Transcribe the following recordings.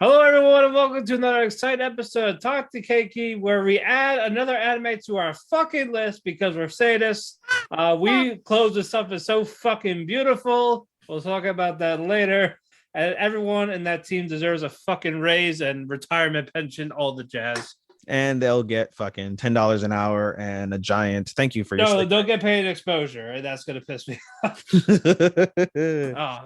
Hello, everyone, and welcome to another exciting episode of Talk to Keki, where we add another anime to our fucking list because we're sadists. We close with something so fucking beautiful. We'll talk about that later. And everyone in that team deserves a fucking raise and retirement pension, all the jazz. And they'll get fucking $10 an hour and a giant thank you for your No, they'll get paid exposure, and that's gonna piss me off.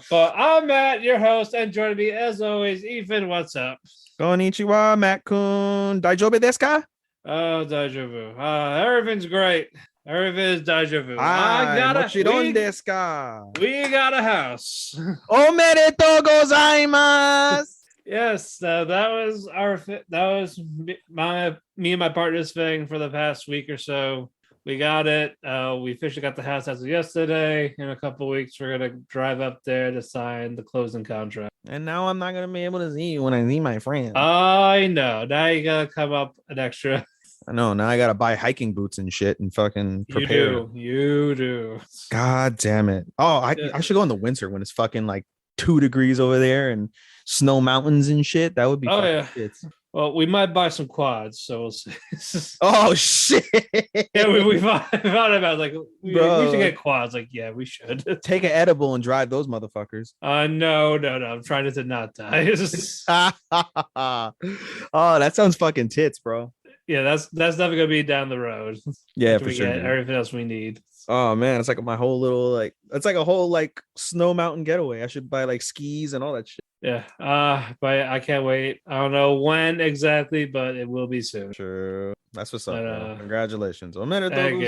But I'm Matt, your host, and joining me as always, Ethan. What's up? Konnichiwa, Matt-kun. Daijobu desu ka? Oh, deja vu. Everything's great. Everything's deja vu. Mochiron desu ka? We got a house. Omedetou gozaimasu. Yes, that was me and my partner's thing for the past week or so. We got it. We officially got the house as of yesterday. In a couple of weeks, we're gonna drive up there to sign the closing contract. And now I'm not gonna be able to see you when I see my friend. I know. Now you gotta come up an extra. I know. Now I gotta buy hiking boots and shit and fucking prepare. You do. God damn it. Oh, I should go in the winter when it's fucking like 2 degrees over there and snow mountains and shit. That would be shit. Well, we might buy some quads, so we'll see. Oh shit. Yeah, we thought about like we should get quads. Like, yeah, we should take an edible and drive those motherfuckers. No. I'm trying to not die. Oh, that sounds fucking tits, bro. Yeah, that's definitely gonna be down the road. Yeah, for sure. Get everything else we need. Oh man, it's like my whole little it's like a whole like snow mountain getaway. I should buy like skis and all that shit. Yeah, but I can't wait. I don't know when exactly, but it will be soon. Sure, that's what's up. Congratulations, Matt-kun.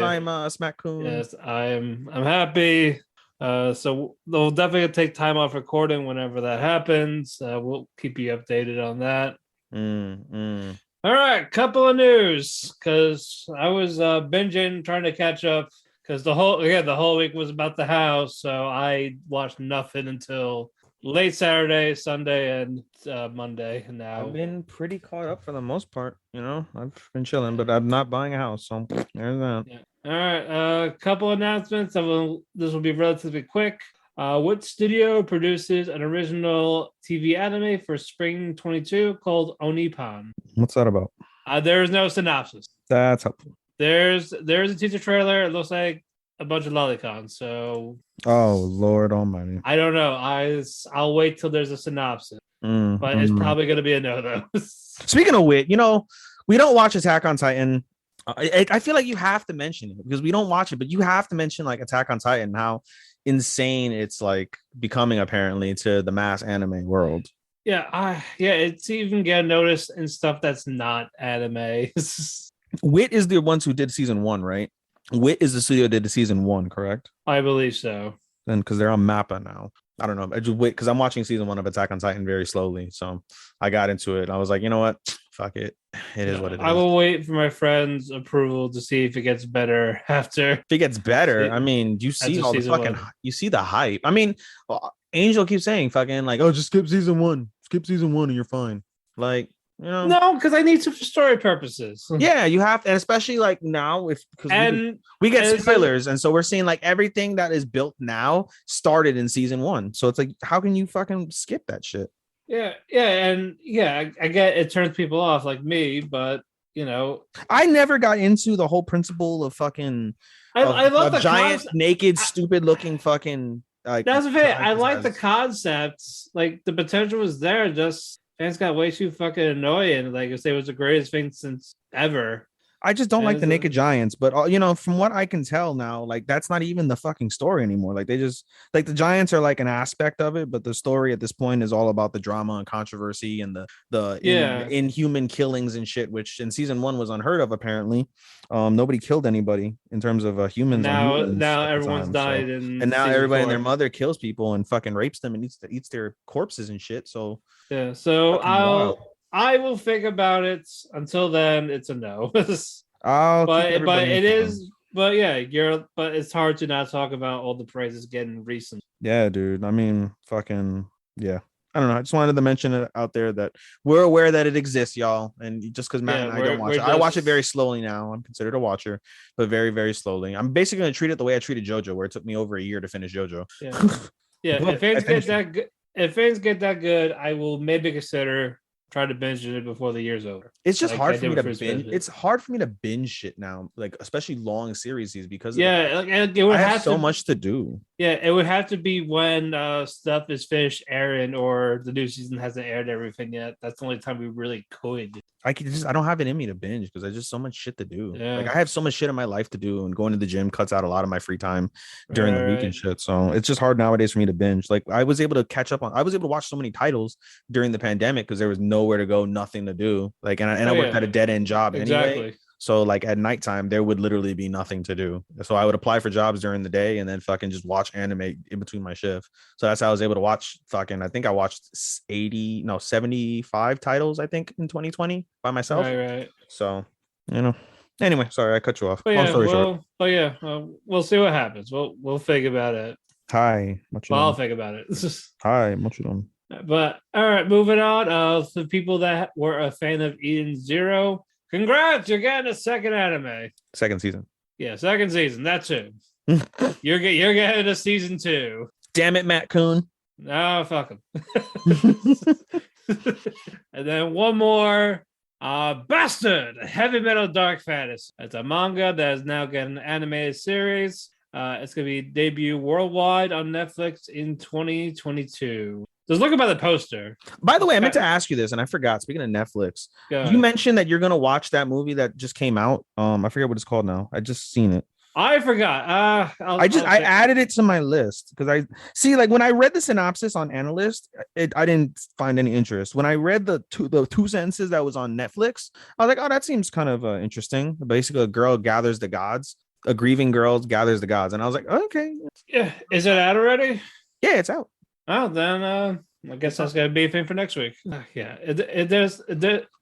Yes, I'm happy. So we'll definitely take time off recording whenever that happens. We'll keep you updated on that. All right, couple of news because I was binging, trying to catch up. Because the whole week was about the house, so I watched nothing until late Saturday, Sunday, and Monday. And now I've been pretty caught up for the most part. You know, I've been chilling, but I'm not buying a house, so there's that. Yeah. All right, a couple announcements. This will be relatively quick. What studio produces an original TV anime for spring 22 called Onipan? What's that about? There is no synopsis. That's helpful. There's a teaser trailer. It looks like a bunch of lolicons. So, oh Lord Almighty, I don't know. I'll wait till there's a synopsis, but it's probably gonna be a no though. Speaking of which, you know, we don't watch Attack on Titan. I feel like you have to mention it because we don't watch it, but you have to mention like Attack on Titan, how insane it's like becoming apparently to the mass anime world. Yeah, it's even getting noticed in stuff that's not anime. Wit is the ones who did season 1, right? Wit is the studio that did the season 1, correct? I believe so. Then because they're on Mappa now. I don't know. I just wait because I'm watching season 1 of Attack on Titan very slowly. So I got into it. I was like, you know what? Fuck it. It is what it is. I will wait for my friend's approval to see if it gets better after. If it gets better, I mean, you see all the fucking, you see the hype. I mean, Angel keeps saying fucking like, oh, just skip season 1. Skip season 1 and you're fine. Like, you know, no, because I need to for story purposes. Yeah, you have to, and especially like now, we get spoilers, and so we're seeing like everything that is built now started in season 1. So it's like, how can you fucking skip that shit? Yeah, I get it turns people off like me, but you know, I never got into the whole principle of fucking. I love the giant, naked, stupid looking fucking. Like, that's the thing. I like the concepts. Like the potential was there. Just fans got way too fucking annoying. Like if it was the greatest thing since ever. I just don't like the naked giants, but you know, from what I can tell now, like that's not even the fucking story anymore. Like they just like the giants are like an aspect of it, but the story at this point is all about the drama and controversy and the inhuman killings and shit, which in season 1 was unheard of. Apparently, nobody killed anybody in terms of humans. Now everyone's died, and now everybody 4. And their mother kills people and fucking rapes them and eats their corpses and shit. So yeah, so I will think about it. Until then, it's a no. But it's hard to not talk about all the praises getting recent. Yeah, dude. I mean, fucking yeah. I don't know. I just wanted to mention it out there that we're aware that it exists, y'all. And just because Matt and I don't watch it, I watch it very slowly now. I'm considered a watcher, but very, very slowly. I'm basically going to treat it the way I treated JoJo, where it took me over a year to finish JoJo. Yeah, if things get that good, I will maybe consider try to binge it before the year's over. It's just like hard for me to binge. It's hard for me to binge shit now, like especially long series because it would I have have so much to do. Yeah, it would have to be when stuff is finished airing or the new season hasn't aired everything yet. That's the only time we really could. I don't have it in me to binge because I just so much shit to do. Yeah. Like I have so much shit in my life to do, and going to the gym cuts out a lot of my free time during the week and shit. So it's just hard nowadays for me to binge. Like I was able to watch so many titles during the pandemic because there was nowhere to go, nothing to do. Like and I worked at a dead end job anyway. So like at nighttime, there would literally be nothing to do. So I would apply for jobs during the day and then fucking just watch anime in between my shift. So that's how I was able to watch I think I watched 75 titles, I think, in 2020 by myself. Right. So, anyway, sorry, I cut you off. Long story short. We'll see what happens. We'll think about it. Hi. I'll think about it. Hi, what you doing? But all right, moving on. The people that were a fan of Eden Zero, congrats, you're getting a second anime. Second season. Yeah, second season. That's it. You're getting a season 2. Damn it, Matt Coon. No, fuck him. And then one more. Bastard, Heavy Metal Dark Fantasy. It's a manga that is now getting an animated series. It's going to be debut worldwide on Netflix in 2022. Just looking by the poster. By the way, I meant to ask you this, and I forgot. Speaking of Netflix, you mentioned that you're gonna watch that movie that just came out. I forget what it's called now. I just seen it. I forgot. I added it to my list because I see, like when I read the synopsis on Analyst, I didn't find any interest. When I read the two sentences that was on Netflix, I was like, oh, that seems kind of interesting. Basically, a girl gathers the gods. A grieving girl gathers the gods, and I was like, oh, okay. Yeah, is it out already? Yeah, it's out. Oh, then I guess that's gonna be a thing for next week. Yeah, there's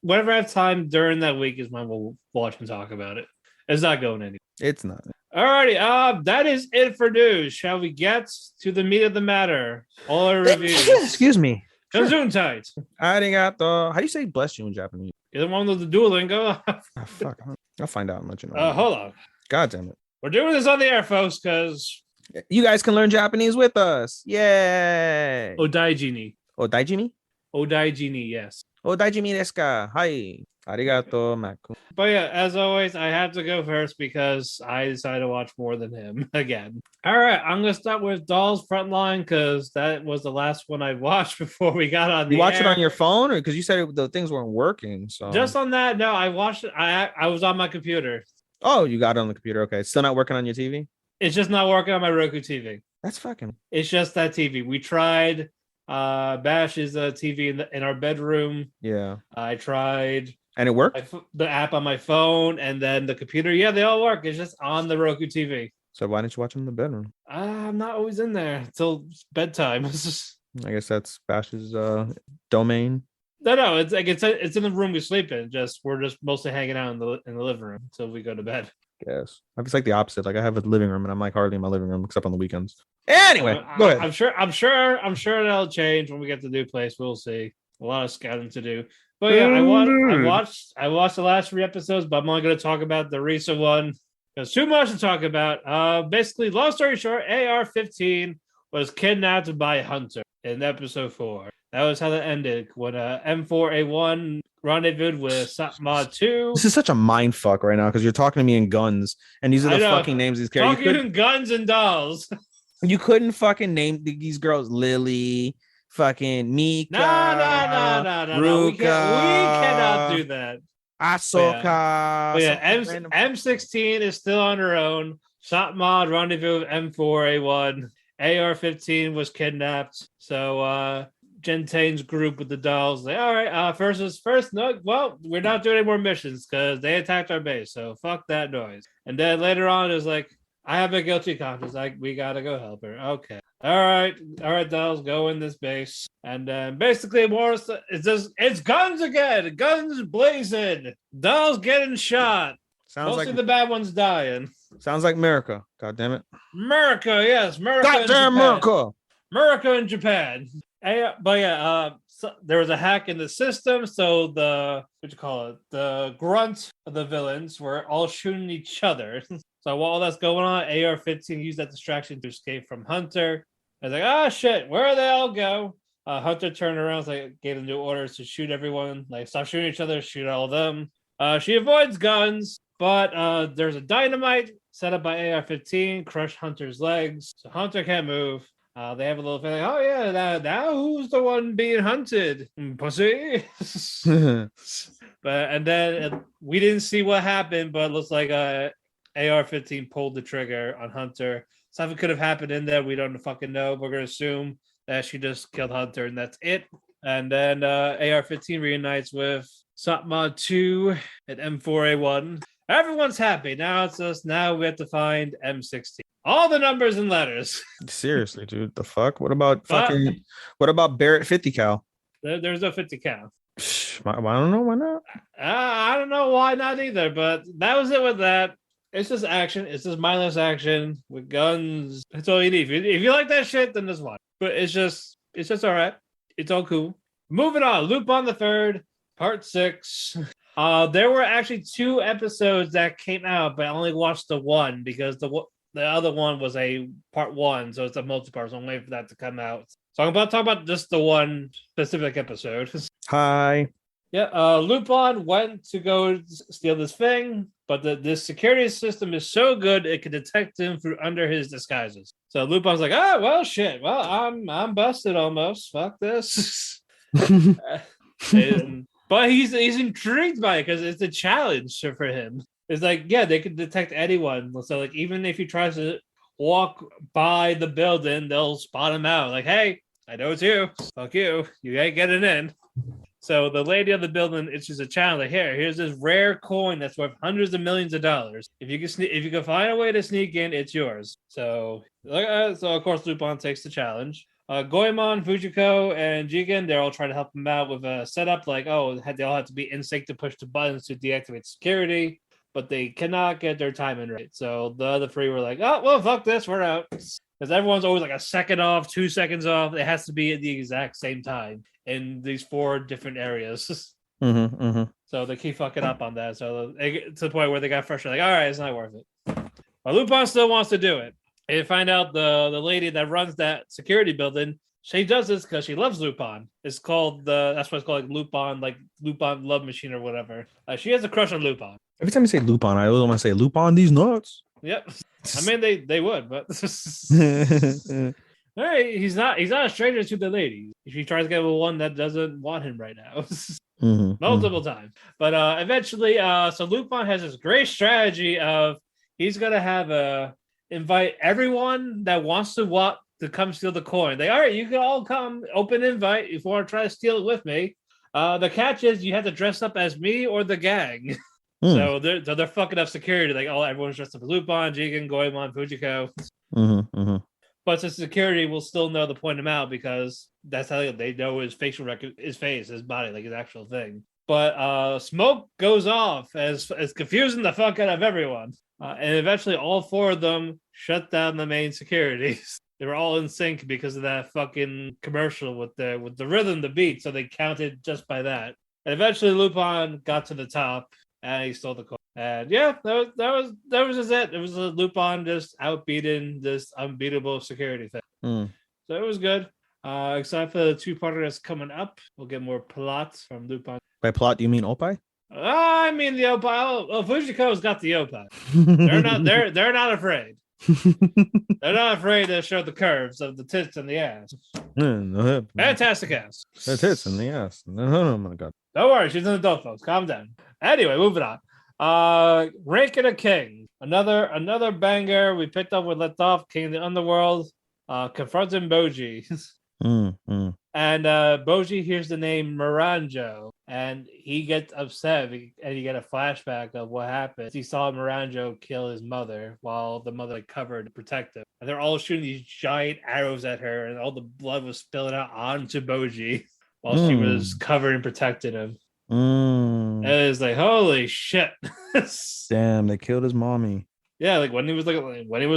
whenever I have time during that week is when we'll watch and talk about it. It's not going anywhere. It's not. Alrighty, that is it for news. Shall we get to the meat of the matter? All our reviews. Excuse me. Gesundheit. Arigato. How do you say bless you in Japanese? You're the one with the Duolingo. Fuck. I'll find out and let you know. Hold on. God damn it. We're doing this on the air, folks, because you guys can learn Japanese with us. Yay. Odaijini. Odaijini, yes. Odaijini desu ka? Hi. Arigato, Maku. But yeah, as always, I have to go first because I decided to watch more than him again. All right, I'm going to start with Dolls Frontline because that was the last one I watched before we got on the You watched it on your phone or because you said the things weren't working? So just on that, no, I watched it. I was on my computer. Oh, you got it on the computer. Okay. It's still not working on your TV? It's just not working on my Roku TV. That's fucking. It's just that TV. We tried Bash's TV in our bedroom. Yeah. I tried. And it worked? The app on my phone and then the computer. Yeah, they all work. It's just on the Roku TV. So why didn't you watch them in the bedroom? I'm not always in there until bedtime. I guess that's Bash's domain. No, it's like it's in the room we sleep in. We're just mostly hanging out in the living room until we go to bed. Yes, it's like the opposite. Like I have a living room, and I'm like hardly in my living room except on the weekends. Anyway, go ahead. I'm sure that'll change when we get to the new place. We'll see. A lot of scouting to do. But yeah, I watched the last 3 episodes, but I'm only going to talk about the recent one. There's too much to talk about. Basically, long story short, AR-15 was kidnapped by Hunter in episode 4. That was how that ended when M4A1 rendezvoused with Satma 2. This is such a mind fuck right now because you're talking to me in guns, and these are the fucking names of these characters. Talking in guns and dolls. You couldn't fucking name these girls Lily, fucking Mika. No. Ruka, we cannot do that. Ahsoka. But yeah, M16 is still on her own. Satma rendezvous with M4A1. AR-15 was kidnapped. So Gentane's group with the dolls, like, all right, first is first. No, well, we're not doing any more missions because they attacked our base. So fuck that noise. And then later on, it's like, I have a guilty conscience. Like, we gotta go help her. Okay. All right, dolls, go in this base. And then basically, it's guns again. Guns blazing. Dolls getting shot. Mostly the bad ones dying. Sounds like America. God damn it. America, yes. Goddamn America. America and Japan. So there was a hack in the system, so the grunt of the villains were all shooting each other. So while that's going on, AR-15 used that distraction to escape from Hunter. I was like, oh shit, where did they all go? Hunter turned around, like gave them new orders to shoot everyone, like stop shooting each other, shoot all of them. She avoids guns, but there's a dynamite set up by AR-15, crush Hunter's legs, so Hunter can't move. They have a little feeling, oh yeah, now who's the one being hunted? Pussy. And then we didn't see what happened, but it looks like AR-15 pulled the trigger on Hunter. Something could have happened in there. We don't fucking know. We're gonna assume that she just killed Hunter and that's it. And then AR-15 reunites with Satma 2 at M4A1. Everyone's happy. Now we have to find M16. All the numbers and letters. Seriously, dude. The fuck? What about Barrett 50 cal? There's no 50 cal. I don't know. Why not? I don't know why not either, but that was it with that. It's just action. It's just mindless action with guns. That's all you need. If you like that shit, then just watch. But it's just all right. It's all cool. Moving on. Lupin the Third, Part 6. There were actually 2 episodes that came out, but I only watched the one because the other one was a Part 1, so it's a multi-part. So I'm waiting for that to come out. So I'm about to talk about just the one specific episode. Hi. Yeah, Lupin went to go steal this thing, but this security system is so good it can detect him through under his disguises. So Lupin's like, oh well, shit. Well, I'm busted almost. Fuck this. But he's intrigued by it because it's a challenge for him. It's like, yeah, they can detect anyone. So like, even if he tries to walk by the building, they'll spot him out. Like, hey, I know it's you. Fuck you. You ain't getting in. So the lady of the building, it's just a challenge. Like, here's this rare coin that's worth hundreds of millions of dollars. If you can find a way to sneak in, it's yours. So of course Lupin takes the challenge. Goemon, Fujiko, and Jigen, they're all trying to help him out with a setup. Like, they all have to be in sync to push the buttons to deactivate security, but they cannot get their timing right. So the other 3 were like, oh well, fuck this, we're out. Because everyone's always like a second off, 2 seconds off. It has to be at the exact same time in these 4 different areas. So they keep fucking up on that. So to the point where they got frustrated, like, all right, it's not worth it. But Lupin still wants to do it. They find out the lady that runs that security building, she does this because she loves Lupin. It's called that's what it's called, like Lupin Love Machine or whatever. She has a crush on Lupin. Every time you say Lupin, I always want to say Lupin these nuts. Yep. I mean they would, but hey, he's not a stranger to the lady. If he tries to get with one that doesn't want him right now. Multiple times. But eventually, so Lupin has this great strategy of he's gonna have invite everyone that wants to come steal the coin. All right, you can all come, open invite if you want to try to steal it with me. The catch is you have to dress up as me or the gang. So they're fucking up security. Like, everyone's dressed up as Lupin, Jigen, Goemon, Fujiko. But the security will still know to point him out because that's how they know his facial record, his face, his body, like his actual thing. But smoke goes off as confusing the fuck out of everyone. And eventually all 4 of them shut down the main securities. They were all in sync because of that fucking commercial with the rhythm, the beat. So they counted just by that. And eventually Lupin got to the top and he stole the coin. And yeah, that was just it. It was a Lupin just outbeating this unbeatable security thing. So it was good. Except for the 2-parter that's coming up. We'll get more plots from Lupin. By plot, do you mean Opie? I mean the Opie. Oh, Fujiko's got the Opie. They're not afraid. They're not afraid to show the curves of the tits and the ass. Fantastic ass. The tits and the ass. Oh my god. Don't worry, she's an adult, folks. Calm down. Anyway, moving on. Rank and a King. Another banger. We picked up with left off. King of the Underworld. Confronting Boji. And Boji hears the name Miranjo, and he gets upset, and you get a flashback of what happened. He saw Miranjo kill his mother while the mother covered to protect him. And they're all shooting these giant arrows at her, and all the blood was spilling out onto Boji while she was covered and protecting him. And it was like, holy shit. Damn, they killed his mommy. Yeah, like when he was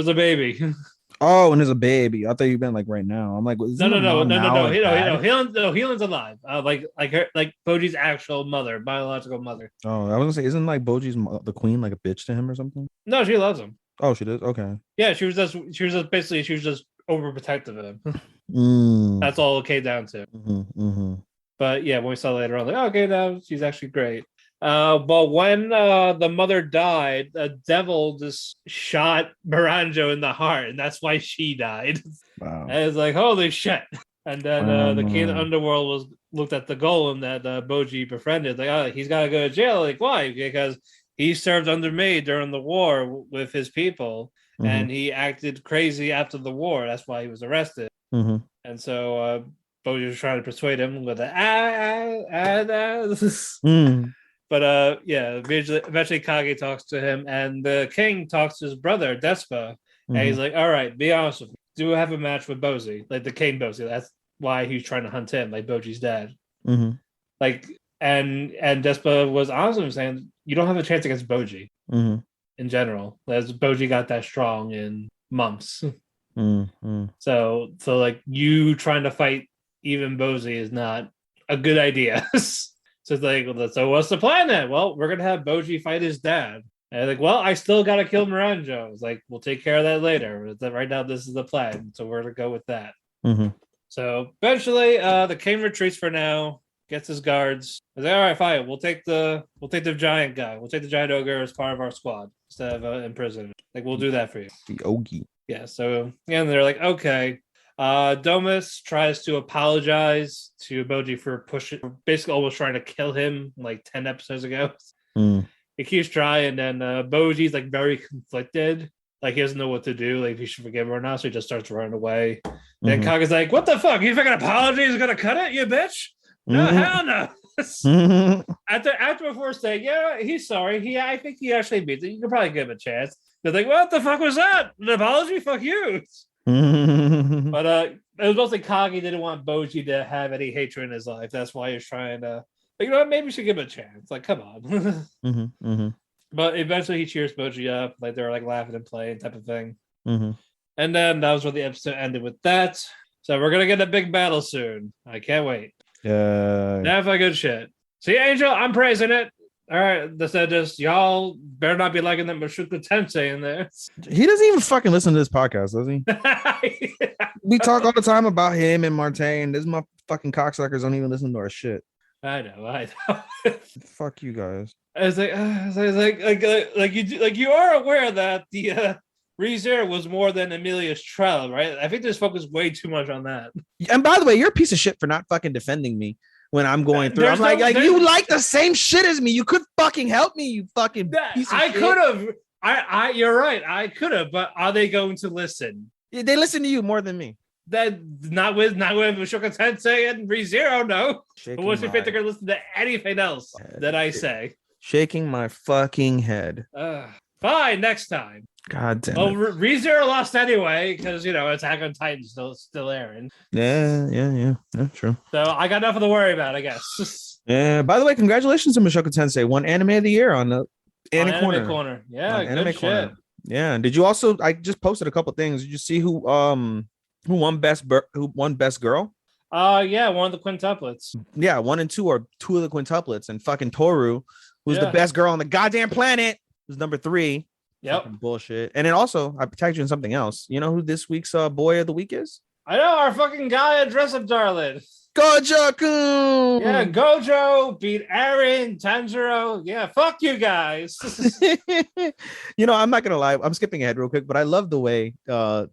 a baby. Oh, and there's a baby. I thought you meant like right now. I'm like, no. Helen's alive. Like Boji's actual mother, biological mother. Oh, I was gonna say, isn't like Boji's the queen like a bitch to him or something? No, she loves him. Oh, she does. Okay. Yeah, she was just overprotective of him. That's all it came down to. But yeah, when we saw later on, like, okay, now she's actually great. But when the mother died, the devil just shot Miranjo in the heart, and that's why she died. Wow. And it's like, holy shit. And then the king of the underworld looked at the golem that Boji befriended. Like, oh, he's got to go to jail. Like, why? Because he served under me during the war with his people, and he acted crazy after the war. That's why he was arrested. And so Boji was trying to persuade him with a But yeah, eventually Kage talks to him, and the king talks to his brother Despa, and he's like, "All right, be honest with me. Do have a match with Boji, like the king Boji. That's why he's trying to hunt him, like Boji's dad. Like, and Despa was honest with him, saying, you don't have a chance against Boji in general, as Boji got that strong in months. So like you trying to fight even Boji is not a good idea." So it's like, so what's the plan then? Well, we're gonna have Boji fight his dad. And like, well, I still gotta kill Miranjo. It's like, we'll take care of that later. Right now, this is the plan, so we're gonna go with that. So eventually, the king retreats for now, gets his guards. He's like, all right, fine, we'll take the giant guy. We'll take the giant ogre as part of our squad instead of imprisonment. Like, we'll do that for you. The Ogie. Yeah. So and they're like, okay. Domus tries to apologize to Boji for basically almost trying to kill him like 10 episodes ago. He keeps trying, and Boji's like very conflicted. Like, he doesn't know what to do, like if he should forgive her or not, so he just starts running away. Then Kaga's like, what the fuck? You think an apology is gonna cut it, you bitch? No, hell no. After before saying, yeah, he's sorry. I think he actually means it. You can probably give him a chance. They're like, what the fuck was that? An apology? Fuck you. But it was mostly Kage didn't want Boji to have any hatred in his life. That's why he's trying to, like, you know what, maybe we should give him a chance. Like, come on. But eventually he cheers Boji up, like they're like laughing and playing type of thing. And then that was where the episode ended with that. So we're gonna get a big battle soon. I can't wait. Yeah. Definitely good shit. See, Angel, I'm praising it. All right, just y'all better not be liking that Mushoku Tensei in there. He doesn't even fucking listen to this podcast, does he? We talk all the time about him and Martin. This motherfucking cocksuckers don't even listen to our shit. I know. Fuck you guys. I was like you are aware that the ReZero was more than Amelia's trial, right? I think there's focused way too much on that. And by the way, you're a piece of shit for not fucking defending me when I'm going through. I'm like you like the same shit as me. You could fucking help me, you fucking piece of shit. I could have. You're right. I could have, but are they going to listen? They listen to you more than me. That not with Mushoku Tensei and ReZero, no. But what's your think they're gonna listen to anything else that I say? Shaking my fucking head. Fine, next time. God damn it. Well, ReZero lost anyway because Attack on Titan still airing. Yeah, true. So I got nothing to worry about, I guess. Yeah. By the way, congratulations to Mushoku Tensei. Won Anime of the Year on the Anime Corner. Yeah, good shit. Yeah. Did you also? I just posted a couple things. Did you see who won best girl? Yeah, one of the quintuplets. Yeah, 1 and 2 are two of the quintuplets, and fucking Toru, who's the best girl on the goddamn planet, was number 3. Yep. Fucking bullshit. And then also, I tagged you in something else. You know who this week's boy of the week is? I know, our fucking guy at Dress Up Darling. Gojo-kun! Yeah, Gojo beat Aaron, Tanjiro. Yeah, fuck you guys. I'm not gonna lie. I'm skipping ahead real quick, but I love the way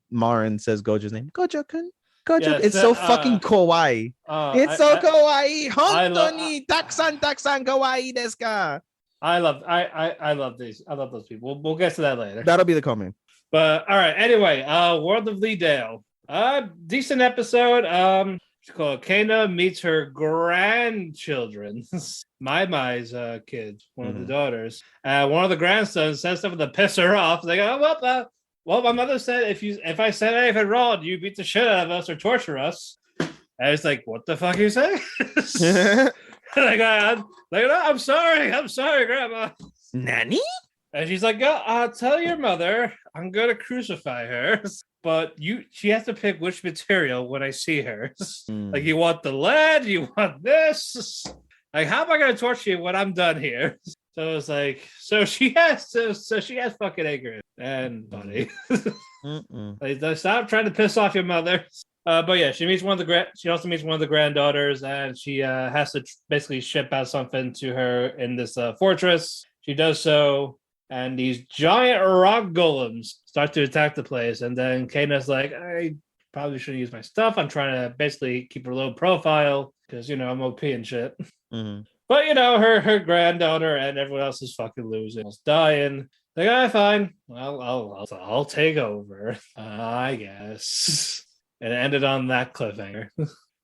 Marin says Gojo's name. Gojo-kun. Gojo. Yeah, it's so fucking kawaii. It's so kawaii. Hontoni taksan kawaii desu ka. I love these. I love those people. We'll get to that later. That'll be the comment. But all right. Anyway, World of Lee Dale. Decent episode. It's called Kana meets her grandchildren. Mai's kids, one of the daughters. One of the grandsons says something to piss her off. Like, oh well, my mother said if I said anything wrong, you beat the shit out of us or torture us. And it's like, what the fuck are you saying? I'm sorry, Grandma. Nanny? And she's like, I'll tell your mother I'm gonna crucify her, but she has to pick which material when I see her. Like, you want the lead, you want this. Like, how am I gonna torture you when I'm done here? So it's like, so she has fucking anger and buddy. Like, stop trying to piss off your mother. But yeah, she also meets one of the granddaughters, and she has to basically ship out something to her in this fortress. She does so, and these giant rock golems start to attack the place. And then Kana's like, I probably shouldn't use my stuff. I'm trying to basically keep a low profile because I'm OP and shit. Mm-hmm. But her granddaughter and everyone else is fucking losing, almost dying. Like, fine. I'll take over, I guess. And it ended on that cliffhanger.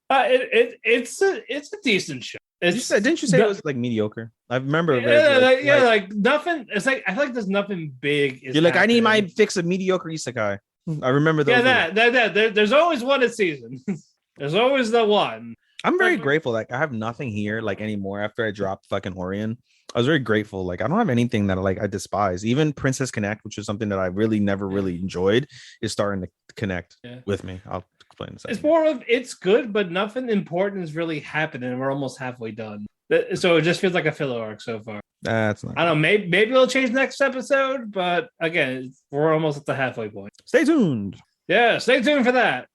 It's a decent show. Didn't you say it was like mediocre? I remember. Like nothing. It's like I feel like there's nothing big. You're like, I need my fix of mediocre isekai. I remember those. There's always one a season. There's always the one. I'm very grateful. Like I have nothing here like anymore after I dropped fucking Orion. I was very grateful. Like I don't have anything that I despise. Even Princess Connect, which is something that I really never really enjoyed, is starting to connect with me. I'll explain in a second. It's more of it's good, but nothing important is really happening. We're almost halfway done. So it just feels like a filler arc so far. That's not. I don't know. Maybe it'll change next episode, but again, we're almost at the halfway point. Stay tuned. Yeah, stay tuned for that.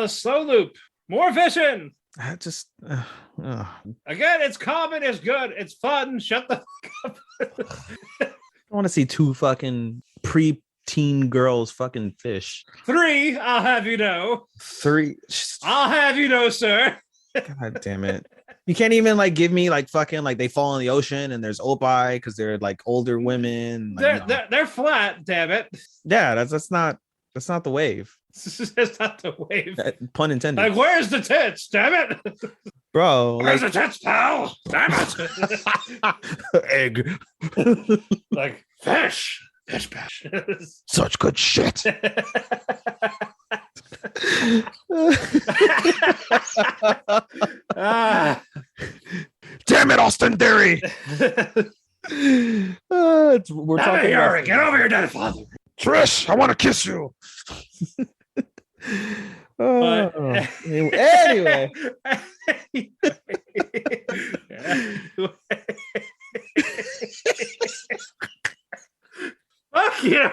Slow loop. More fishing. I just again, it's common, it's good, it's fun. Shut the fuck up. I want to see two fucking pre-teen girls fucking fish. 3, I'll have you know. 3. I'll have you know, sir. God damn it. You can't even like give me like fucking like they fall in the ocean and there's opie because they're like older women. Like, they're flat, damn it. Yeah, that's not the wave. It's not the wave. Pun intended. Like, where's the tits? Damn it, bro. Where's the tits, pal? Damn it. Egg. Like fish. Such good shit. Damn it, Austin Theory. We're talking about get over your dead father. Trish, I want to kiss you. Anyway. Fuck you.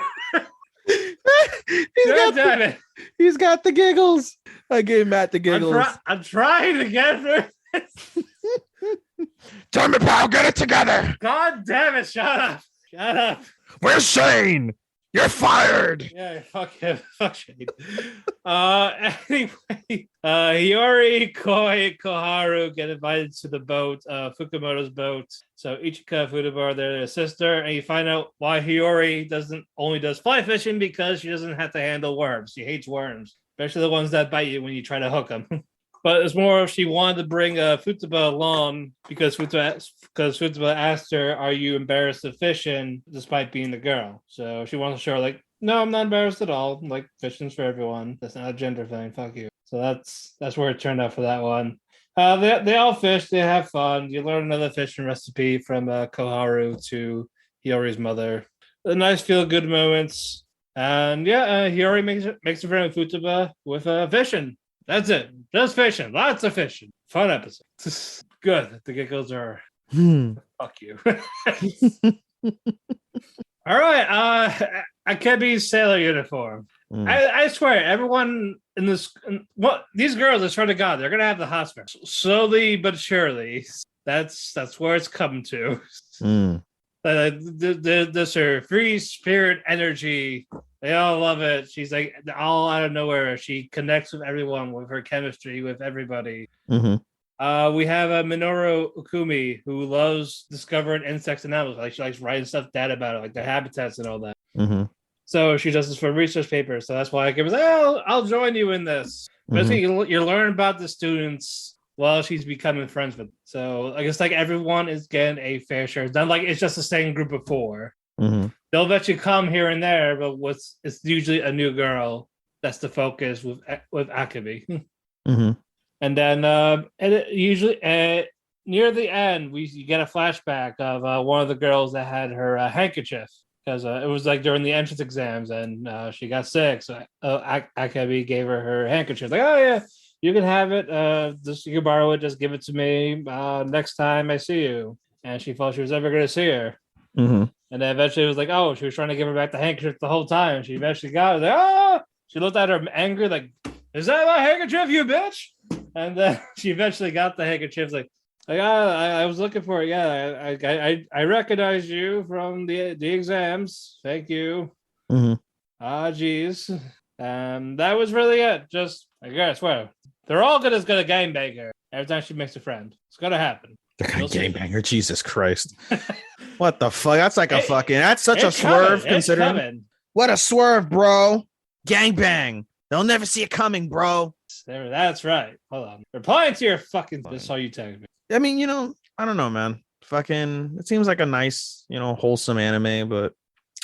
He's got the giggles. I gave Matt the giggles. I'm trying to get through. Damn it, pal, get it together. God damn it, shut up. Where's Shane? You're fired. Yeah, fuck him. Fuck Shane. Anyway, Hiyori, Koi, Koharu get invited to the boat, Fukumoto's boat. So Ichika, Fudobar, they're their sister, and you find out why Hiyori only does fly fishing because she doesn't have to handle worms. She hates worms, especially the ones that bite you when you try to hook them. But it's more of she wanted to bring Futaba along because Futaba asked her, "Are you embarrassed of fishing?" Despite being a girl, so she wants to show her, like, "No, I'm not embarrassed at all. Like, fishing's for everyone. That's not a gender thing. Fuck you." So that's where it turned out for that one. They all fish. They have fun. You learn another fishing recipe from Koharu to Hiyori's mother. The nice feel-good moments, and Hiyori makes a friend with Futaba with fishing. That's it. Just fishing. Lots of fishing. Fun episode. Good. The giggles are fuck you. All right. Akebi's sailor uniform. I swear, everyone in this these girls, I swear to God, they're gonna have the hot spot. Slowly but surely. That's where it's come to. This her free spirit energy. They all love it. She's like all out of nowhere. She connects with everyone with her chemistry with everybody. Mm-hmm. We have a Minoru Ukumi who loves discovering insects and animals. Like she likes writing stuff down about it, like their habitats and all that. Mm-hmm. So she does this for research papers. So that's why I was like, I'll join you in this. Basically, you learn about the students while she's becoming friends with them. So I guess like everyone is getting a fair share. It's not like it's just the same group of 4. Mm-hmm. They'll let you come here and there, but it's usually a new girl. That's the focus with Akebi. Mm-hmm. And then usually near the end, you get a flashback of one of the girls that had her handkerchief because it was like during the entrance exams and she got sick. So Akebi gave her handkerchief. Like, oh yeah, you can have it. Just you can borrow it. Just give it to me next time I see you. And she thought she was ever going to see her. Mm-hmm. And then eventually it was like, oh, she was trying to give her back the handkerchief the whole time. She eventually got it. Like, oh! She looked at her angry, like, is that my handkerchief, you bitch? And then she eventually got the handkerchief. I was looking for it. Yeah, I recognize you from the exams. Thank you. Geez. That was really it. Just, I guess, well, they're all good as good a gangbanger every time she makes a friend. It's gonna happen. Gangbanger, Jesus Christ. What the fuck? That's like that's such a swerve considering. What a swerve, bro. Gangbang. They'll never see it coming, bro. That's right. Hold on. Replying to your fucking. This all you tagged me. I mean, I don't know, man. Fucking, it seems like a nice, wholesome anime, but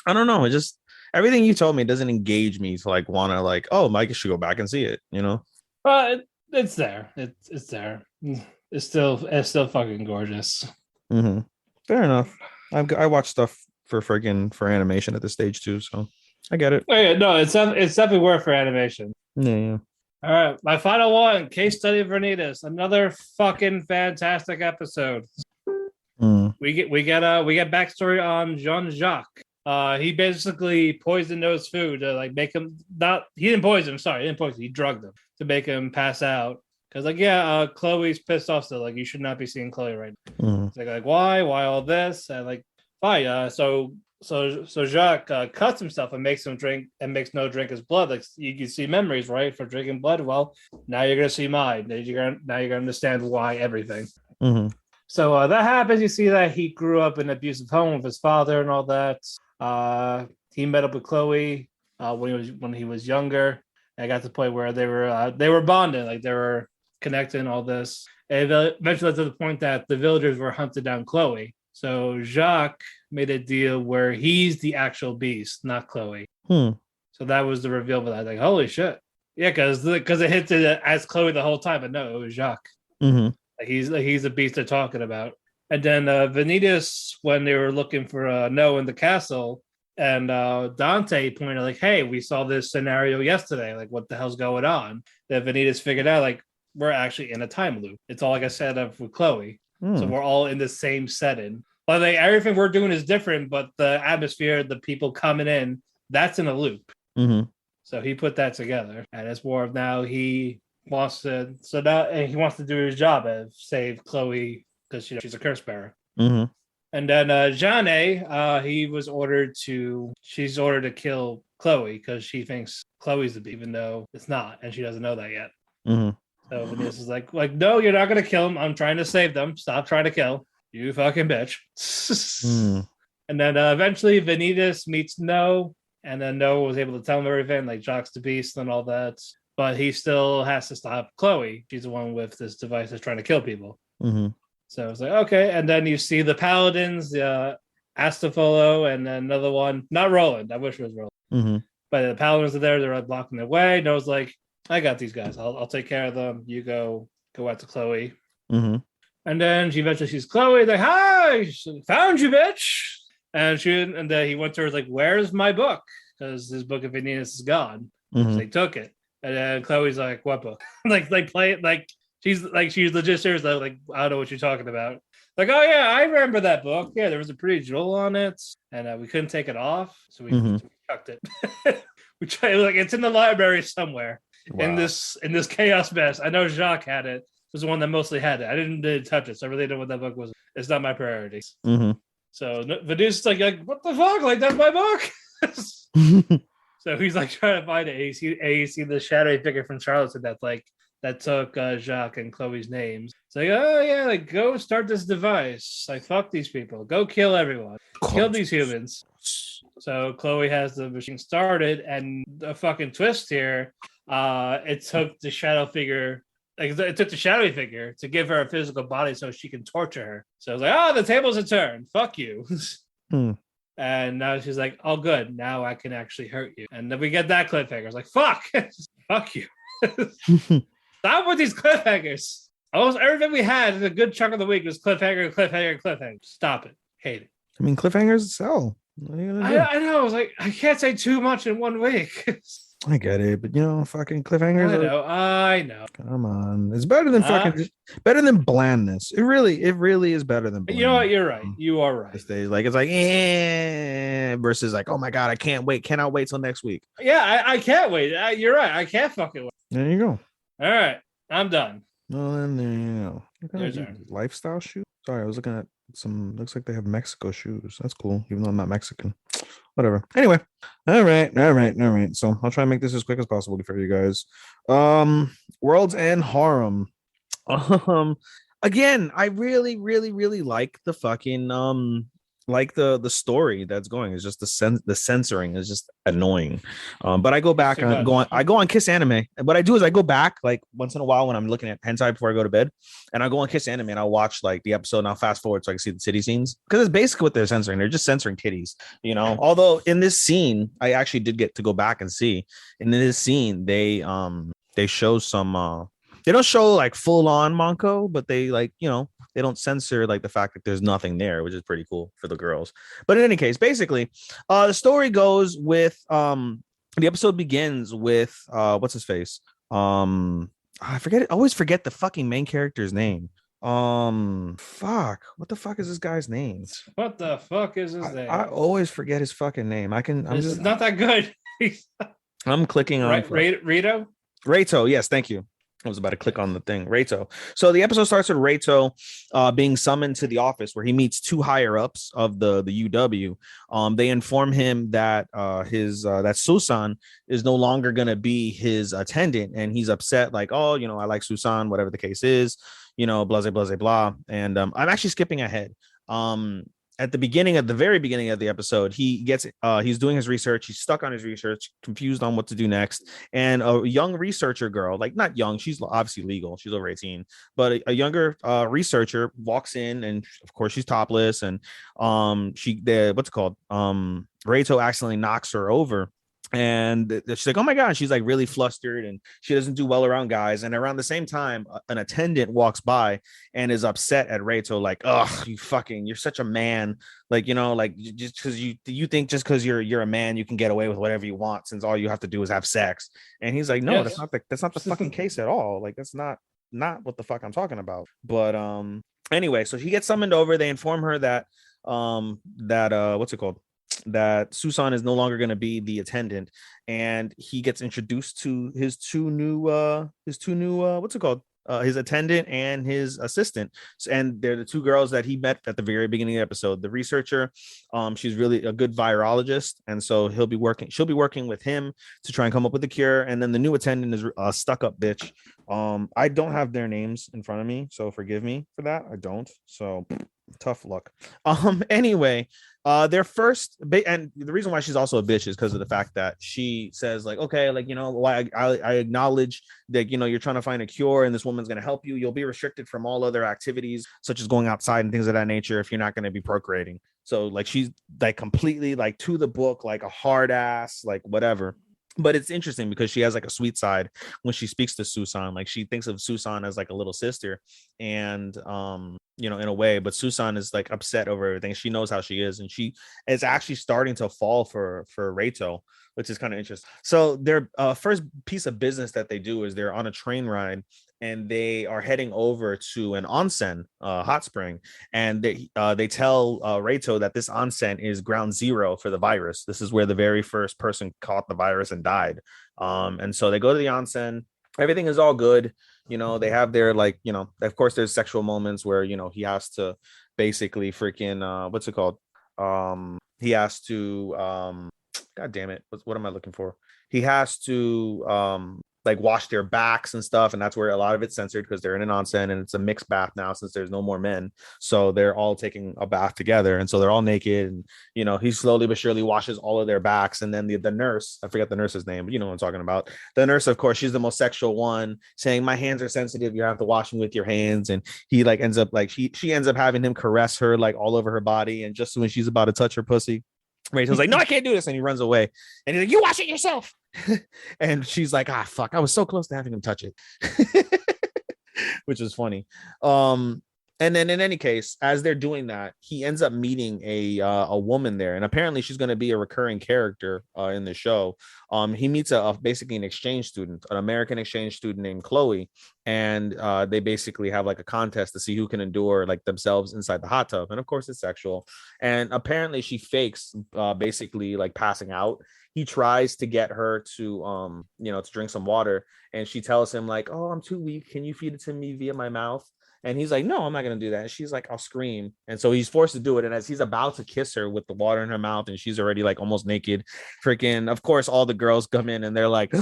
I don't know. It just, everything you told me doesn't engage me to like want to like, oh, Mike should go back and see it, Well, it's there. It's there. It's still fucking gorgeous. Fair enough. I watch stuff for animation at this stage too, so I get it. Oh, yeah, no, it's definitely worth for animation. Yeah. All right, my final one, Case Study of Vanitas, another fucking fantastic episode. We get backstory on Jean-Jacques. He basically poisoned those food to like make him he didn't poison him. Sorry, he didn't poison. He drugged him to make him pass out. Because Chloe's pissed off still. Like, you should not be seeing Chloe right now. It's like why all this? And like, fine. So Jacques cuts himself and makes him drink and makes no drink his blood. Like, you can see memories, right, for drinking blood. Well, now you're gonna see mine. Now you're gonna understand why everything. So that happens. You see that he grew up in an abusive home with his father and all that. He met up with Chloe when he was younger. And I got to the point where they were bonding, like they were connected and all this. And eventually to the point that the villagers were hunted down Chloe. So Jacques made a deal where he's the actual beast, not Chloe. So that was the reveal for that. Like, holy shit. Yeah, because it hinted as Chloe the whole time, but no, it was Jacques. Like he's the beast they're talking about. And then Bernidis, when they were looking for No in the castle, and Dante pointed like, hey, we saw this scenario yesterday. Like, what the hell's going on? Then Vanitas figured out, like, we're actually in a time loop. It's all like I said with Chloe. So we're all in the same setting. But like everything we're doing is different, but the atmosphere, the people coming in, that's in a loop. So he put that together. And it's more of now he wants to do his job and save Chloe because she's a curse bearer. And then Jeanne, she's ordered to kill Chloe because she thinks Chloe's the beast, even though it's not, and she doesn't know that yet. So Vanitas is like, no, you're not gonna kill them. I'm trying to save them. Stop trying to kill. You fucking bitch. And then eventually Vanitas meets No, and then No was able to tell him everything, like Jacques the Beast and all that. But he still has to stop Chloe. She's the one with this device that's trying to kill people. So it's like, okay. And then you see the Paladins, Astafolo, and then another one, not Roland. I wish it was Roland. But the Paladins are there. They're like blocking their way. No's like, I got these guys. I'll take care of them. You go out to Chloe. And then she eventually sees Chloe. Like, hi, found you, bitch. And he went to her like, where's my book? Because his book of Vanitas is gone. So they took it. And then Chloe's like, what book? like play it like she's legit serious. Like, I don't know what you're talking about. Like, oh yeah, I remember that book. Yeah, there was a pretty jewel on it, and we couldn't take it off, so we chucked it. We tried, like, it's in the library somewhere. Wow. in this chaos mess. I know Jacques had it. It was the one that mostly had it. I didn't touch it, so I really don't know what that book was. It's not my priority. So Vanitas is like, what the fuck? Like, that's my book. So he's like trying to find it. You see the shadowy figure from Charlottesville that took Jacques and Chloe's names. It's like, oh yeah, like, go start this device. Like, fuck these people. Go kill everyone. Kill these humans. So Chloe has the machine started, and the fucking twist here, it took the shadowy figure to give her a physical body so she can torture her. So it's like, oh, the tables are turned. Fuck you. And now she's like, oh, good. Now I can actually hurt you. And then we get that cliffhanger. It's like, fuck. Fuck you. Stop with these cliffhangers. Almost everything we had in a good chunk of the week was cliffhanger. Stop it. Hate it. I mean, cliffhangers sell. I know. I was like, I can't say too much in 1 week. I get it, but fucking cliffhangers. I know. Come on, it's better than better than blandness. It really is better than blandness. You know what? You're right. You are right. Like, it's like versus like, oh my god, I cannot wait till next week. Yeah, I can't wait. You're right. I can't fucking wait. There you go. All right, I'm done. Well, then there you go. Your turn. Lifestyle shoes. Sorry, I was looking at some. Looks like they have Mexico shoes. That's cool, even though I'm not Mexican. Whatever. Anyway, all right. So I'll try and make this as quick as possible for you guys. World's End Harem. Um, Again, I really like the fucking like the story that's going. It's just the censoring is just annoying. But I go back and I go on Kiss Anime. And what I do is I go back like once in a while when I'm looking at hentai before I go to bed, and I go on Kiss Anime and I'll watch like the episode and I'll fast forward so I can see the titty scenes, because it's basically what they're censoring. They're just censoring titties, you know. Although in this scene, I actually did get to go back and see. And in this scene, they show some they don't show like full on Monko, but they like, you know, they don't censor like the fact that there's nothing there, which is pretty cool for the girls. But in any case, basically, the story goes with the episode begins with what's his face? I forget it. I always forget the fucking main character's name. Fuck. What the fuck is this guy's name? What the fuck is his name? I always forget his fucking name. This is not that good. I'm clicking on Rito? Reito, yes, thank you. I was about to click on the thing, Reito. So the episode starts with Reito being summoned to the office where he meets two higher ups of the UW. They inform him that that Susan is no longer going to be his attendant, and he's upset, like, oh, you know, I like Susan, whatever the case is, you know, blah blah blah blah. And I'm actually skipping ahead. At the very beginning of the episode, he's doing his research. He's stuck on his research, confused on what to do next. And a young researcher girl, like not young, she's obviously legal, she's over 18, but a younger researcher walks in, and of course she's topless. And Reito accidentally knocks her over. And she's like, oh my God. She's like really flustered, and she doesn't do well around guys. And around the same time, an attendant walks by and is upset at Reito, like, oh, you're such a man. Like, you know, like just because you think just because you're a man, you can get away with whatever you want, since all you have to do is have sex. And he's like, no, yes. that's not the fucking case at all. Like, that's not what the fuck I'm talking about. But anyway, so she gets summoned over. They inform her that what's it called? That Susan is no longer going to be the attendant, and he gets introduced to his two new what's it called? His attendant and his assistant. And they're the two girls that he met at the very beginning of the episode. The researcher, she's really a good virologist, and so she'll be working with him to try and come up with a cure. And then the new attendant is a stuck-up bitch. I don't have their names in front of me, so forgive me for that. I don't. So tough luck. Anyway, their first and the reason why she's also a bitch is because of the fact that she says, like, okay, like, you know, why I acknowledge that, you know, you're trying to find a cure and this woman's going to help you. You'll be restricted from all other activities such as going outside and things of that nature if you're not going to be procreating. So like she's like completely like to the book, like a hard ass, like whatever. But it's interesting because she has like a sweet side when she speaks to Susan. Like she thinks of Susan as like a little sister, and you know, in a way, but Susan is like upset over everything. She knows how she is, and she is actually starting to fall for Reito, which is kind of interesting. So their first piece of business that they do is they're on a train ride, and they are heading over to an onsen, hot spring, and they tell Reito that this onsen is ground zero for the virus. This is where the very first person caught the virus and died. And so they go to the onsen. Everything is all good. You know, they have their, like, you know, of course there's sexual moments where, you know, he has to basically freaking what's it called? He has to God damn it. What am I looking for? He has to like wash their backs and stuff, and that's where a lot of it's censored because they're in an onsen, and it's a mixed bath now since there's no more men, so they're all taking a bath together, and so they're all naked. And you know, he slowly but surely washes all of their backs, and then the nurse, I forget the nurse's name, but you know what I'm talking about. The nurse, of course, she's the most sexual one, saying, my hands are sensitive, you have to wash them with your hands. And he like ends up like she ends up having him caress her like all over her body, and just when she's about to touch her pussy, Rachel's like, no, I can't do this. And he runs away. And he's like, you wash it yourself. And she's like, ah, fuck. I was so close to having him touch it. Which was funny. And then in any case, as they're doing that, he ends up meeting a woman there, and apparently she's going to be a recurring character in the show. He meets basically an exchange student, an American exchange student named Chloe, and they basically have like a contest to see who can endure like themselves inside the hot tub, and of course it's sexual. And apparently she fakes basically like passing out. He tries to get her to to drink some water, and she tells him like, "Oh, I'm too weak. Can you feed it to me via my mouth?" And he's like, "No, I'm not going to do that." And she's like, "I'll scream." And so he's forced to do it. And as he's about to kiss her with the water in her mouth and she's already like almost naked, freaking, of course, all the girls come in and they're like,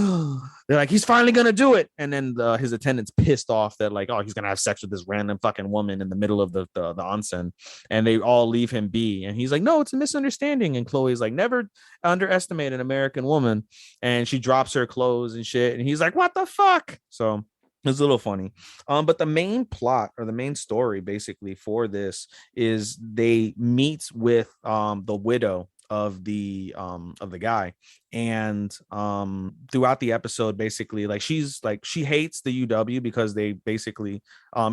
he's finally going to do it. And then his attendant's pissed off that like, oh, he's going to have sex with this random fucking woman in the middle of the onsen. And they all leave him be. And he's like, "No, it's a misunderstanding." And Chloe's like, "Never underestimate an American woman." And she drops her clothes and shit. And he's like, "What the fuck?" So it's a little funny. But the main plot or the main story basically for this is they meet with the widow of the guy, and throughout the episode basically like she hates the UW because they basically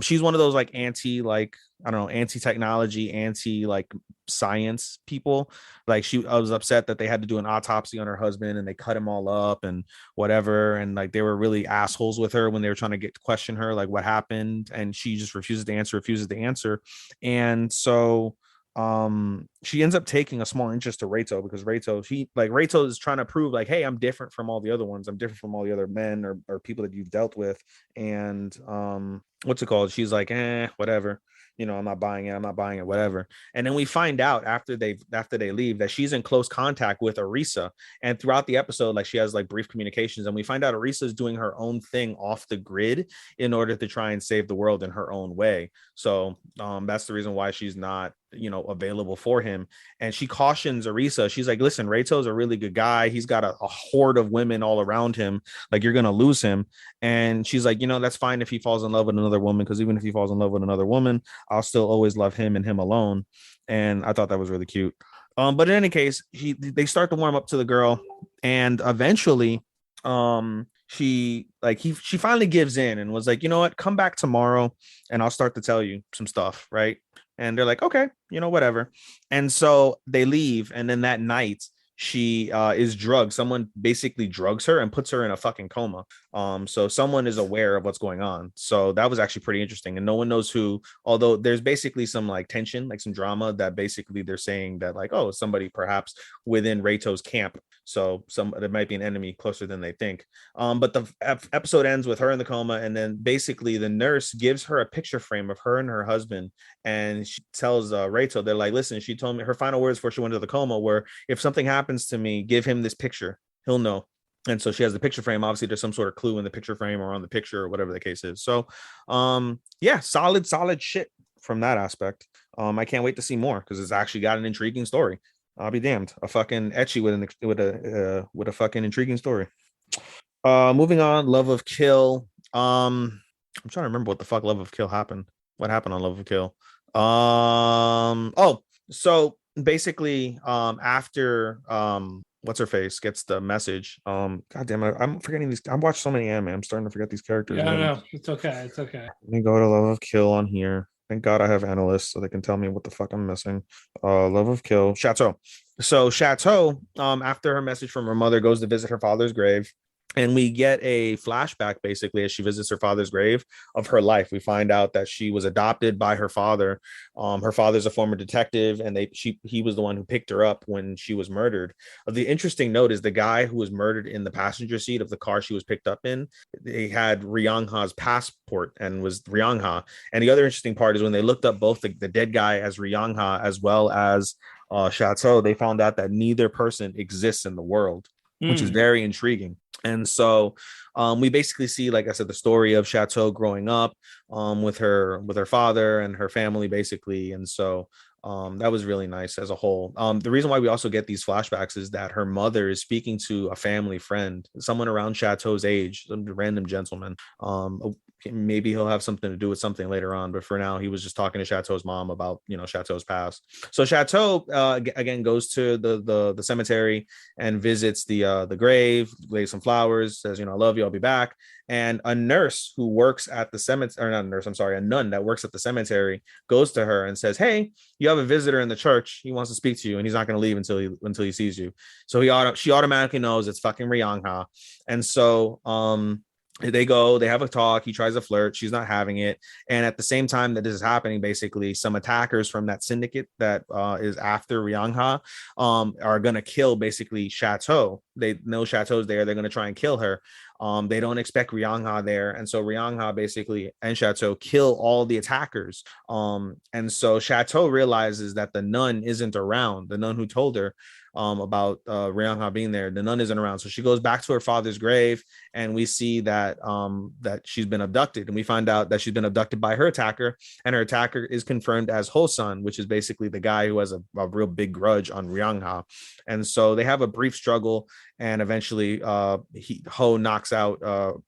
she's one of those like anti-technology, anti like science people. Like she was upset that they had to do an autopsy on her husband and they cut him all up and whatever, and like they were really assholes with her when they were trying to question her like what happened, and she just refuses to answer. And so she ends up taking a small interest to Reito because Reito is trying to prove like, "Hey, I'm different from all the other ones. I'm different from all the other men or people that you've dealt with." And what's it called? She's like, whatever. I'm not buying it, whatever. And then we find out after they leave that she's in close contact with Arisa. And throughout the episode, like she has like brief communications, and we find out Arisa is doing her own thing off the grid in order to try and save the world in her own way. So that's the reason why she's not available for him. And she cautions Arisa. She's like, "Listen, Reito's a really good guy. He's got a horde of women all around him. Like, you're gonna lose him." And she's like, "That's fine if he falls in love with another woman, because even if he falls in love with another woman, I'll still always love him and him alone." And I thought that was really cute. But in any case, they start to warm up to the girl, and eventually she finally gives in and was like, "You know what, come back tomorrow and I'll start to tell you some stuff," right? And they're like, "Okay, whatever." And so they leave, and then that night she is drugged. Someone basically drugs her and puts her in a fucking coma. So someone is aware of what's going on. So that was actually pretty interesting, and no one knows who, although there's basically some like tension, like some drama that basically they're saying that like, oh, somebody perhaps within Reito's camp. So there might be an enemy closer than they think. But the episode ends with her in the coma, and then basically the nurse gives her a picture frame of her and her husband, and she tells Reito, they're like, "Listen, she told me," her final words before she went to the coma were, "If something happens to me, give him this picture. He'll know." And so she has the picture frame. Obviously, there's some sort of clue in the picture frame or on the picture or whatever the case is. So, yeah, solid shit from that aspect. I can't wait to see more because it's actually got an intriguing story. I'll be damned. A fucking etchy with a fucking intriguing story. Moving on, Love of Kill. I'm trying to remember what the fuck Love of Kill happened. What happened on Love of Kill? So basically, after what's her face gets the message. God damn it, I'm forgetting these. I watched so many anime. I'm starting to forget these characters. Yeah, no, it's okay. Let me go to Love of Kill on here. Thank God I have analysts so they can tell me what the fuck I'm missing. Love of Kill, Chateau. So Chateau, after her message from her mother, goes to visit her father's grave. And we get a flashback basically as she visits her father's grave of her life. We find out that she was adopted by her father. Her father's a former detective, and he was the one who picked her up when she was murdered. The interesting note is the guy who was murdered in the passenger seat of the car she was picked up in, they had Ryangha's passport and was Ryangha. And the other interesting part is when they looked up both the dead guy as Ryangha as well as Chateau, they found out that neither person exists in the world, which is very intriguing. And so we basically see, like I said, the story of Chateau growing up with her father and her family, basically. And so That was really nice as a whole. The reason why we also get these flashbacks is that her mother is speaking to a family friend, someone around Chateau's age, some random gentleman. Maybe he'll have something to do with something later on, but for now he was just talking to Chateau's mom about, you know, Chateau's past. So Chateau again goes to the cemetery and visits the grave, lays some flowers, says, you know, I love you, I'll be back. And a nurse who works at the cemetery, or not a nurse, I'm sorry, a nun that works at the cemetery goes to her and says, hey, you have a visitor in the church, he wants to speak to you and he's not going to leave until he sees you. So she automatically knows it's fucking Ryangha. And so they have a talk, he tries to flirt, she's not having it. And at the same time that this is happening, basically some attackers from that syndicate that is after Ryangha are going to kill basically Chateau. They know Chateau's there, they're going to try and kill her. They don't expect Ryangha there, and so Ryangha basically and Chateau kill all the attackers. And so Chateau realizes that the nun isn't around, the nun who told her about Ryangha being there. The nun isn't around, so she goes back to her father's grave, and we see that that she's been abducted, and we find out that she's been abducted by her attacker, and her attacker is confirmed as Hosan, which is basically the guy who has a real big grudge on Ryangha. And so they have a brief struggle, and eventually Ho knocks out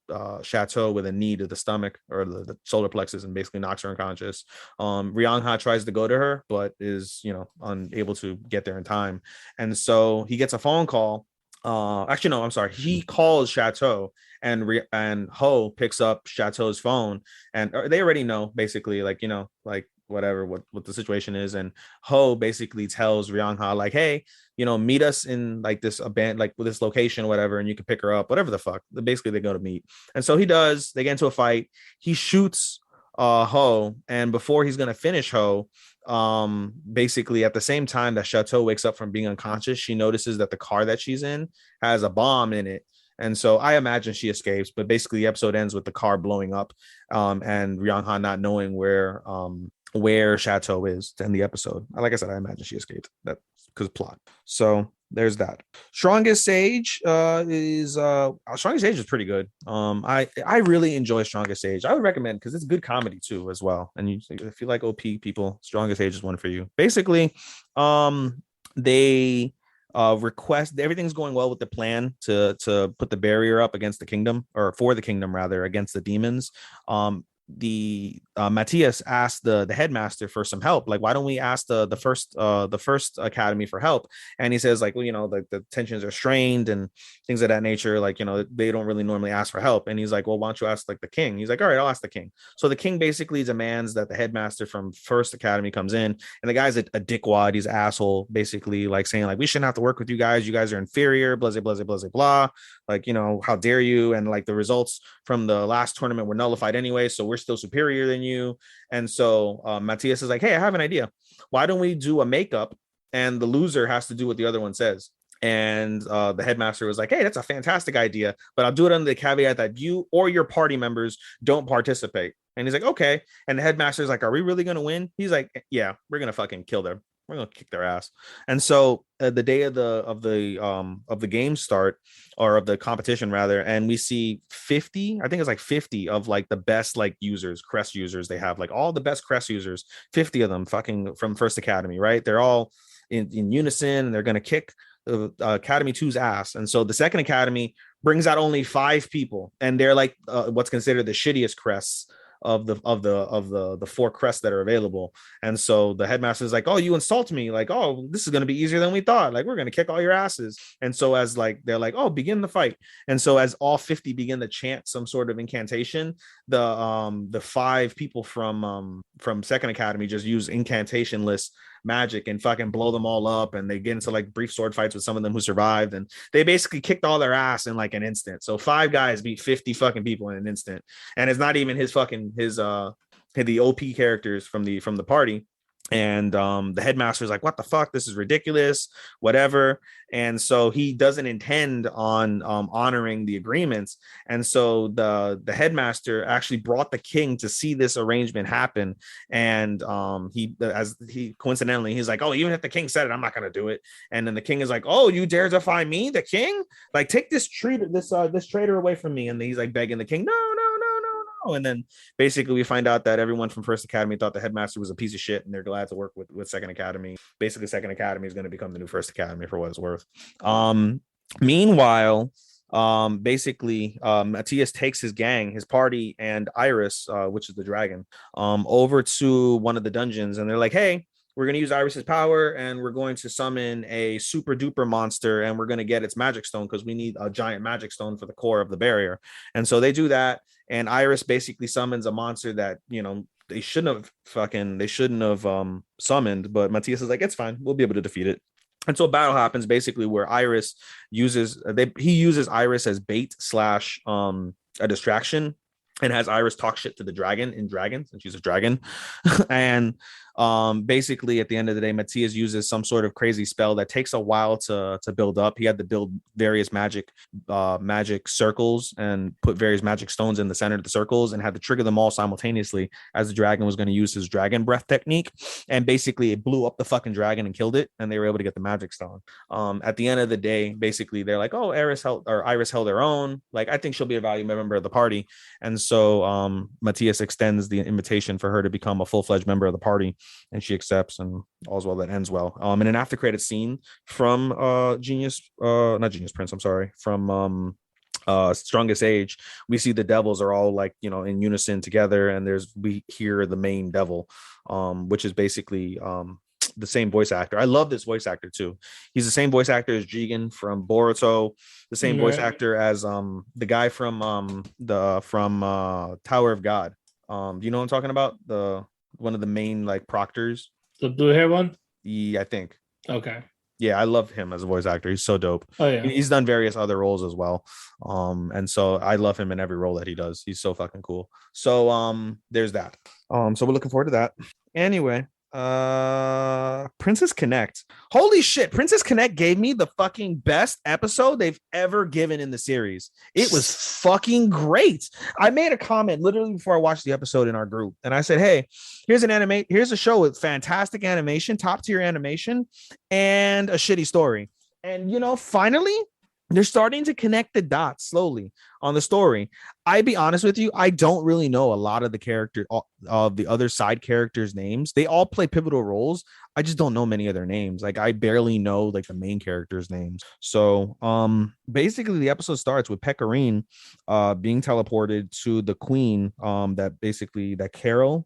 Chateau with a knee to the stomach or the solar plexus and basically knocks her unconscious. Ryangha tries to go to her, but is, you know, unable to get there in time. And so he gets a phone call. Actually, no, I'm sorry. He calls Chateau, and Ho picks up Chateau's phone, and they already know basically, like, you know, like whatever what the situation is. And Ho basically tells Ryangha, like, hey, you know, meet us in like this like with this location or whatever, and you can pick her up, whatever the fuck. Basically they go to meet. And so he does. They get into a fight. He shoots Ho, and before he's gonna finish Ho, basically at the same time that Chateau wakes up from being unconscious, she notices that the car that she's in has a bomb in it. And so I imagine she escapes, but basically the episode ends with the car blowing up, and Ryangha not knowing where Chateau is to end the episode. Like I said, I imagine she escaped. That because plot. So there's that. Strongest Sage is pretty good. I really enjoy Strongest Sage. I would recommend because it's good comedy too as well. And if you like OP people, Strongest Sage is one for you. Basically, they request, everything's going well with the plan to put the barrier up against the kingdom, or for the kingdom rather, against the demons. Matthias asked the headmaster for some help. Like, why don't we ask the first academy for help? And he says, like, well, you know, the tensions are strained and things of that nature. Like, you know, they don't really normally ask for help. And he's like, well, why don't you ask like the king? He's like, all right, I'll ask the king. So the king basically demands that the headmaster from first academy comes in, and the guy's a dickwad. He's an asshole, basically, like saying like, we shouldn't have to work with you guys. You guys are inferior, blah, blah, blah, blah, blah. Like, you know, how dare you? And like the results from the last tournament were nullified anyway, so we're still superior than you. And so Matthias is like, hey, I have an idea. Why don't we do a makeup, and the loser has to do what the other one says? And the headmaster was like, hey, that's a fantastic idea, but I'll do it under the caveat that you or your party members don't participate. And he's like, okay. And the headmaster's like, are we really going to win? He's like, yeah, we're going to fucking kill them. We're gonna kick their ass. And so the day of the game start, or of the competition rather, and we see 50, I think it's like 50 of like the best like users, crest users. They have like all the best crest users, 50 of them fucking from First Academy, right? They're all in unison, and they're gonna kick Academy 2's ass. And so the second academy brings out only 5 people, and they're like what's considered the shittiest crests of the 4 crests that are available. And so the headmaster is like, oh, you insult me, like, oh, this is going to be easier than we thought, like we're going to kick all your asses. And so as like they're like, oh, begin the fight. And so as all 50 begin to chant some sort of incantation, the 5 people from second academy just use incantationless magic and fucking blow them all up, and they get into like brief sword fights with some of them who survived, and they basically kicked all their ass in like an instant. So 5 guys beat 50 fucking people in an instant, and it's not even his the OP characters from the party. And the headmaster is like, what the fuck, this is ridiculous, whatever. And so he doesn't intend on honoring the agreements. And so the headmaster actually brought the king to see this arrangement happen. And he coincidentally, he's like, oh, even if the king said it, I'm not gonna do it. And then the king is like, oh, you dare defy me, the king? Like, take this traitor away from me. And he's like begging the king, no, oh, and then basically we find out that everyone from First Academy thought the headmaster was a piece of shit, and they're glad to work with Second Academy. Basically, Second Academy is going to become the new First Academy for what it's worth. Meanwhile, basically Matthias takes his gang, his party, and Iris, which is the dragon, over to one of the dungeons, and they're like, hey, we're going to use Iris's power, and we're going to summon a super duper monster, and we're going to get its magic stone because we need a giant magic stone for the core of the barrier. And so they do that, and Iris basically summons a monster that, you know, they shouldn't have summoned, but Matthias is like, it's fine, we'll be able to defeat it. And so a battle happens basically where Iris uses Iris as bait / a distraction, and has Iris talk shit to the dragon in dragons, and she's a dragon. And basically at the end of the day, Matthias uses some sort of crazy spell that takes a while to build up. He had to build various magic circles and put various magic stones in the center of the circles, and had to trigger them all simultaneously as the dragon was going to use his dragon breath technique. And basically it blew up the fucking dragon and killed it, and they were able to get the magic stone. At the end of the day, basically they're like, oh, Iris held her own. Like, I think she'll be a valuable member of the party. And so Matthias extends the invitation for her to become a full-fledged member of the party, and she accepts, and all's well that ends well. In an after credit scene from from Strongest Age, we see the devils are all like, you know, in unison together, and we hear the main devil, which is basically the same voice actor. I love this voice actor too. He's the same voice actor as Jigen from Boruto, the same voice actor as the guy from Tower of God. Do you know what I'm talking about? One of the main like proctors. The blue hair one? Yeah, I think. Okay. Yeah, I love him as a voice actor. He's so dope. Oh yeah. He's done various other roles as well. And so I love him in every role that he does. He's so fucking cool. So there's that. So we're looking forward to that. Anyway, Princess Connect. Holy shit, Princess Connect gave me the fucking best episode they've ever given in the series. It was fucking great. I made a comment literally before I watched the episode in our group, and I said, hey, here's a show with fantastic animation, top tier animation, and a shitty story. And you know, finally they're starting to connect the dots slowly on the story. I'd be honest with you, I don't really know a lot of the other side characters' names. They all play pivotal roles. I just don't know many of their names. Like, I barely know like the main characters' names. So basically the episode starts with Pecorine being teleported to the queen that Carol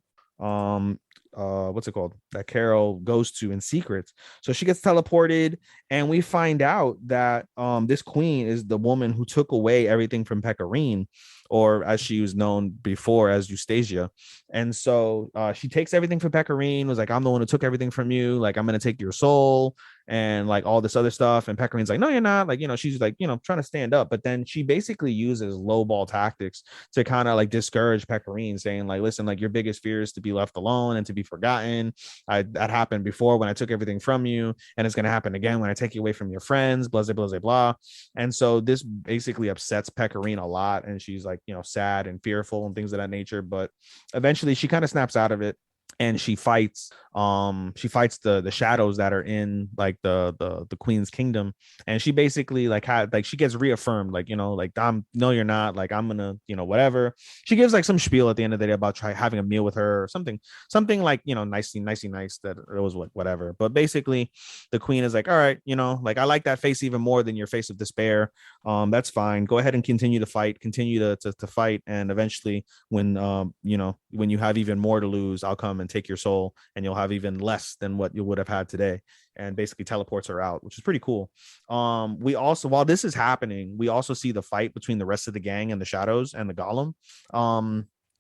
what's it called, that Carol goes to in secret. So she gets teleported, and we find out that this queen is the woman who took away everything from Pecorine, or as she was known before as Eustasia. And so she takes everything from Pecorine, was like, I'm the one who took everything from you, like, I'm gonna take your soul and like all this other stuff. And Pecorine's like, no, you're not. Like, you know, she's like, you know, trying to stand up, but then she basically uses lowball tactics to kind of like discourage Pecorine, saying like, listen, like, your biggest fear is to be left alone and to be forgotten. That happened before when I took everything from you, and it's going to happen again when I take you away from your friends, blah, blah, blah, blah. And so this basically upsets Pecorine a lot, and she's like, you know, sad and fearful and things of that nature. But eventually she kind of snaps out of it, and she fights the shadows that are in like the queen's kingdom. And she basically like she gets reaffirmed, like, you know, like, no, you're not, like, I'm gonna, you know, whatever. She gives like some spiel at the end of the day about having a meal with her, or something like, you know, nice that it was whatever. But basically the queen is like, all right, you know, like, I like that face even more than your face of despair. That's fine, go ahead and continue to fight, to fight, and eventually when you know, when you have even more to lose, I'll come and take your soul, and you'll have even less than what you would have had today. And basically teleports her out, which is pretty cool. We also, while this is happening, we also see the fight between the rest of the gang and the shadows and the golem.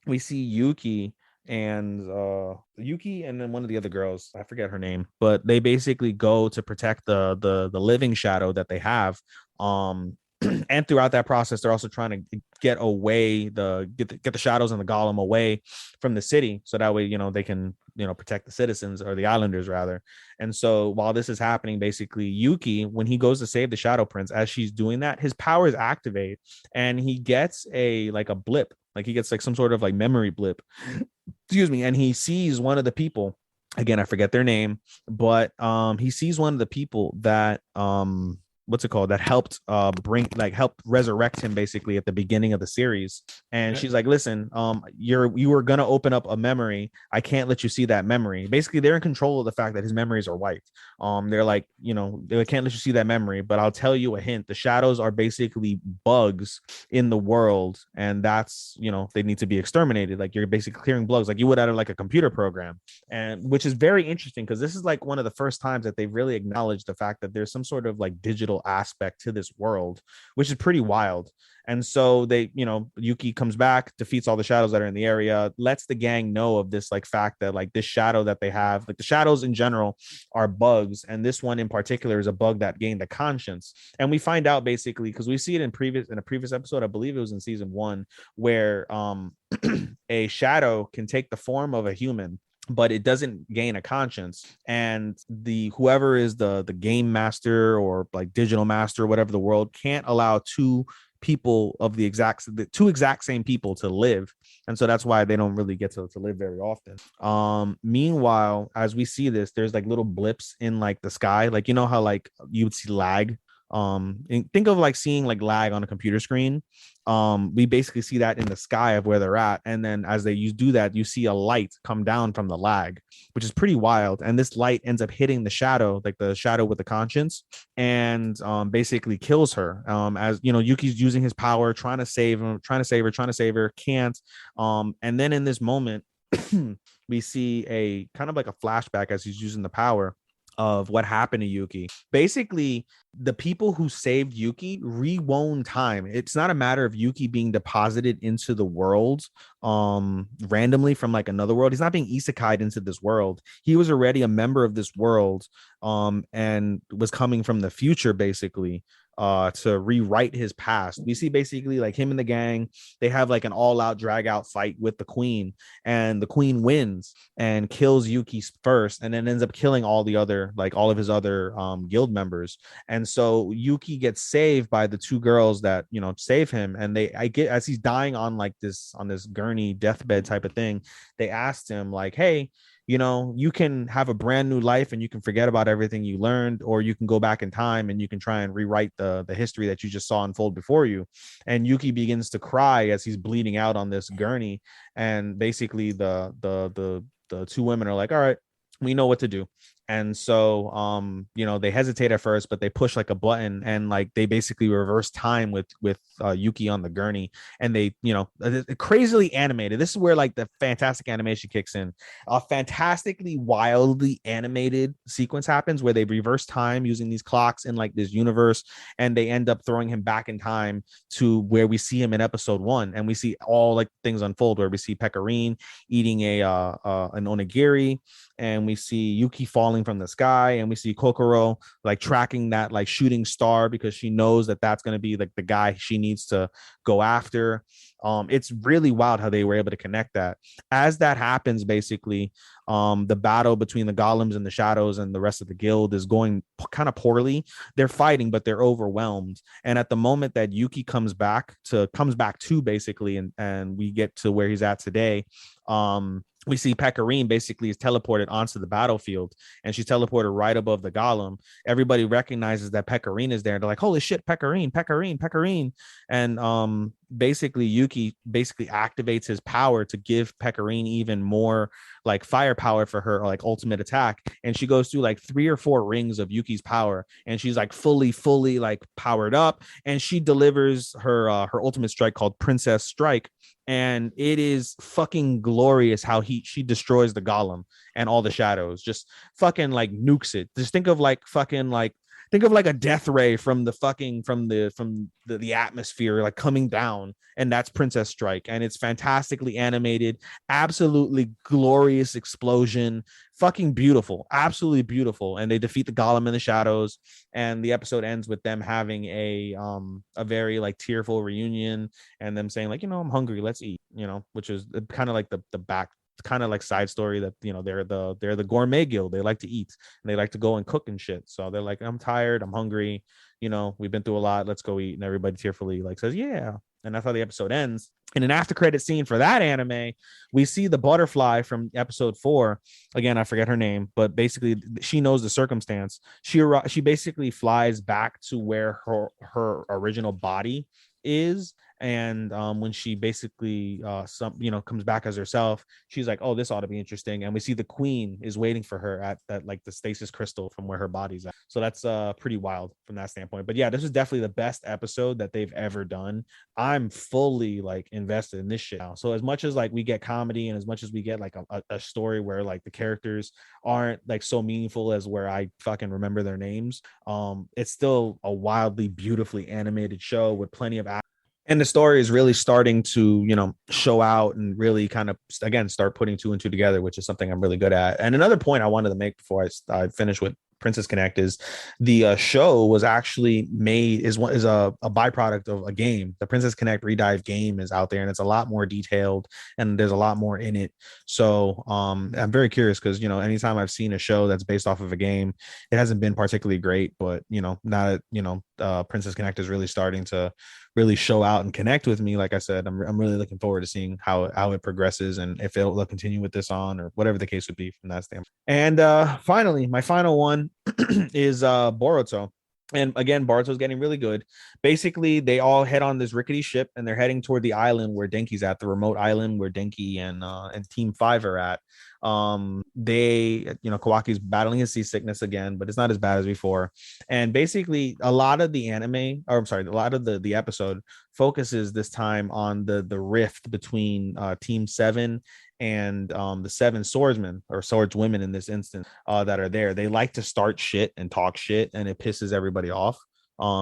We see Yuki and then one of the other girls, I forget her name, but they basically go to protect the living shadow that they have. And throughout that process, they're also trying to get the shadows and the golem away from the city, so that way, you know, they can, you know, protect the citizens, or the islanders rather. And so while this is happening, basically Yuki, when he goes to save the Shadow Prince, as she's doing that, his powers activate, and he gets a blip, like he gets like some sort of like memory blip, excuse me, and he sees one of the people. Again, I forget their name, but he sees one of the people that what's it called, that helped helped resurrect him basically at the beginning of the series. And she's like, listen, you were gonna open up a memory. I can't let you see that memory. Basically, they're in control of the fact that his memories are wiped. They're like, they can't let you see that memory, but I'll tell you a hint. The shadows are basically bugs in the world, and that's, they need to be exterminated. Like, you're basically clearing bugs like you would out of like a computer program. And which is very interesting, because this is like one of the first times that they've really acknowledged the fact that there's some sort of like digital aspect to this world, which is pretty wild. And so they, Yuki comes back, defeats all the shadows that are in the area, lets the gang know of this like fact that like this shadow that they have, like the shadows in general are bugs, and this one in particular is a bug that gained a conscience. And we find out basically, because we see it in a previous episode, I believe it was in season 1, where a shadow can take the form of a human, but it doesn't gain a conscience. And whoever is the game master or like digital master, whatever the world, can't allow two people of the two exact same people to live. And so that's why they don't really get to live very often. Meanwhile, as we see this, there's like little blips in like the sky, like how like you would see lag. Think of like seeing like lag on a computer screen. We basically see that in the sky of where they're at, and then as they do that, you see a light come down from the lag, which is pretty wild. And this light ends up hitting the shadow, like the shadow with the conscience, and basically kills her. As Yuki's using his power, trying to save her, can't. And then in this moment, we see a kind of like a flashback as he's using the power of what happened to Yuki. Basically, the people who saved Yuki rewound time. It's not a matter of Yuki being deposited into the world randomly from like another world. He's not being isekai'd into this world. He was already a member of this world and was coming from the future basically to rewrite his past. We see basically like him and the gang, they have like an all-out drag out fight with the queen, and the queen wins and kills Yuki first, and then ends up killing all of his other guild members. And so Yuki gets saved by the two girls that save him, and as he's dying on this gurney deathbed type of thing, they asked him like, hey, you can have a brand new life and you can forget about everything you learned, or you can go back in time and you can try and rewrite the history that you just saw unfold before you. And Yuki begins to cry as he's bleeding out on this gurney. And basically the two women are like, all right, we know what to do. And so they hesitate at first, but they push like a button, and like they basically reverse time with Yuki on the gurney. And they crazily animated. This is where like the fantastic animation kicks in. A fantastically wildly animated sequence happens where they reverse time using these clocks in like this universe, and they end up throwing him back in time to where we see him in episode 1, and we see all like things unfold, where we see Pecorine eating an onigiri, and we see Yuki falling from the sky, and we see Kokoro like tracking that like shooting star because she knows that that's going to be like the guy she needs to go after. It's really wild how they were able to connect that. As that happens, basically, the battle between the golems and the shadows and the rest of the guild is going kind of poorly. They're fighting, but they're overwhelmed. And at the moment that Yuki comes back to basically, and we get to where he's at today, we see Pecorine basically is teleported onto the battlefield, and she's teleported right above the golem. Everybody recognizes that Pecorine is there. They're like, holy shit, Pecorine. And basically Yuki basically activates his power to give Pecorine even more like firepower for her like ultimate attack. And she goes through like 3 or 4 rings of Yuki's power, and she's like fully like powered up, and she delivers her ultimate strike called Princess Strike. And it is fucking glorious how she destroys the golem and all the shadows, just fucking like nukes it. Just think of like a death ray from the atmosphere like coming down, and that's Princess Strike. And it's fantastically animated, absolutely glorious explosion, fucking beautiful, absolutely beautiful. And they defeat the golem in the shadows, and the episode ends with them having a very like tearful reunion, and them saying like, I'm hungry, let's eat, which is kind of like the back kind of like side story that they're the gourmet guild. They like to eat, and they like to go and cook and shit. So they're like, I'm tired, I'm hungry, we've been through a lot, let's go eat. And everybody tearfully like says, yeah. and that's how the episode ends. In an after credit scene for that anime, we see the butterfly from episode 4. Again, I forget her name, but basically she knows the circumstance. She basically flies back to where her original body is. And when she basically comes back as herself, she's like, oh, this ought to be interesting. And we see the queen is waiting for her at that, like, the stasis crystal from where her body's at. So that's pretty wild from that standpoint. But yeah, this is definitely the best episode that they've ever done. I'm fully like invested in this shit now. So as much as like we get comedy, and as much as we get like a story where like the characters aren't like so meaningful as where I fucking remember their names, it's still a wildly beautifully animated show with plenty of action. And the story is really starting to, show out and really kind of, again, start putting 2 and 2 together, which is something I'm really good at. And another point I wanted to make before I finish with Princess Connect is the show was actually made is a byproduct of a game. The Princess Connect Redive game is out there, and it's a lot more detailed and there's a lot more in it. So I'm very curious because anytime I've seen a show that's based off of a game, it hasn't been particularly great. But now that Princess Connect is really starting to really show out and connect with me, like I said, I'm really looking forward to seeing how it progresses and if they'll continue with this on or whatever the case would be from that standpoint. And finally, my final one is Boruto. And again, Boruto's getting really good. Basically, they all head on this rickety ship and they're heading toward the island where Denki's at, the remote island where Denki and Team 5 are at. Kawaki's battling his seasickness again, but it's not as bad as before. And basically a lot of the episode focuses this time on the rift between Team 7 and the 7 swordsmen or swordswomen in this instance that are there. They like to start shit and talk shit, and it pisses everybody off,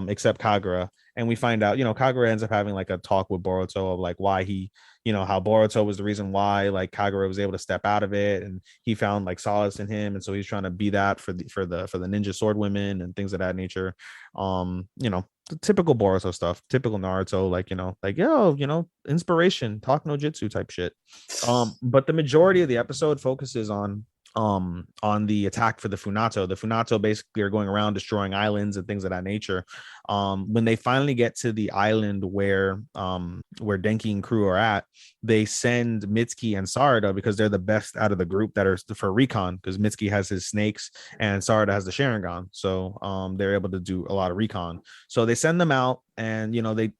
except Kagura. And we find out, Kagura ends up having like a talk with Boruto of like why he, how Boruto was the reason why like Kagura was able to step out of it, and he found like solace in him, and so he's trying to be that for the ninja sword women and things of that nature. The typical Boruto stuff, typical Naruto, inspiration, talk no jutsu type shit. But the majority of the episode focuses on the attack for the Funato. The Funato basically are going around destroying islands and things of that nature. When they finally get to the island where Denki and crew are at, they send Mitsuki and Sarada because they're the best out of the group that are for recon, because Mitsuki has his snakes and Sarada has the Sharingan. So they're able to do a lot of recon. So they send them out, and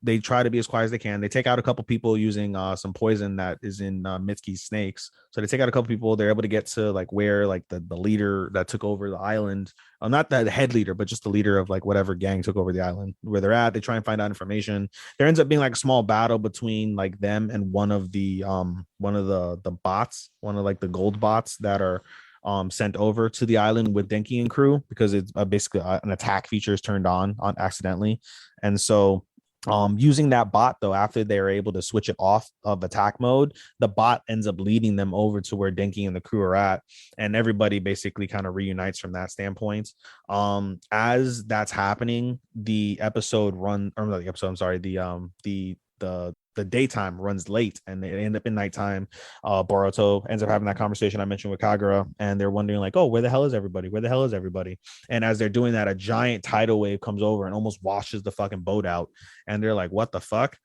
they try to be as quiet as they can. They take out a couple people using some poison that is in Mitsuki's snakes. So they take out a couple people. They're able to get to like where like the leader that took over the island, not the head leader, but just the leader of like whatever gang took over the island, where they're at. They try and find out information. There ends up being like a small battle between like them and one of the bots, one of like the gold bots that are sent over to the island with Denki and crew, because it's basically an attack feature is turned on accidentally. And so using that bot though, after they're able to switch it off of attack mode, the bot ends up leading them over to where Denki and the crew are at, and everybody basically kind of reunites from that standpoint. As that's happening, the daytime runs late, and they end up in nighttime. Boruto ends up having that conversation I mentioned with Kagura, and they're wondering like, oh, where the hell is everybody? And as they're doing that, a giant tidal wave comes over and almost washes the fucking boat out, and they're like, what the fuck?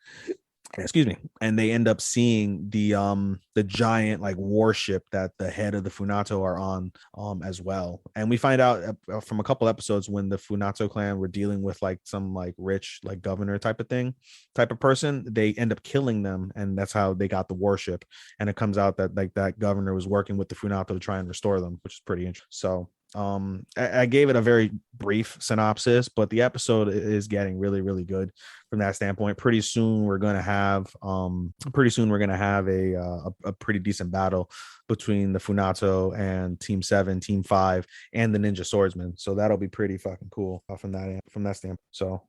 Excuse me. And they end up seeing the giant like warship that the head of the Funato are on as well. And we find out from a couple episodes when the Funato clan were dealing with like some like rich like governor type of person, they end up killing them, and that's how they got the warship. And it comes out that like that governor was working with the Funato to try and restore them, which is pretty interesting. So I gave it a very brief synopsis, but the episode is getting really, really good from that standpoint. Pretty soon we're going to have a pretty decent battle between the Funato and Team 7, Team 5, and the Ninja Swordsman. So that'll be pretty fucking cool from that standpoint. So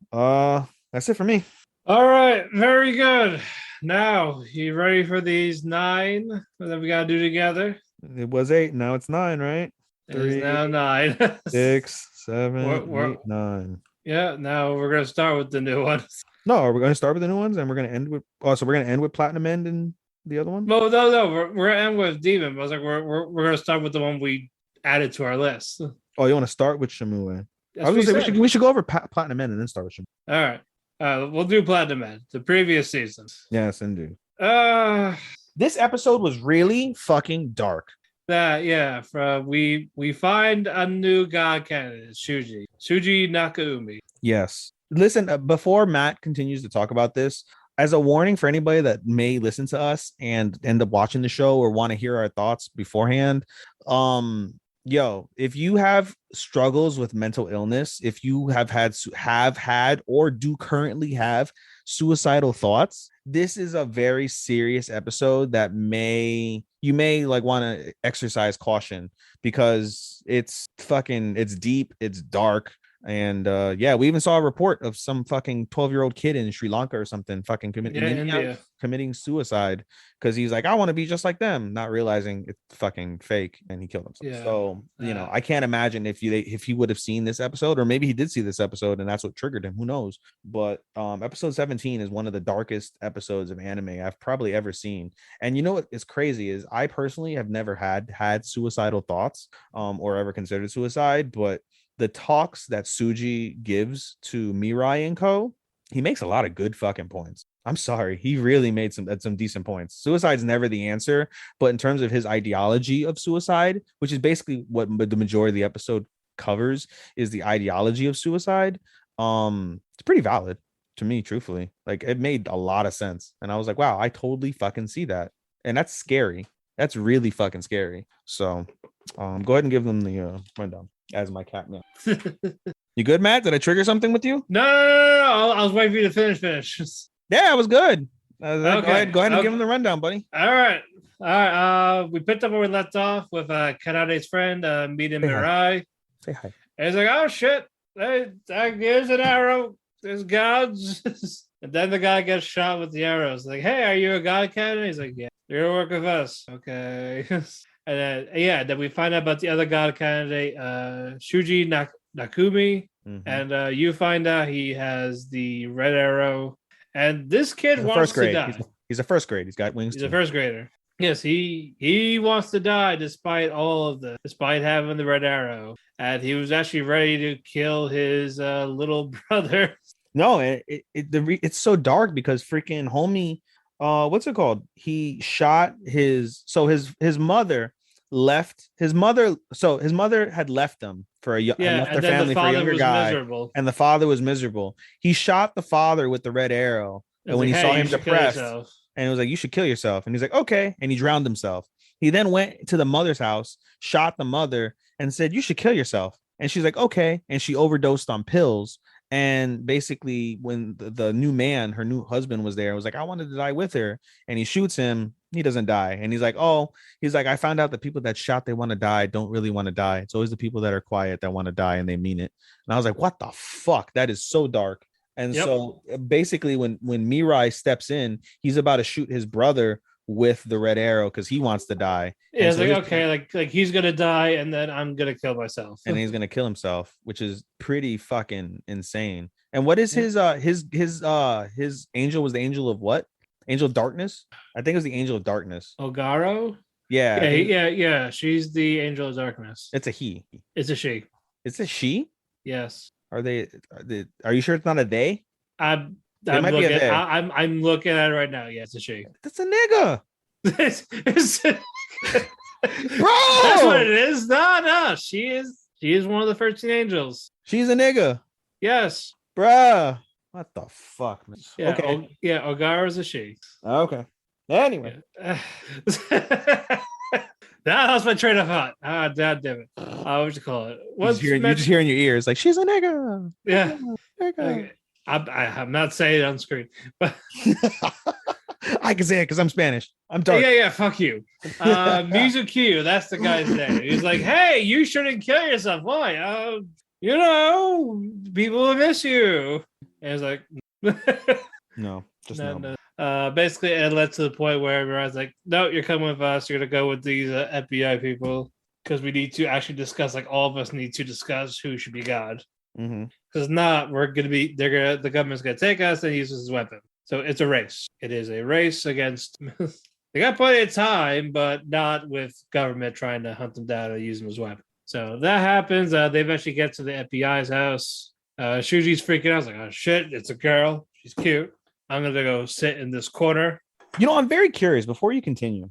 that's it for me. All right, very good. Now, you ready for these 9 that we got to do together? It was 8, now it's 9, right? 3, it's now 9. 6, 7, 8, 9. Yeah, now we're gonna start with the new ones. No, are we gonna start with the new ones, and we're gonna end with? Oh, so we're gonna end with Platinum End and the other one? No, we're gonna end with Demon. But I was like, we're gonna start with the one we added to our list. Oh, you want to start with Shenmue? I was gonna say we should go over Platinum End and then start with Shenmue. All right. We'll do Platinum Man, the previous season. Yes, indeed. Uh This episode was really fucking dark. we find a new god candidate, Shuji Nakaumi. Yes. Listen, before Matt continues to talk about this, as a warning for anybody that may listen to us and end up watching the show or want to hear our thoughts beforehand, if you have struggles with mental illness, if you have had or do currently have suicidal thoughts, this is a very serious episode that you may like want to exercise caution, because it's deep, it's dark. And we even saw a report of some fucking 12-year-old kid in Sri Lanka or something fucking committing suicide because he's like, I want to be just like them, not realizing it's fucking fake, and he killed himself. So I can't imagine if he would have seen this episode, or maybe he did see this episode and that's what triggered him, who knows. But episode 17 is one of the darkest episodes of anime I've probably ever seen. And you know what is crazy is I personally have never had suicidal thoughts or ever considered suicide, but the talks that Suji gives to Mirai and Co, he makes a lot of good fucking points. I'm sorry, he really made some decent points. Suicide's never the answer, but in terms of his ideology of suicide, which is basically what the majority of the episode covers, is the ideology of suicide. It's pretty valid to me, truthfully. Like, it made a lot of sense, and I was like, wow, I totally fucking see that, and that's scary. That's really fucking scary. So, go ahead and give them the rundown. As my cat meow. You good, Matt? Did I trigger something with you? No. I was waiting for you to finish. Yeah, it was good. Okay. Go ahead and give him the rundown, buddy. All right. We picked up where we left off with Kanade's friend, meeting Mirai. Say hi. And he's like, oh shit, here's an arrow. There's gods. And then the guy gets shot with the arrows. Like, hey, are you a god candidate? He's like, yeah, you're gonna work with us. Okay. And then we find out about the other god candidate, Shuji Nakumi. Mm-hmm. And you find out he has the red arrow. And this kid wants to die. He's a first grade. He's got wings. He's a first grader. Yes, he wants to die despite having the red arrow. And he was actually ready to kill his little brother. No, it's so dark because freaking homie, what's it called? He shot his mother left his mother. So his mother had left them left their family for a younger guy, and the father was miserable. He shot the father with the red arrow, and when he saw him depressed, and it was like, you should kill yourself. And he's like, okay, and he drowned himself. He then went to the mother's house, shot the mother, and said, you should kill yourself. And she's like, okay, and she overdosed on pills. And basically, when the new man, her new husband, was there, was like, I wanted to die with her. And he shoots him. He doesn't die. And he's like, I found out that people that shot, they want to die, don't really want to die. It's always the people that are quiet that want to die, and they mean it. And I was like, what the fuck? That is so dark. And so basically, when Mirai steps in, he's about to shoot his brother with the red arrow because he wants to die. Yeah, it's like, okay, like he's gonna die and then I'm gonna kill myself. And he's gonna kill himself, which is pretty fucking insane. And what is his angel? Was the angel of what? Angel of darkness? I think it was the angel of darkness. Ogaro? Yeah. She's the angel of darkness. It's a he. It's a she. It's a she? Yes. Are you sure it's not a they? I'm looking at it right now. Yeah, it's a she. That's a nigga. Bro, that's what it is. No, she is one of the 13 angels. She's a nigga. Yes, bruh. What the fuck, man? Yeah, okay. Ogara's a she. Okay. Anyway, that was my train of thought. God damn it. What you call it? You just hear in your ears like, she's a nigga. Yeah. Nigga. I'm not saying it on screen, but I can say it because I'm Spanish. I'm dark. Yeah. Fuck you. Mizuki, that's the guy's name. He's like, hey, you shouldn't kill yourself. Why? People will miss you. And it's like, no, just no. Basically, it led to the point where everyone's like, no, you're coming with us. You're gonna go with these FBI people because we need to actually discuss. Like, all of us need to discuss who should be God. Because not, the government's gonna take us and use this as a weapon. So it's a race. It is a race against. They got plenty of time, but not with government trying to hunt them down and use them as a weapon. So that happens. They eventually get to the FBI's house. Shuji's freaking out. I was like, oh shit, it's a girl. She's cute. I'm gonna go sit in this corner. I'm very curious before you continue.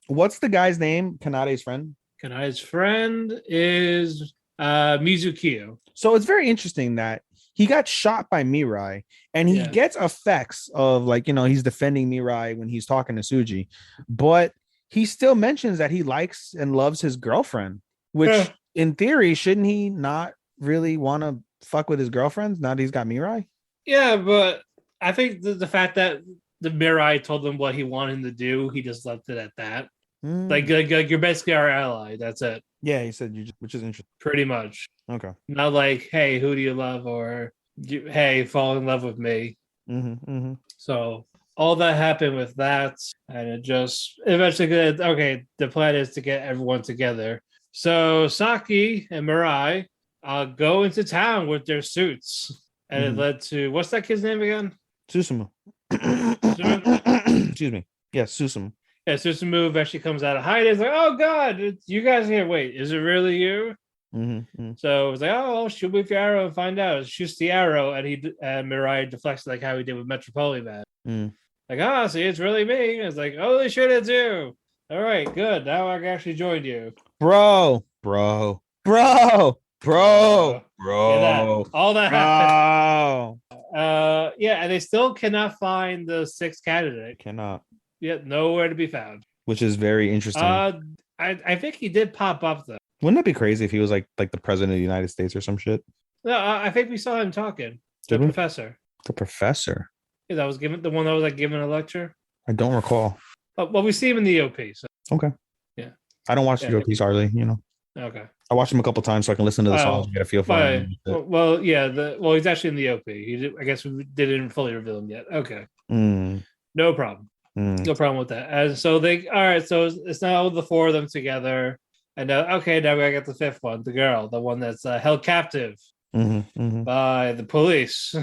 What's the guy's name? Kanade's friend? Kanai's friend is Mizukyo. So it's very interesting that he got shot by Mirai and he gets effects of he's defending Mirai when he's talking to Suji, but he still mentions that he likes and loves his girlfriend, which in theory, shouldn't he not really want to fuck with his girlfriends now that he's got Mirai? Yeah, but I think the fact that the Mirai told him what he wanted him to do, he just left it at that. Like you're basically our ally. That's it. Yeah, he said which is interesting. Pretty much. Okay. Not like, hey, who do you love? Or hey, fall in love with me. So all that happened with that, and it just eventually okay. The plan is to get everyone together. So Saki and Mirai go into town with their suits, and it led to what's that kid's name again? Susumu. Excuse me. Yeah, Susumu. Yeah, Susumu eventually comes out of hiding. It's like, oh god, you guys here. Wait, is it really you? So it was like, oh, shoot with your arrow and find out. It shoots the arrow, and Mirai deflects like how he did with Metropolitan. Like, see, it's really me. It's like, holy shit, it's you. All right, good. Now I can actually join you, bro. All that happened. And they still cannot find the sixth candidate. Cannot. Yet nowhere to be found. Which is very interesting. I think he did pop up though. Wouldn't that be crazy if he was like the president of the United States or some shit? No, I think we saw him talking. The professor. The professor. Yeah, that was the one that was like giving a lecture. I don't recall. Well, we see him in the OP. So. Okay. Yeah. I don't watch the OPs hardly, Okay. I watched him a couple times so I can listen to the songs and get a feel for him. Well, yeah. He's actually in the OP. I guess we didn't fully reveal him yet. Okay. No problem. No problem with that. And so so it's now the four of them together. And now we gotta get the fifth one, the girl, the one that's held captive by the police.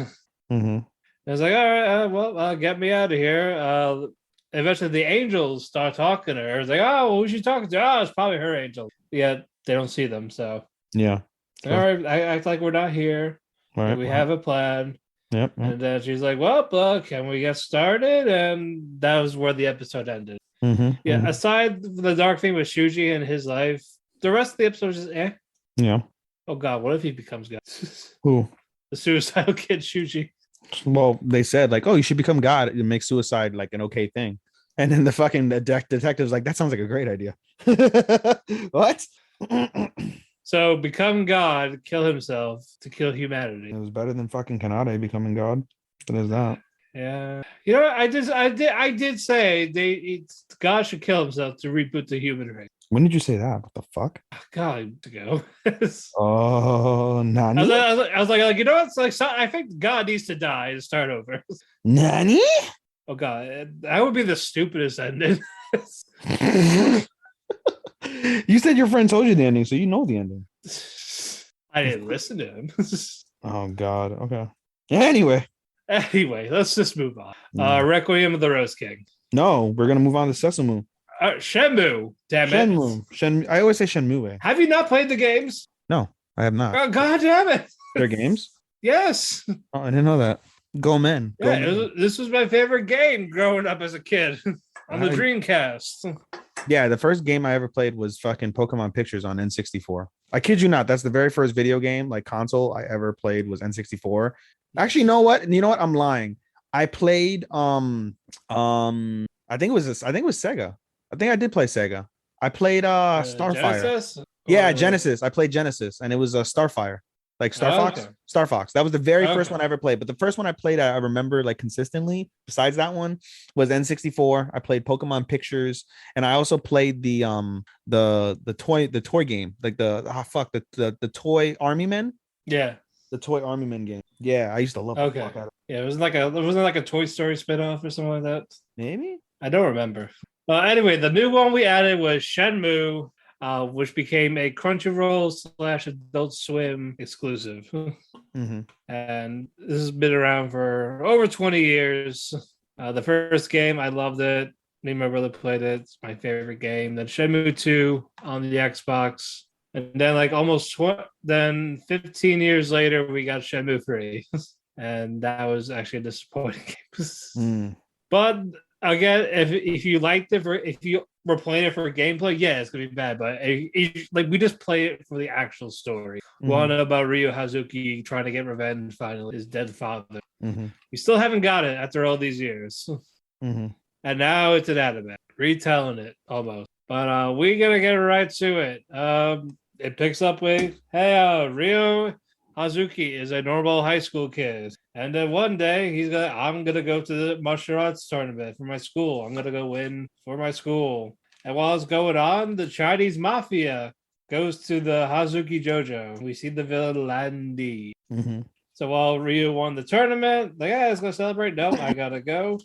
I was like, all right, get me out of here. Eventually the angels start talking to her. It's like, oh, who's she talking to? Oh, it's probably her angel. Yeah, they don't see them, so yeah. All right, I act like we're not here. Right, we have a plan. Yep. And then she's like, well, can we get started? And that was where the episode ended. Aside from the dark thing with Shuji and his life, the rest of the episode is just Yeah. Oh god, what if he becomes God? Who? The suicidal kid Shuji. Well, they said like, oh, you should become God and make suicide like an okay thing. And then the fucking detective's like, that sounds like a great idea. What? So become God, kill himself to kill humanity. It was better than fucking Kanade becoming God. What is that? Yeah, I did say God should kill himself to reboot the human race. When did you say that? What the fuck? God, to go. Oh, Nani? I was like, it's like I think God needs to die to start over. Nani? Oh god, that would be the stupidest ending. You said your friend told you the ending, so you know the ending. I didn't listen to him. Oh god. Okay. Anyway, let's just move on. Requiem of the Rose King. No, we're gonna move on to Sesame. Shenmue. Damn it. Shenmue. I always say Shenmue. Have you not played the games? No, I have not. Oh god damn it. They're games? Yes. Oh, I didn't know that. Go men. This was my favorite game growing up as a kid on the Dreamcast. Yeah, the first game I ever played was fucking Pokemon Pictures on N64. I kid you not. That's the very first video game, like console I ever played was N64. Actually, you know what? I'm lying. I played I think it was Sega. I think I did play Sega. I played Starfire. Genesis? Yeah, Genesis. I played Genesis and it was Starfire. Like Star Fox. Okay. Star Fox. That was the very first one I ever played. But the first one I played, I remember like consistently, besides that one, was N64. I played Pokemon Pictures, and I also played the toy game, like the toy Army Men. Yeah. The toy Army Men game. Yeah, I used to love it. Okay. Yeah, it wasn't like a Toy Story spinoff or something like that. Maybe? I don't remember. Anyway, the new one we added was Shenmue. Which became a Crunchyroll / Adult Swim exclusive. And this has been around for over 20 years. The first game, I loved it. Me and my brother played it. It's my favorite game. Then Shenmue 2 on the Xbox. And then like then 15 years later, we got Shenmue 3. And that was actually a disappointing game. But again, if you liked it if you were playing it for gameplay, yeah, it's gonna be bad. But like we just play it for the actual story. One about Ryo Hazuki trying to get revenge finally, his dead father. We still haven't got it after all these years. And now it's an anime, retelling it almost. But we're gonna get right to it. It picks up with, hey, Ryo Hazuki is a normal high school kid. And then one day I'm gonna go to the martial arts tournament for my school. I'm gonna go win for my school. And while it's going on, the Chinese mafia goes to the Hazuki Jojo. We see the villain Landy. So while Ryu won the tournament, like, yeah, let's go celebrate. No, I gotta go.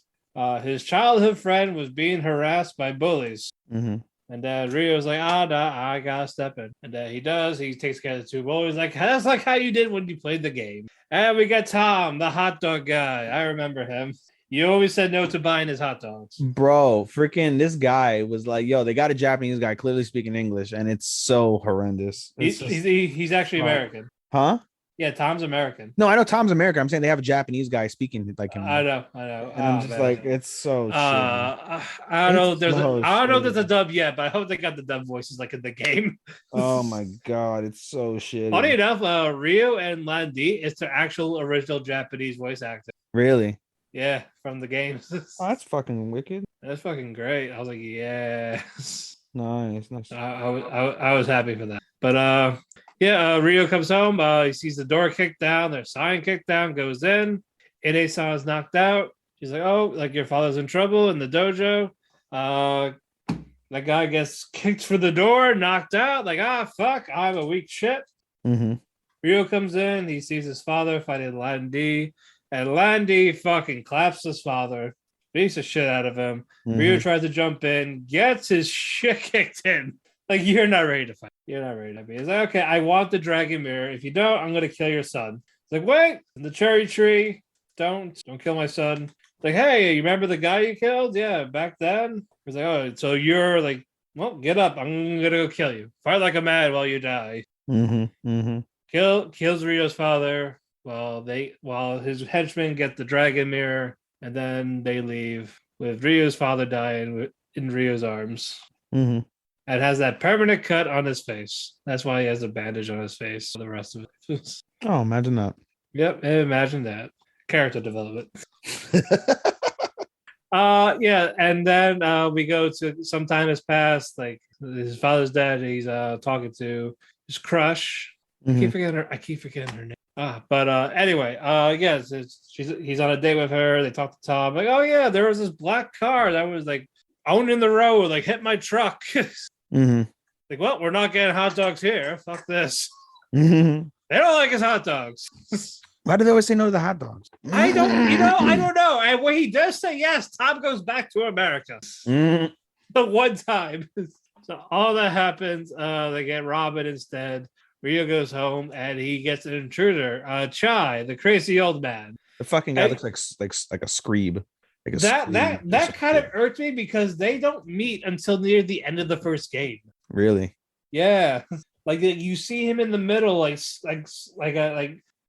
His childhood friend was being harassed by bullies. And Ryu was like, no, I gotta step in. And he does. He takes care of the two bullies. Like, that's like how you did when you played the game. And we got Tom, the hot dog guy. I remember him. You always said no to buying his hot dogs. Bro, freaking this guy was like, yo, they got a Japanese guy clearly speaking English, and it's so horrendous. He's actually American. Huh? Yeah, Tom's American. No, I know Tom's American. I'm saying they have a Japanese guy speaking like him. I know. And I'm just like, it's so shit. I don't know. I don't know if there's a dub yet, but I hope they got the dub voices like in the game. Oh my god, it's so shit. Funny enough, Ryu and Landy is their actual original Japanese voice actor. Really? Yeah, from the games. Oh, that's fucking wicked. That's fucking great. I was like, yes. Nice. I was happy for that. But Ryo comes home. He sees the door kicked down, their sign kicked down, goes in. Ine-san is knocked out. She's like, oh, like your father's in trouble in the dojo. That guy gets kicked for the door, knocked out. Like, fuck, I'm a weak shit. Ryo comes in. He sees his father fighting Landy. And Landy fucking claps his father, beats the shit out of him. Ryo tries to jump in, gets his shit kicked in. Like, you're not ready to fight. You're not ready to be. He's like, okay, I want the dragon mirror. If you don't, I'm gonna kill your son. It's like, wait, the cherry tree. Don't kill my son. It's like, hey, you remember the guy you killed? Yeah, back then. He's like, oh, so you're like, well, get up. I'm gonna go kill you. Fight like a man while you die. Kills Ryo's father. While his henchmen get the dragon mirror, and then they leave with Ryo's father dying in Ryo's arms. And has that permanent cut on his face. That's why he has a bandage on his face for the rest of it. Oh, imagine that. Yep, imagine that. Character development. And then we go to some time has passed. Like his father's dead. He's talking to his crush. I keep forgetting her name. Anyway, yes, he's on a date with her. They talk to Tom. Like, oh yeah, there was this black car that was like owning the road, like hit my truck. Like, well, we're not getting hot dogs here. Fuck this. They don't like his hot dogs. Why do they always say no to the hot dogs? I don't know. And when he does say yes, Tom goes back to America. The one time. So all that happens, they get Robin instead. Ryo goes home and he gets an intruder, Chai, the crazy old man. The fucking guy looks like a screeb. Like that kind of irked me because they don't meet until near the end of the first game. Really? Yeah, like you see him in the middle, like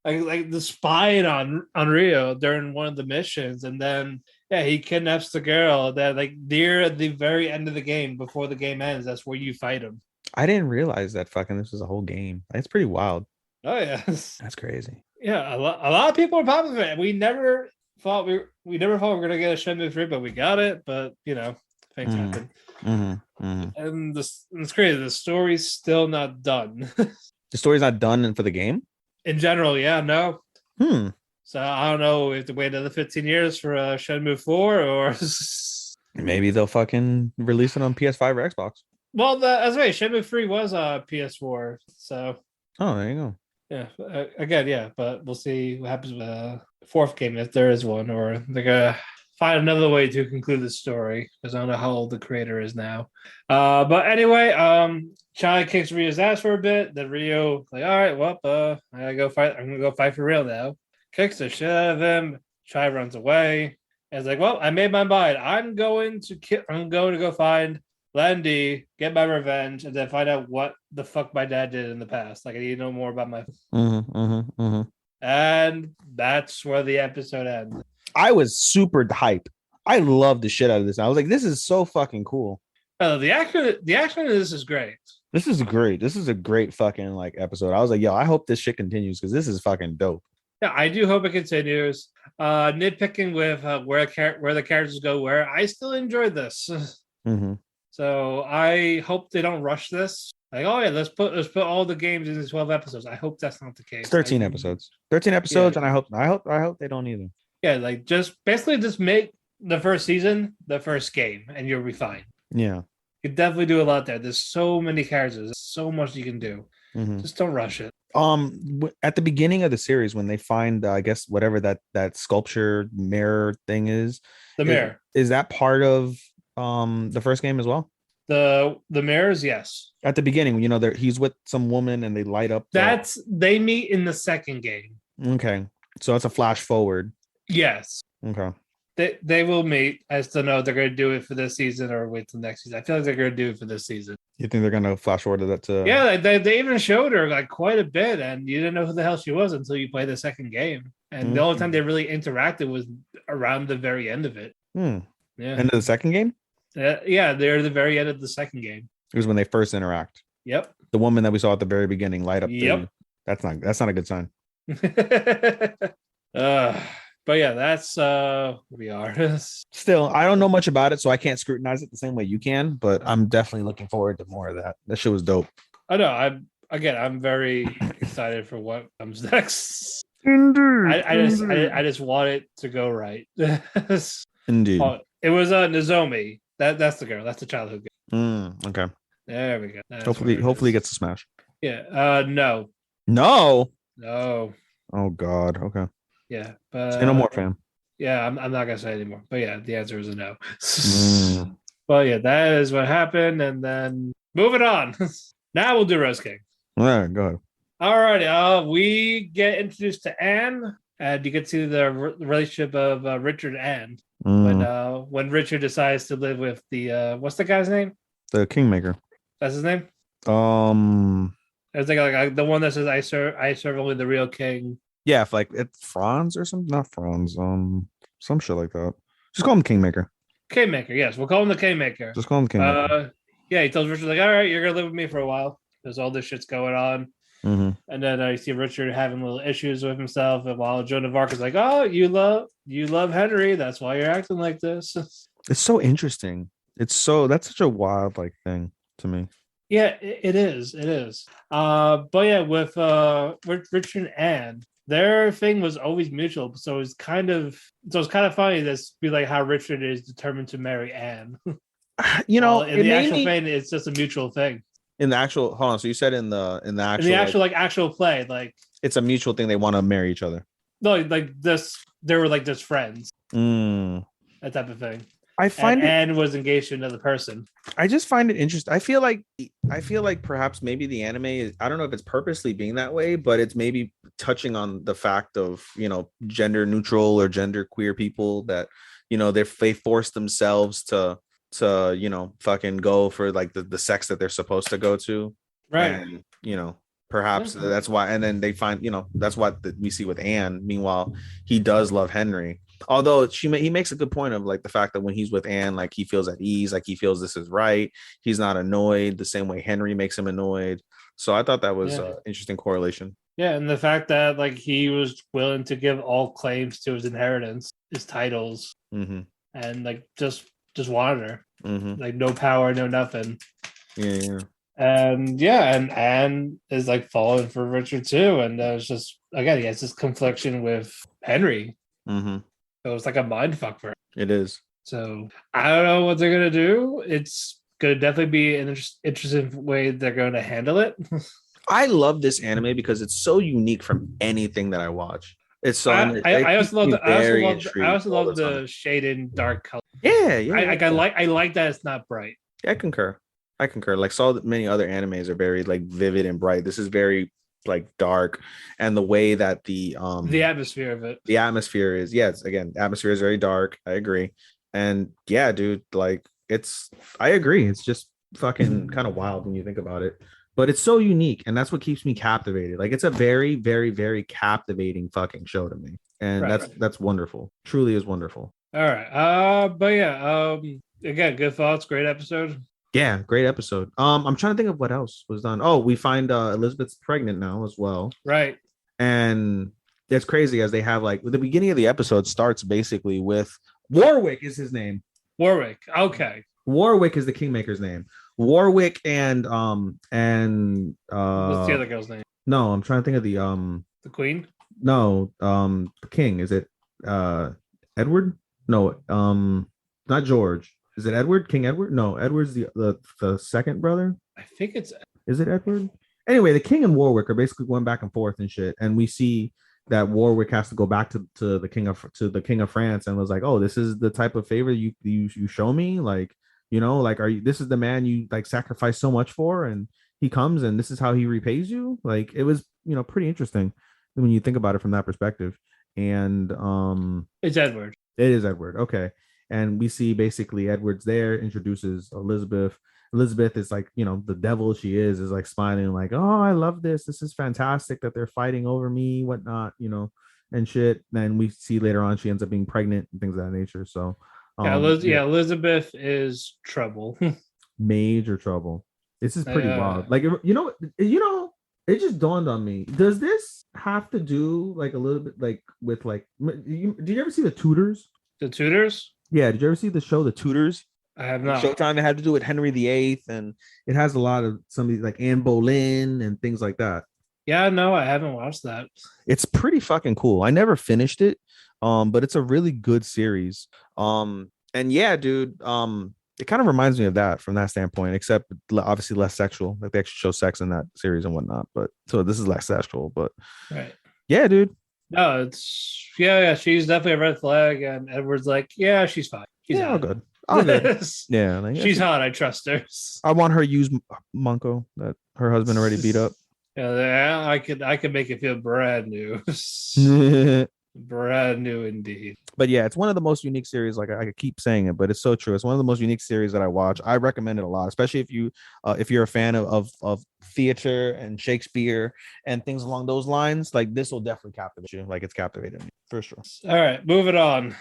the spying on Ryo during one of the missions, and then he kidnaps the girl. That like near the very end of the game, before the game ends, that's where you fight him. I didn't realize that fucking this was a whole game. That's pretty wild. Oh yeah, that's crazy. Yeah, a lot of people are popping for it. We never thought we were gonna get a Shenmue 3, but we got it. But things happen. And it's crazy. The story's still not done. The story's not done for the game? In general, yeah, no. So I don't know if to wait another 15 years for Shenmue 4 or maybe they'll fucking release it on PS5 or Xbox. Well, as right, Shenmue 3 was PS4, so. Oh, there you go. Yeah, again, yeah, but we'll see what happens with the fourth game if there is one, or they're gonna find another way to conclude the story because I don't know how old the creator is now. But anyway, Chai kicks Ryo's ass for a bit. Then Ryo like, all right, well, I gotta go fight. I'm gonna go fight for real now. Kicks the shit out of him. Chai runs away. And it's like, well, I made my mind. I'm going to go find Landy, get my revenge, and then find out what the fuck my dad did in the past. Like I need to know more about my. And that's where the episode ends. I was super hyped. I loved the shit out of this. I was like, this is so fucking cool. Oh, the action in this is great. This is great. This is a great fucking like episode. I was like, yo, I hope this shit continues because this is fucking dope. Yeah, I do hope it continues. Nitpicking with where the characters go, where I still enjoyed this. So I hope they don't rush this. Like, oh yeah, let's put all the games in the 12 episodes. I hope that's not the case. 13 episodes. 13 episodes, and I hope they don't either. Yeah, like just make the first season the first game, and you'll be fine. Yeah. You can definitely do a lot there. There's so many characters. There's so much you can do. Just don't rush it. At the beginning of the series, when they find, I guess whatever that sculpture mirror thing is, mirror is that part of the first game as well? The mirrors, yes. At the beginning, he's with some woman and they light up. They meet in the second game. Okay, so that's a flash forward. Yes. Okay. They will meet. I still know they're going to do it for this season or wait till next season. I feel like they're going to do it for this season. You think they're going to flash forward to that? Yeah, they even showed her like quite a bit, and you didn't know who the hell she was until you play the second game. And the only time they really interacted was around the very end of it. Yeah. End of the second game? Yeah, they're at the very end of the second game. It was when they first interact. Yep. The woman that we saw at the very beginning light up. Yep. That's not a good sign. But yeah, that's we are. Still, I don't know much about it, so I can't scrutinize it the same way you can, but I'm definitely looking forward to more of that. That shit was dope. I know. I'm very excited for what comes next. Indeed. I just want it to go right. Indeed. It was Nozomi. That's the girl. That's the childhood girl. Okay. There we go. Hopefully he gets a smash. Yeah. No. No. Oh God. Okay. Yeah, but say no more, fam. Yeah, I'm not gonna say anymore. But yeah, the answer is a no. But yeah, that is what happened, and then moving on. Now we'll do Rose King. All right, go ahead. All right. We get introduced to Anne, and you can see the relationship of Richard and Anne when Richard decides to live with the what's the guy's name? The Kingmaker. That's his name. It's like the one that says I serve only the real king. Yeah, if like it's Franz or something, not Franz, some shit like that. Just call him Kingmaker. Kingmaker, yes, we'll call him the Kingmaker. Just call him Kingmaker. Yeah, he tells Richard like, all right, you're gonna live with me for a while. There's all this shit's going on, and then you see Richard having little issues with himself, and while Joan of Arc is like, oh, you love Henry, that's why you're acting like this. It's so interesting. That's such a wild like thing to me. Yeah, it is. But yeah, with Richard and Anne, their thing was always mutual, so it's kind of funny to be like how Richard is determined to marry Anne. In the actual thing, it's just a mutual thing. In the actual, hold on. So you said in the actual play, like it's a mutual thing. They want to marry each other. No, like this, they were like just friends. That type of thing. Anne was engaged to another person. I just find it interesting. I feel like perhaps maybe the anime is, I don't know if it's purposely being that way, but it's maybe touching on the fact of, gender neutral or gender queer people that, they force themselves to fucking go for like the sex that they're supposed to go to. Right. And, perhaps that's why. And then they find, that's what we see with Anne. Meanwhile, he does love Henry. Although he makes a good point of like the fact that when he's with Anne, like he feels at ease, like he feels this is right. He's not annoyed the same way Henry makes him annoyed. So I thought that was an interesting correlation. Yeah, and the fact that like he was willing to give all claims to his inheritance, his titles, and like just wanted her, like no power, no nothing. Yeah. And Anne is like falling for Richard too, and it's just again he has this confliction with Henry. So it's like a mind fuck for him. It is. So I don't know what they're gonna do. It's gonna definitely be an interesting way they're going to handle it. I love this anime because it's so unique from anything that I watch. It's so. I also love the shaded dark color. Yeah. I like that it's not bright. Yeah, I concur. Like so many other animes are very like vivid and bright. This is very like dark, and the way that the atmosphere of it, atmosphere is very dark. I agree. And yeah, dude, like I agree. It's just fucking kind of wild when you think about it. But it's so unique, and that's what keeps me captivated. Like it's a very, very, very captivating fucking show to me. And that's wonderful. Truly is wonderful. All right. But yeah, again, good thoughts, great episode. Yeah, great episode. I'm trying to think of what else was done. Oh, we find Elizabeth's pregnant now as well. Right. And it's crazy as they have like the beginning of the episode starts basically with Warwick is his name. Warwick. Okay. Warwick is the Kingmaker's name. Warwick and what's the other girl's name? No, I'm trying to think of the Queen? No, the king. Is it Edward? No, not George. Is it Edward? King Edward? No, Edward's the second brother. I think it's. Is it Edward? Anyway, the king and Warwick are basically going back and forth and shit, and we see that Warwick has to go back to the king of France and was like, oh, this is the type of favor you show me, like, you know, like, are you, this is the man you like sacrifice so much for, and he comes and this is how he repays you. Like it was, you know, pretty interesting when you think about it from that perspective. And it's Edward. It is Edward. Okay. And we see basically Edward's there, introduces Elizabeth. Elizabeth is like, you know, the devil she is like smiling, like, oh, I love this. This is fantastic that they're fighting over me, whatnot, you know, and shit. Then we see later on she ends up being pregnant and things of that nature. So, Elizabeth is trouble. Major trouble. This is pretty wild. Like, you know, it just dawned on me. Does this have to do like a little bit like with like, did you ever see The Tudors? The Tudors? Yeah. Did you ever see the show The Tudors? I have not. Showtime. It had to do with Henry VIII, and it has a lot of somebody like Anne Boleyn and things like that. Yeah, no, I haven't watched that. It's pretty fucking cool. I never finished it, but it's a really good series. And yeah, dude, it kind of reminds me of that from that standpoint, except obviously less sexual. Like they actually show sex in that series and whatnot. But so this is less sexual, but right. Yeah, dude. No, it's yeah. She's definitely a red flag, and Edward's like, yeah, she's fine. She's all good. Oh, good. Yeah, like, she's hot. I trust her. I want her to use Monko that her husband already beat up. Yeah, I could make it feel brand new. Brand new indeed. But yeah, it's one of the most unique series. Like I could keep saying it, but it's so true. It's one of the most unique series that I watch. I recommend it a lot, especially if you're a fan of theater and Shakespeare and things along those lines. Like this will definitely captivate you. Like it's captivated me for sure. All right, moving on.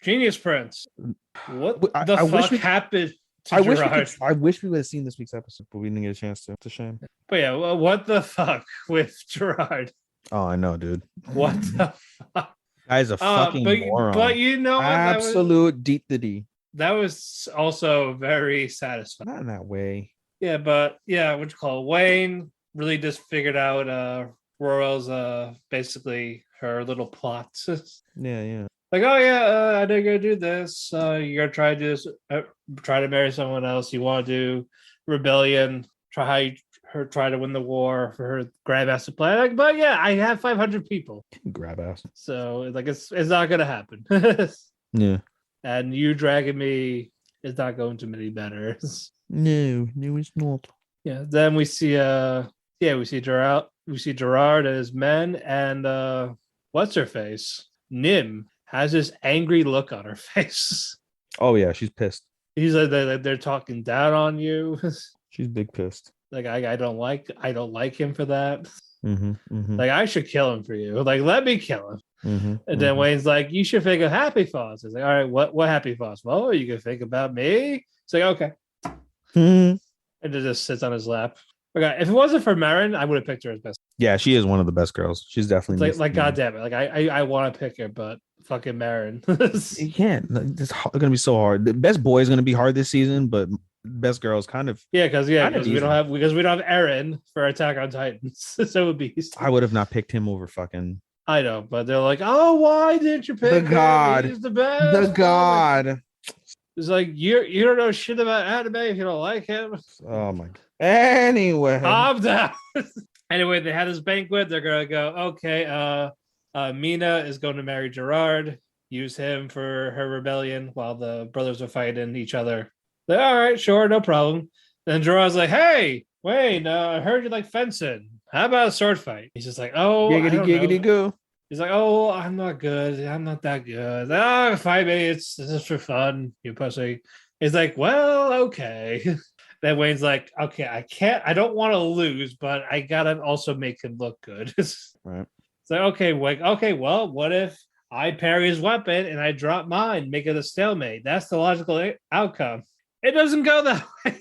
Genius Prince. What the fuck happened to Gerard? I wish we would have seen this week's episode, but we didn't get a chance to. It's a shame. But yeah, well, what the fuck with Gerard? Oh, I know, dude. What the fuck? Guy's a fucking moron. But you know what? Absolute deep the D. That was also very satisfying. Not in that way. Yeah, but yeah, what you call it? Wayne really just figured out Royal's basically her little plots. Yeah. Like, oh yeah, I didn't go do this. You're gonna try to do this, try to marry someone else. You want to do rebellion? Try to win the war for her grab ass to play. Like, but yeah, I have 500 people. Grab ass. So like, it's not gonna happen. Yeah. And you dragging me is not going to be better. No, it's not. Yeah. Then we see we see Gerard. We see Gerard and his men, and what's her face? Nim has this angry look on her face. Oh yeah, she's pissed. He's like they're talking down on you. She's big pissed. Like I don't like him for that. Mm-hmm. Like I should kill him for you. Like let me kill him. And then Wayne's like, you should think of happy thoughts. It's like, all right, what happy thoughts? Well, you can think about me. It's like, okay. And it just sits on his lap. Okay, if it wasn't for Marin, I would have picked her as best. Yeah, she is one of the best girls. She's definitely like God damn it. Like I want to pick her, but fucking Marin. You can't. It's gonna be so hard. The best boy is gonna be hard this season, but best girl is kind of because we don't have Eren for Attack on Titans. So it would be. I would have not picked him over fucking. I know, but they're like, oh, why didn't you pick the God? He's the best. The God. It's like you don't know shit about anime if you don't like him. Oh my God. Anyway, calm down. Anyway, they had this banquet. They're gonna go. Okay, Mina is going to marry Gerard. Use him for her rebellion while the brothers are fighting each other. Like, all right, sure, no problem. Then Gerard's like, "Hey, Wayne, I heard you like fencing. How about a sword fight?" He's just like, "Oh, giggity go." He's like, oh, I'm not good. I'm not that good. Oh, 5 minutes. This is for fun, you pussy. He's like, well, okay. Then Wayne's like, okay, I don't want to lose, but I gotta also make him look good. Right. It's like, okay, Wayne, okay, well, what if I parry his weapon and I drop mine, make it a stalemate? That's the logical outcome. It doesn't go that way.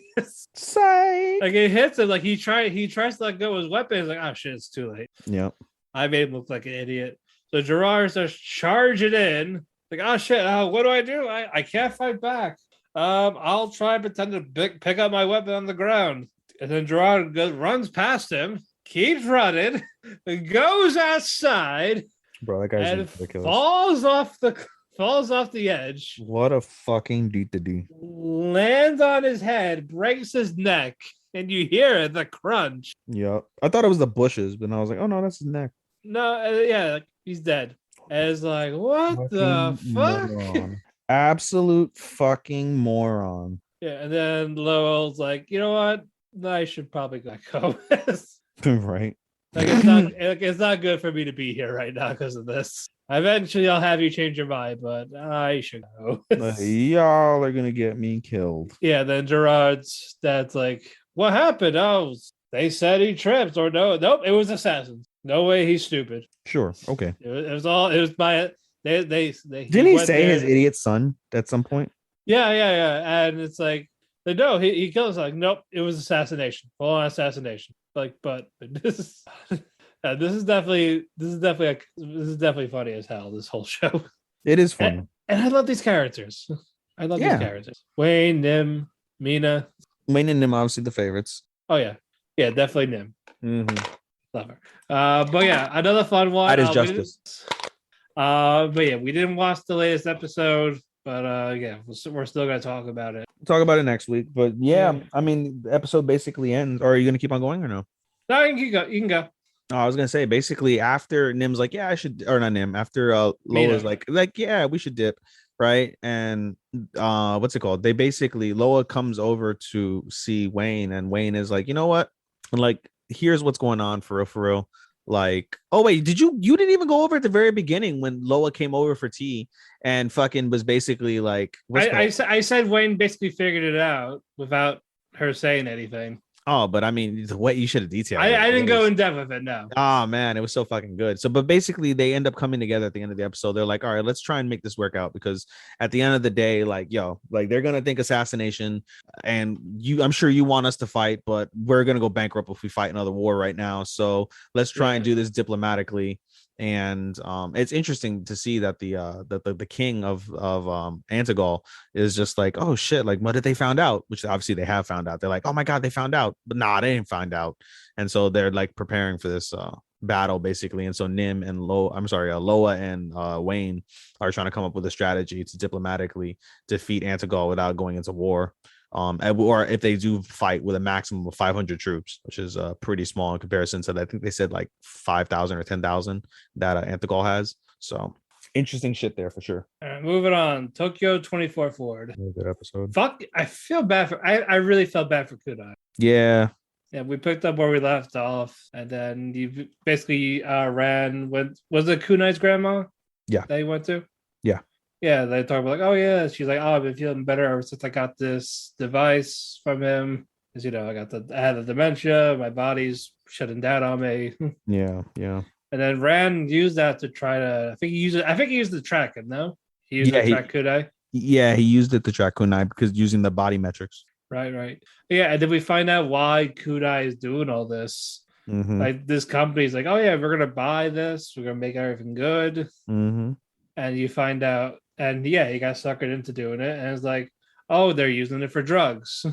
Psych. Like, it hits him, like he tries to let go of his weapon. He's like, oh shit, it's too late. Yep. I made him look like an idiot. So Gerard starts charging in. Like, oh shit, what do? I can't fight back. I'll try and pretend to pick up my weapon on the ground. And then Gerard runs past him, keeps running, goes outside, Bro, that guy's and ridiculous. falls off the edge. What a fucking D. Lands on his head, breaks his neck, and you hear the crunch. Yep. I thought it was the bushes, but I was like, oh no, that's his neck. No, yeah, he's dead. And it's like, what Fucking the fuck? moron. Absolute fucking moron. Yeah, and then Lowell's like, you know what? I should probably let go. Right. Like, it's not good for me to be here right now because of this. Eventually, I'll have you change your mind, but I should go. Y'all are gonna get me killed. Yeah. Then Gerard's dad's like, "What happened? Oh, they said he tripped, or nope, it was assassins. No way, he's stupid. Sure. Okay. It was by they Didn't he say his idiot son at some point? Yeah. And it's like, no, he killed us. Like, nope, it was assassination, full on assassination. Like, but this is definitely funny as hell. This whole show. It is funny, and I love these characters. These characters. Wayne, Nim, Mina. Wayne and Nim, obviously the favorites. Oh yeah, definitely Nim. Mm-hmm. Love her. But yeah, another fun one. That is justice. But yeah, we didn't watch the latest episode, but yeah, we're still gonna talk about it. Talk about it next week. But yeah, I mean, the episode basically ends. Or are you gonna keep on going or no? No, you can go. You can go. Oh, I was gonna say basically after Nim's like, yeah, I should, or not Nim. After Loa's like, yeah, we should dip, right? And what's it called? They basically Loa comes over to see Wayne, and Wayne is like, you know what? And like, here's what's going on for real. Like, oh wait, you didn't even go over at the very beginning when Loa came over for tea and fucking was basically like, I said Wayne basically figured it out without her saying anything. Oh, but I mean, the way you should have detailed. I didn't go in depth with it. No. Oh man, it was so fucking good. So, but basically, they end up coming together at the end of the episode. They're like, all right, let's try and make this work out because at the end of the day, like, like they're gonna think assassination, and I'm sure you want us to fight, but we're gonna go bankrupt if we fight another war right now. So let's try and do this diplomatically. And it's interesting to see that the king of Antigol is just like, oh shit, like what did they found out? Which obviously they have found out. They're like, oh my god, they found out, but nah, they didn't find out. And so they're like preparing for this battle basically. And so Nim and Loa and Wayne are trying to come up with a strategy to diplomatically defeat Antigol without going into war. Or if they do fight with a maximum of 500 troops, which is pretty small in comparison to, I think they said like 5,000 or 10,000 that Antigol has. So interesting shit there for sure. All right, moving on. Tokyo 24 Forward. Good episode. Fuck, I feel bad for. I really felt bad for Kunai. Yeah. Yeah, we picked up where we left off, and then you basically ran. Was it Kunai's grandma? Yeah. That you went to? Yeah. Yeah, they talk about like, oh yeah, she's like, oh, I've been feeling better ever since I got this device from him. Because I had the dementia, my body's shutting down on me. Yeah. And then Rand used that to try to. I think he used the track it. No, he used the track Kunai. Yeah, he used it to track Kunai because using the body metrics. Right. Yeah, and then we find out why Kunai is doing all this. Mm-hmm. Like this company's like, oh yeah, we're gonna buy this, we're gonna make everything good. Mm-hmm. And you find out. And yeah, he got suckered into doing it, and it's like, oh, they're using it for drugs.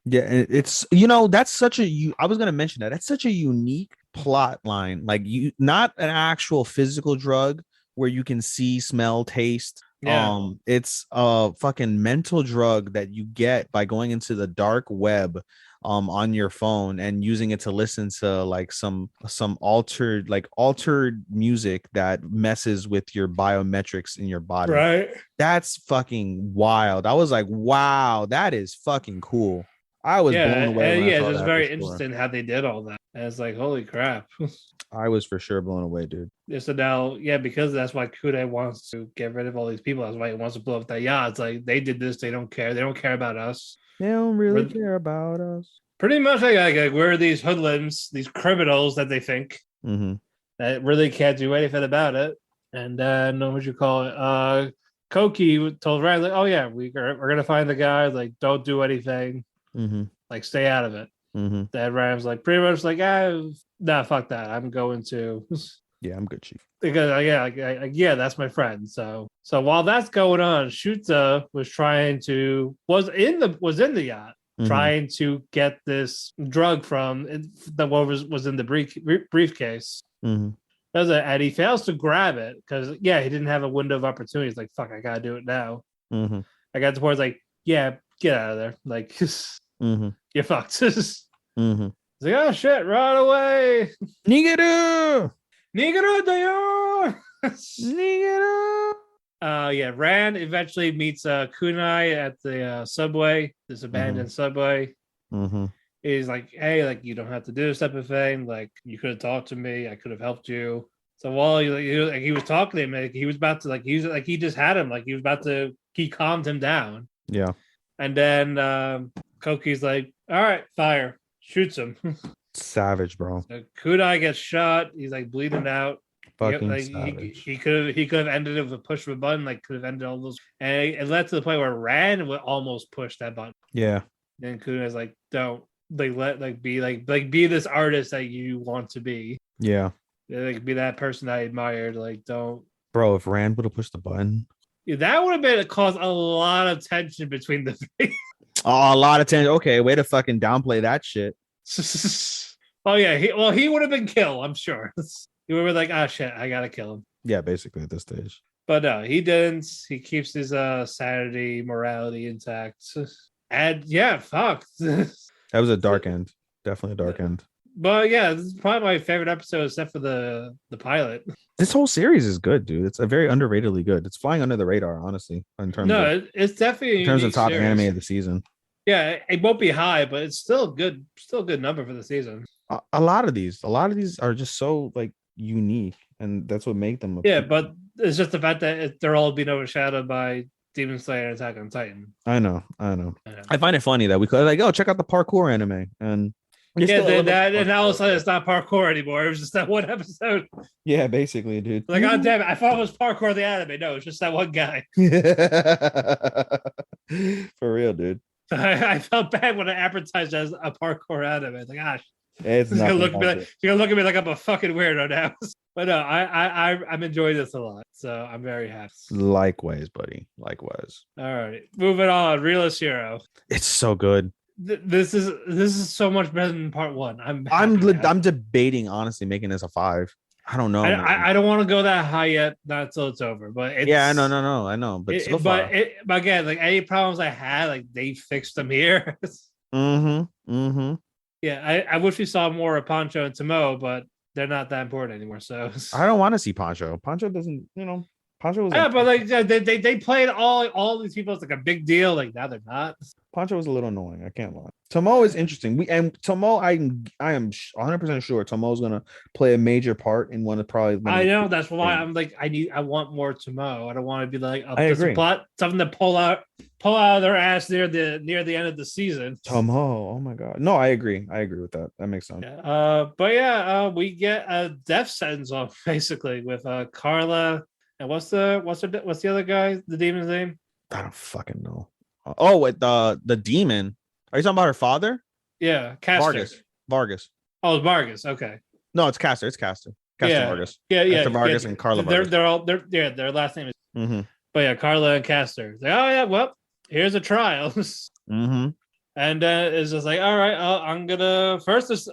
Yeah, it's that's such a I was gonna mention that. That's such a unique plot line. Like not an actual physical drug where you can see, smell, taste. Yeah. It's a fucking mental drug that you get by going into the dark web on your phone and using it to listen to like some altered music that messes with your biometrics in your body. Right. That's fucking wild. I was like, wow, that is fucking cool. I was blown away when I saw it's that. very interesting how they did all that. And it's like, holy crap. I was for sure blown away, dude. So now, because that's why Kude wants to get rid of all these people. That's why he wants to blow up that yacht. It's like they did this. They don't care. They don't care about us. They don't really care about us. Pretty much, like we're these hoodlums, these criminals that they think that really can't do anything about it. And then what would you call it? Keki told Ryan, like, oh yeah, we're gonna find the guy. Like, don't do anything. Like, stay out of it. That Ryan's like pretty much like, nah, fuck that. I'm going to. Yeah, I'm good, chief. Because that's my friend. So while that's going on, Shuta was in the yacht, trying to get this drug from what was in the briefcase. And he fails to grab it because he didn't have a window of opportunity. He's like, fuck, I gotta do it now. I got to where it's like, yeah, get out of there. Like, you're fucked. He's like, oh shit, run away. Nigeru dayo. Nigeru. Rand eventually meets Kunai at the subway, this abandoned subway. He's like, hey, like, you don't have to do this type of thing. Like, you could have talked to me. I could have helped you. So while he was talking to him, like, he was about to, like, he just had him. Like, he calmed him down. Yeah. And then Koki's like, all right, fire. Shoots him. Savage, bro. So Kunai gets shot. He's like bleeding out. Fucking savage. He could have ended it with a push of a button. Like, could have ended all those. And it led to the point where Rand would almost push that button. Yeah. And Kunai's like, don't. Be this artist that you want to be. Yeah. Like, be that person I admired. Like, don't. Bro, if Rand would have pushed the button, that would have caused a lot of tension between the three. Oh, a lot of tension. Okay, way to fucking downplay that shit. Oh yeah, he would have been killed, I'm sure. He would have been like, oh shit, I gotta kill him. Yeah, basically at this stage. But no, he didn't. He keeps his sanity, morality intact. And yeah, fuck. That was a dark end. Definitely a dark end. But yeah, this is probably my favorite episode, except for the pilot. This whole series is good, dude. It's a very underratedly good. It's flying under the radar, honestly. It's definitely in terms of top anime of the season. Yeah, it won't be high, but it's still good. Still a good number for the season. A lot of these are just so like unique, and that's what make them. But it's just the fact that they're all being overshadowed by Demon Slayer and Attack on Titan. I know. I find it funny that we could like, check out the parkour anime, and and all of a sudden it's not parkour anymore. It was just that one episode. Yeah, basically, dude. Like, god damn it, I thought it was parkour the anime. No, it's just that one guy. For real, dude. I felt bad when I advertised as a parkour anime. It's like, gosh, it's gonna look at me like I'm a fucking weirdo now. But no, I'm enjoying this a lot, so I'm very happy. Likewise, buddy. Likewise. All right, moving on. Realist Hero. It's so good. This is so much better than part one. I'm debating honestly making this a 5. I don't know. I don't want to go that high yet, not until it's over. But it's, I know. But but again, like, any problems I had, like, they fixed them here. Yeah, I wish we saw more of Pancho and Tomo, but they're not that important anymore. So I don't want to see Pancho. Pancho doesn't, Pancho was. Yeah, but like they played all these people as like a big deal. Like, now they're not. Pancho was a little annoying. I can't lie. Tomo is interesting. Tomo, I am 100% sure Tomo's gonna play a major part in one of probably. I know, that's why I'm like, I want more Tomo. I don't want to be like, I agree. Something to pull out of their ass near the end of the season. Tomo, oh my god, no, I agree with that. That makes sense. Yeah. We get a death sentence off basically with Carla. And what's the other guy? The demon's name? I don't fucking know. Oh, with the demon. Are you talking about her father? Yeah, Castor. Vargas. Oh, it's Vargas. Okay. No, it's Castor. Castor Vargas. Yeah. Castor Vargas and Carla Vargas. Their last name is. But yeah, Carla and Castor. Like, oh yeah, well, here's a trial. And it's just like, all right, I'm gonna first it's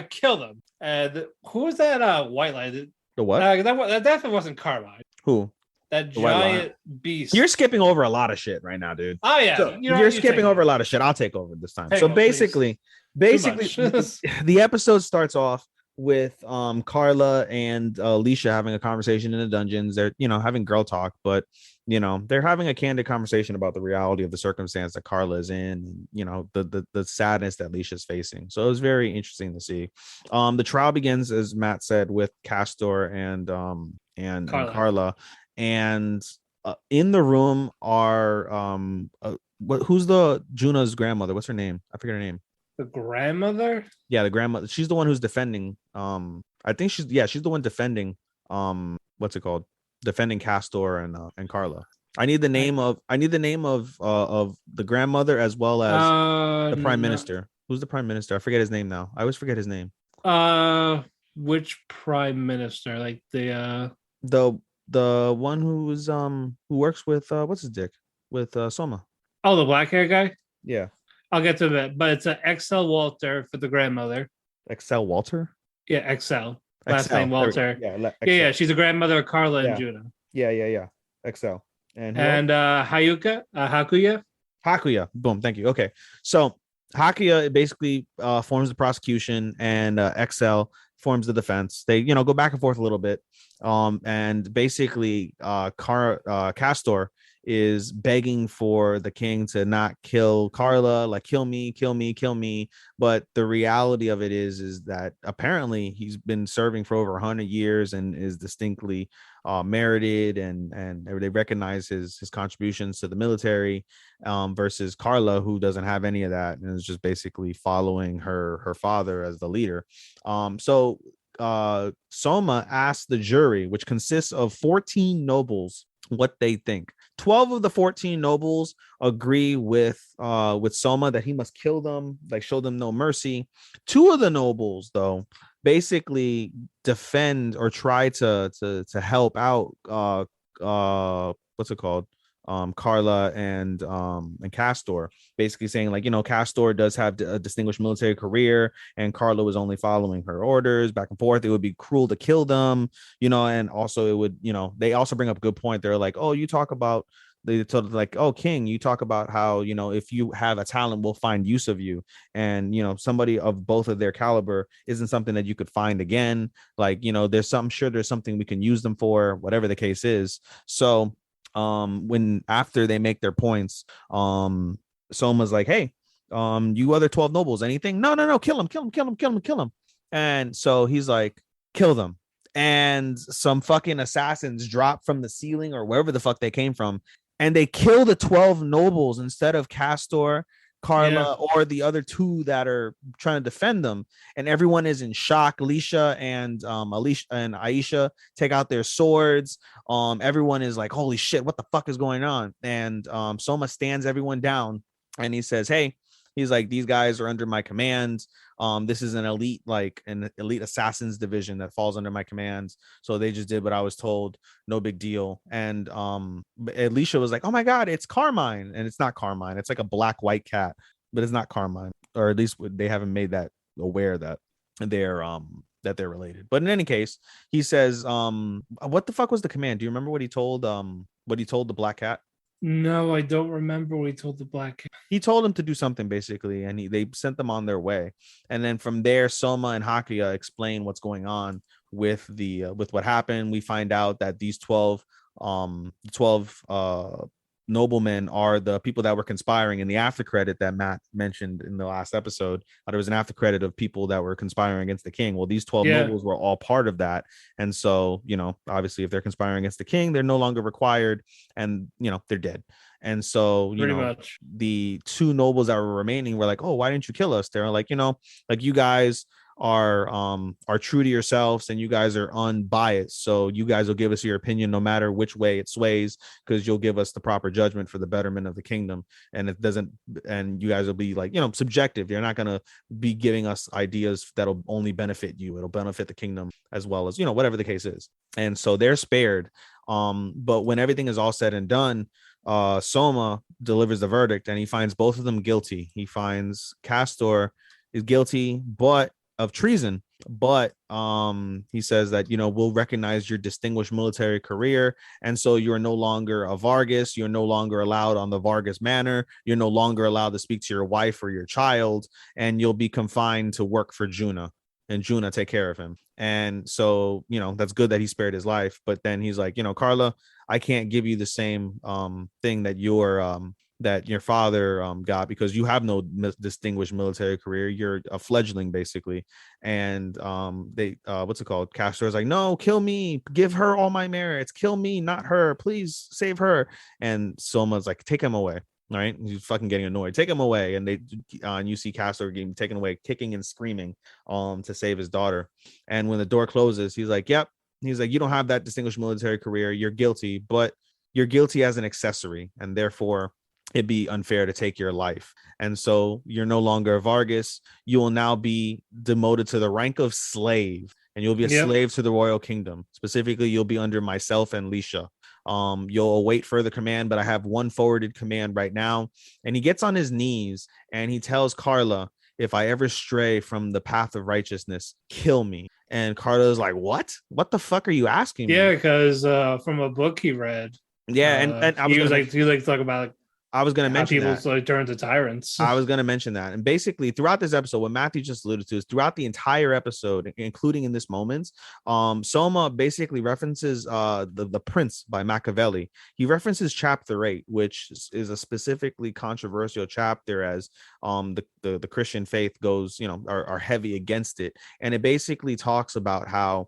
kill them. And who was that white light? The what? That definitely wasn't Carmine. Who? That giant beast. You're skipping over a lot of shit right now, dude. Oh yeah, so you're skipping over a lot of shit. I'll take over this time. Basically, the episode starts off with Carla and Alicia having a conversation in the dungeons. They're, having girl talk, but they're having a candid conversation about the reality of the circumstance that Carla is in, and the sadness that Alicia's facing. So it was very interesting to see. The trial begins, as Matt said, with Castor and Carla, and in the room are who's the Juna's grandmother? What's her name? I forget her name. The grandmother? Yeah, the grandmother. She's the one who's defending. I think she's the one defending. What's it called? Defending Castor and Carla. I need the name of the grandmother as well as the prime minister. Who's the prime minister? I forget his name now. I always forget his name. Which prime minister? Like the one who's who works with what's his dick with Soma. Oh, the black hair guy. Yeah. I'll get to it, but it's an XL Walter for the grandmother. XL Walter? Yeah, XL. Last name Walter. Yeah. She's the grandmother of Carla and Juno. Yeah. XL. And Hakuya. Boom. Thank you. Okay. So Hakuya basically forms the prosecution, and XL forms the defense. They, go back and forth a little bit. And basically Castor is begging for the king to not kill Carla, like kill me. But the reality of it is that apparently he's been serving for over 100 years and is distinctly merited, and they recognize his contributions to the military, versus Carla, who doesn't have any of that and is just basically following her father as the leader. So Soma asked the jury, which consists of 14 nobles, what they think. 12 of the 14 nobles agree with Soma that he must kill them, like show them no mercy. 2 of the nobles, though, basically defend or try to help out what's it called? Carla and Castor, basically saying, like, Castor does have a distinguished military career and Carla was only following her orders, back and forth. It would be cruel to kill them, and also it would, they also bring up a good point. They're like, oh, you talk about, they told like, oh, king, you talk about how, if you have a talent, we'll find use of you. And, somebody of both of their caliber isn't something that you could find again. Like, there's something we can use them for, whatever the case is. So when after they make their points, Soma's like, hey, you other 12 nobles, anything? No, kill him. And so he's like, kill them. And some fucking assassins drop from the ceiling or wherever the fuck they came from, and they kill the 12 nobles instead of Castor, Carla, or the other 2 that are trying to defend them. And everyone is in shock. Alicia and Aisha take out their swords. Everyone is like, holy shit, what the fuck is going on? And Soma stands everyone down, and he says, hey, he's like, these guys are under my command. This is an elite assassins division that falls under my commands. So they just did what I was told. No big deal. And Alicia was like, oh my God, it's Carmine. And it's not Carmine. It's like a black white cat, but it's not Carmine. Or at least they haven't made that aware that they're related. But in any case, he says, what the fuck was the command? Do you remember what he told the black cat? No, I don't remember what he told the black cat. He told him to do something, basically, and they sent them on their way. And then from there, Soma and Hakuya explain what's going on with what happened. We find out that these 12 noblemen are the people that were conspiring. In the after credit that Matt mentioned in the last episode, there was an after credit of people that were conspiring against the king. Well, these 12 nobles were all part of that. And so, obviously, if they're conspiring against the king, they're no longer required, and they're dead. And so, much. The 2 nobles that were remaining were like, oh, why didn't you kill us? They're like, like, you guys are true to yourselves and you guys are unbiased, so you guys will give us your opinion no matter which way it sways, because you'll give us the proper judgment for the betterment of the kingdom. And you guys will be like, subjective. You're not going to be giving us ideas that'll only benefit you. It'll benefit the kingdom as well as, whatever the case is. And so they're spared. But when everything is all said and done, Soma delivers the verdict, and he finds both of them guilty. He finds Castor is guilty of treason, but he says that we'll recognize your distinguished military career, and so you're no longer a Vargas. You're no longer allowed on the Vargas manor. You're no longer allowed to speak to your wife or your child, and you'll be confined to work for Juna. and Juna take care of him. And so, you know, that's good that he spared his life. But then he's like, you know, Carla, I can't give you the same thing that your father got, because you have no distinguished military career. You're a fledgling, basically. And they what's it called? Castor is like, no, kill me, give her all my merits, kill me, not her, please save her. And Soma's like, take him away. All right, he's fucking getting annoyed. Take him away, and you see Castor getting taken away, kicking and screaming, to save his daughter. And when the door closes, he's like, "Yep." He's like, "You don't have that distinguished military career. You're guilty, but you're guilty as an accessory, and therefore it'd be unfair to take your life. And so you're no longer Vargas. You will now be demoted to the rank of slave, and you'll be a slave to the royal kingdom. Specifically, you'll be under myself and Lisha. You'll await further command, but I have one forwarded command right now." And he gets on his knees and he tells Carla, "If I ever stray from the path of righteousness, kill me." And Carla's like, "What? What the fuck are you asking me?" Yeah, because from a book he read. Yeah, and he was like talk about I was going to mention people that. like turn to tyrants. I was going to mention that. And basically throughout this episode, what Matthew just alluded to is throughout the entire episode, including in this moment, Soma basically references the Prince by Machiavelli. He references chapter 8, which is a specifically controversial chapter, as the Christian faith goes, you know, are heavy against it. And it basically talks about how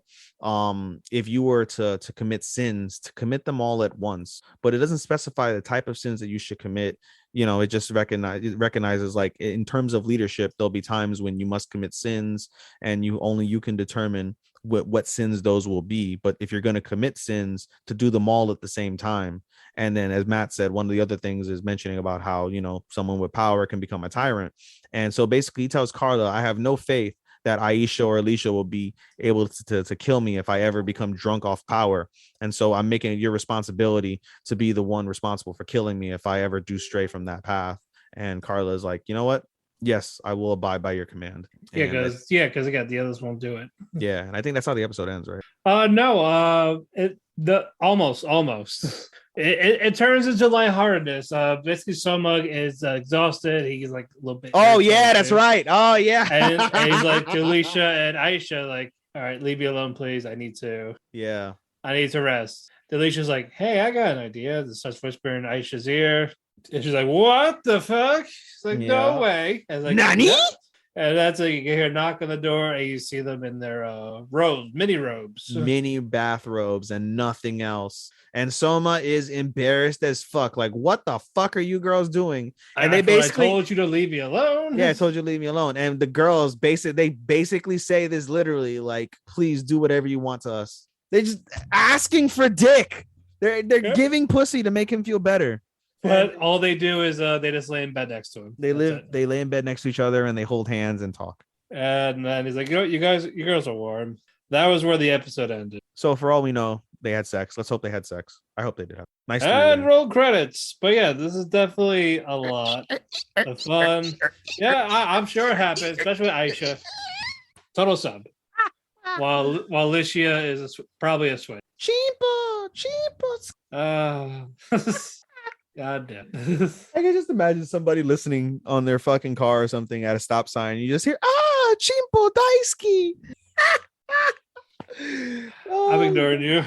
if you were to commit sins, to commit them all at once, but it doesn't specify the type of sins that you should commit. You know, it just recognizes like in terms of leadership, there'll be times when you must commit sins, and you can determine what sins those will be. But if you're going to commit sins, to do them all at the same time. And then, as Matt said, one of the other things is mentioning about how, you know, someone with power can become a tyrant. And so basically he tells Carla, "I have no faith that Aisha or Alicia will be able to kill me if I ever become drunk off power. And so I'm making it your responsibility to be the one responsible for killing me if I ever do stray from that path." And Carla's like, "You know what? Yes, I will abide by your command." Yeah, because again, the others won't do it. Yeah, and I think that's how the episode ends, right? No, almost. It turns into lightheartedness. Basically, Soma is exhausted. He's like a little bit. Oh yeah, that's right. Oh yeah. and he's like to Alicia and Aisha, like, "All right, leave me alone, please. I need to rest." Alicia's like, "Hey, I got an idea." This starts whispering in Aisha's ear, and she's like, "What the fuck?" She's like, "No way!" And like, "Nani?" Yeah. And that's like you can hear a knock on the door, and you see them in their mini bathrobes, and nothing else. And Soma is embarrassed as fuck. Like, what the fuck are you girls doing? And they basically told you to leave me alone. Yeah, I told you to leave me alone. And the girls basically say this literally, like, "Please do whatever you want to us." They're just asking for dick. They're giving pussy to make him feel better. But all they do is they just lay in bed next to him. They lay in bed next to each other, and they hold hands and talk. And then he's like, "You know, you girls are warm." That was where the episode ended. So for all we know, they had sex. Let's hope they had sex. I hope they did have nice. And roll credits. But yeah, this is definitely a lot of fun. Yeah, I'm sure it happened, especially with Aisha. Total sub. While Licia is probably a switch. Cheapo. God damn. I can just imagine somebody listening on their fucking car or something at a stop sign. You just hear, "Chimpo Daisuke." I'm ignoring you.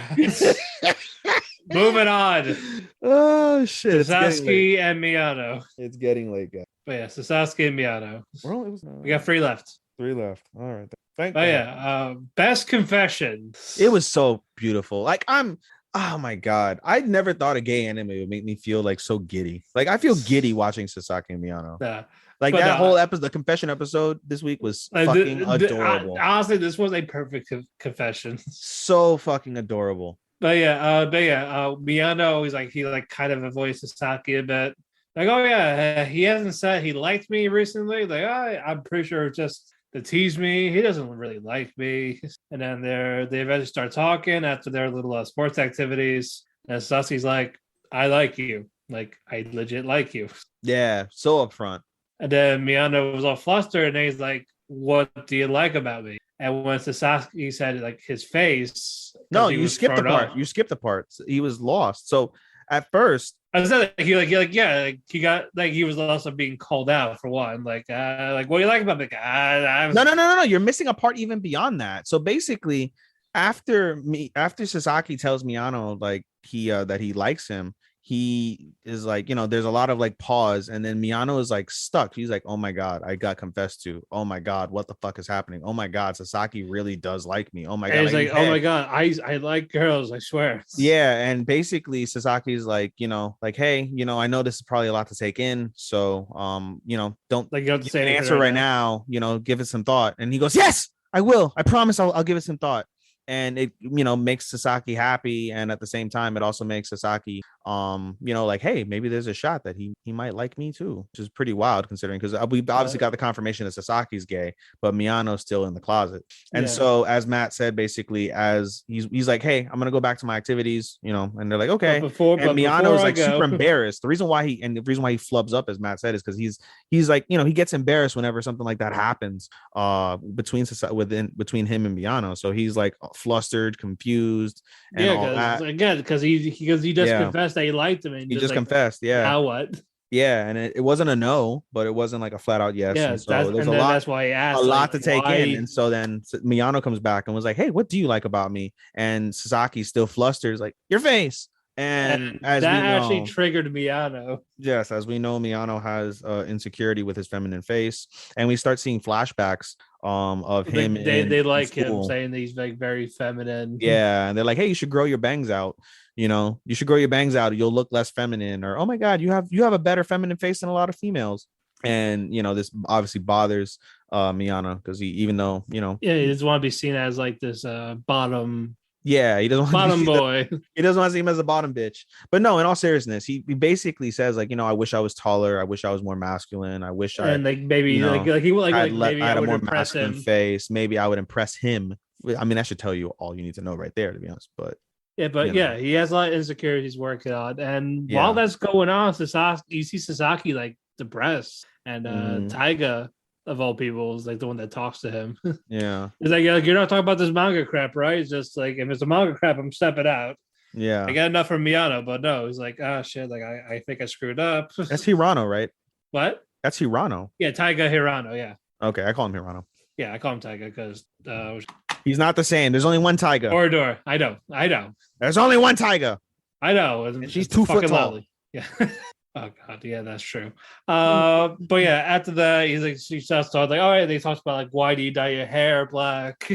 Moving on. Oh shit. Sasuke and Miyano. It's getting late, guys. But yeah, so Sasuke and Miyano. We got 3 left. 3 left. All right. Thank you. Yeah, best confession. It was so beautiful. Like oh my god, I never thought a gay anime would make me feel like so giddy. Like I feel giddy watching Sasaki and Miyano. Yeah. Like that whole episode, the confession episode this week was fucking adorable. Honestly, this was a perfect confession. So fucking adorable. But Miyano always he kind of avoids Sasaki a bit. Like, "Oh yeah, he hasn't said he liked me recently." Like, I'm pretty sure it's just to tease me. He doesn't really like me. And then they eventually start talking after their little sports activities. And Sasuke's like, "I like you. Like, I legit like you." Yeah, so upfront. And then Miyano was all flustered, and then he's like, "What do you like about me?" And when Sasuke said like his face, no, you skipped the part. You skipped the part. He was lost. So at first. I said he got like he was also being called out for one. Like what do you like about the guy? No. You're missing a part even beyond that. So basically, after Sasaki tells Miyano like that he likes him, he is like, there's a lot of like pause, and then Miyano is like stuck. He's like, oh my god, I got confessed to. Oh my god, what the fuck is happening? Oh my god, Sasaki really does like me. Oh my god. He's like, oh my god, I like girls, I swear. Yeah, and basically Sasaki's like, like, hey, I know this is probably a lot to take in, so don't like you have to say an answer right now. Give it some thought. And he goes, yes, I will. I promise I'll give it some thought. And it makes Sasaki happy, and at the same time it also makes Sasaki like, hey, maybe there's a shot that he might like me too, which is pretty wild considering, because we obviously got the confirmation that Sasaki's gay, but Miyano's still in the closet. And so as Matt said, basically, as he's like, hey, I'm gonna go back to my activities, and they're like, okay. And Miyano is like super embarrassed. The reason why he flubs up, as Matt said, is because he's like, he gets embarrassed whenever something like that happens between him and Miyano. So he's like flustered, confused, and all that. Again, because he just confessed that he liked him, and he just confessed. Yeah. Now what? Yeah, and it wasn't a no, but it wasn't like a flat out yes. Yeah, and so there's a lot. That's why he asked. A lot to take in, and so then Miyano comes back and was like, "Hey, what do you like about me?" And Sasaki's still flustered, like, "Your face." And as that we know, actually triggered Miyano. Yes, as we know, Miyano has insecurity with his feminine face, and we start seeing flashbacks of him. They like him saying that he's like very feminine. Yeah, and they're like, "Hey, you should grow your bangs out. You should grow your bangs out. You'll look less feminine." Or, "Oh my God, you have a better feminine face than a lot of females." And this obviously bothers Miyano, because he doesn't want to be seen as like this bottom. Yeah, he doesn't want bottom boy. He doesn't want to see him as a bottom bitch. But no, in all seriousness, he basically says like, I wish I was taller. I wish I was more masculine. I wish I like maybe maybe I had a more masculine face. Maybe I would impress him. I mean, that should tell you all you need to know right there, to be honest. But he has a lot of insecurities working on, and while that's going on, you see Sasaki like depressed, and Taiga, of all people, is like the one that talks to him. Yeah, he's like, you're not talking about this manga crap, right? It's just like, if it's a manga crap, I'm stepping out. Yeah, I got enough from Miyano, but no, he's like, oh shit, like I think I screwed up. That's Hirano, right? What? That's Hirano. Yeah, Taiga Hirano. Yeah. Okay, I call him Hirano. Yeah, I call him Taiga because he's not the same. There's only one Taiga. Corridor. I know. There's only one Taiga. I know. And she's 2 foot tall. Lovely. Yeah. Oh god, yeah, that's true. But yeah, after that, she starts talking like, all right, they talked about like, why do you dye your hair black?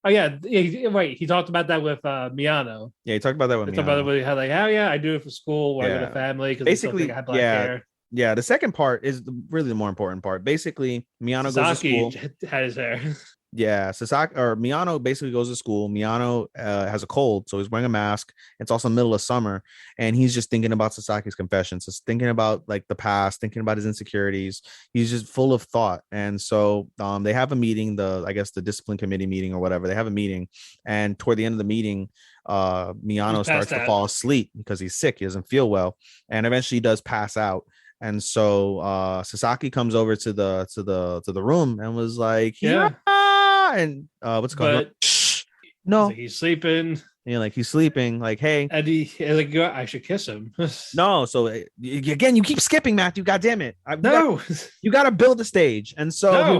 Oh yeah, wait, he talked about that with Miyano. Yeah, he talked about that with Miyano. Talked about it with how like, oh yeah, I do it for school, or with a family, because basically I have black hair. Yeah, the second part is really the more important part. Basically, Miyano goes to school. Had his hair. Yeah, Miyano basically goes to school. Miyano has a cold, so he's wearing a mask. It's also the middle of summer, and he's just thinking about Sasaki's confessions, just thinking about like the past, thinking about his insecurities. He's just full of thought. And so they have a meeting, I guess the discipline committee meeting or whatever. They have a meeting, and toward the end of the meeting, Miyano starts to fall asleep because he's sick. He doesn't feel well, and eventually he does pass out. And so Sasaki comes over to the room and was like, yeah. And what's going on? No, he's sleeping. Yeah, like he's sleeping. Like, hey, and he like, I should kiss him. No, so again, you keep skipping, Matthew. God damn it! You got to build the stage. And so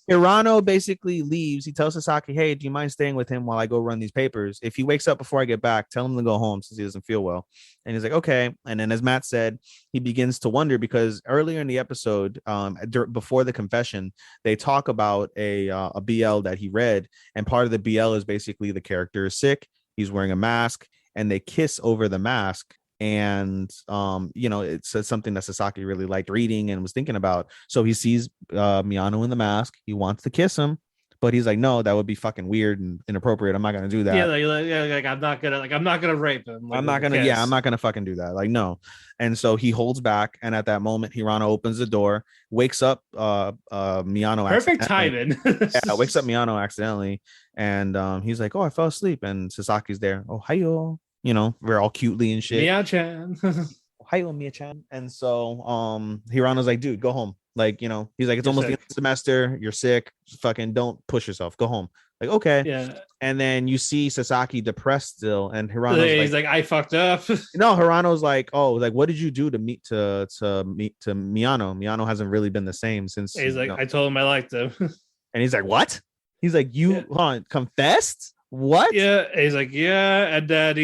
Hirano basically leaves. He tells Sasaki, "Hey, do you mind staying with him while I go run these papers? If he wakes up before I get back, tell him to go home since he doesn't feel well." And he's like, "Okay." And then, as Matt said, he begins to wonder, because earlier in the episode, before the confession, they talk about a BL that he read, and part of the BL is basically the character is sick. He's wearing a mask, and they kiss over the mask. And it's something that Sasaki really liked reading and was thinking about. So he sees Miyano in the mask. He wants to kiss him, but he's like, no, that would be fucking weird and inappropriate. I'm not gonna do that. Like I'm not gonna rape him. I'm not gonna fucking do that. Like, no. And so he holds back, and at that moment, Hirano opens the door, wakes up Miyano. Perfect timing. Wakes up Miyano accidentally, and he's like, "Oh, I fell asleep." And Sasaki's there. "Oh, hiyo," we're all cutely and shit. Mia-chan. Hiyo, Mia-chan. And so Hirano's like, "Dude, go home." Like, he's like, "It's almost the end of the semester. You're sick. Fucking don't push yourself. Go home." Like, okay. Yeah. And then you see Sasaki depressed still, and Hirano's He's like, I fucked up. no, Hirano's like, oh, like, what did you do to meet to Miyano? Miyano hasn't really been the same since. He's like, I told him I liked him. And he's like, what? He's like, you confessed? What? Yeah. He's like, yeah. And then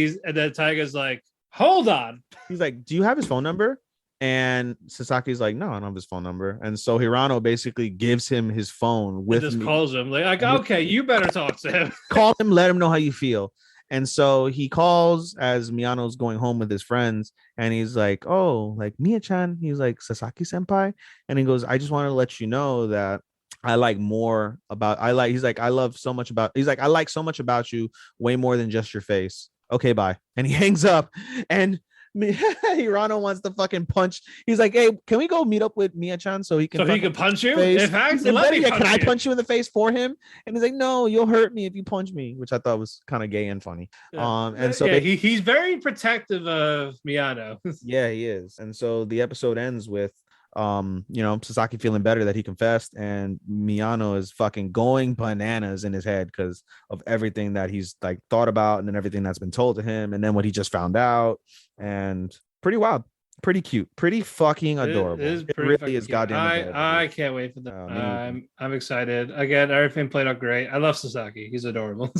Taiga's like, hold on. He's like, do you have his phone number? And Sasaki's like, no, I don't have his phone number. And so Hirano basically gives him his phone with just calls him like, okay, you better talk to him. Call him, let him know how you feel. And so he calls as Miyano's going home with his friends, and he's like, oh, like Mia-chan. He's like, Sasaki senpai. And he goes, I just want to let you know that I like more about he's like, I like so much about you, way more than just your face. Okay, bye. And he hangs up, and Hirano wants to fucking punch. He's like, hey, can we go meet up with Mia-chan so he can punch you? In fact, can I punch you in the face for him? And he's like, no, you'll hurt me if you punch me, which I thought was kind of gay and funny. Yeah. And so he's very protective of Miyano. Yeah, he is. And so the episode ends with Sasaki feeling better that he confessed, and Miyano is fucking going bananas in his head because of everything that he's like thought about, and then everything that's been told to him, and then what he just found out. And pretty wild, pretty cute, pretty fucking adorable. It really is goddamn adorable. I can't wait for that. I'm excited. Again, everything played out great. I love Sasaki. He's adorable.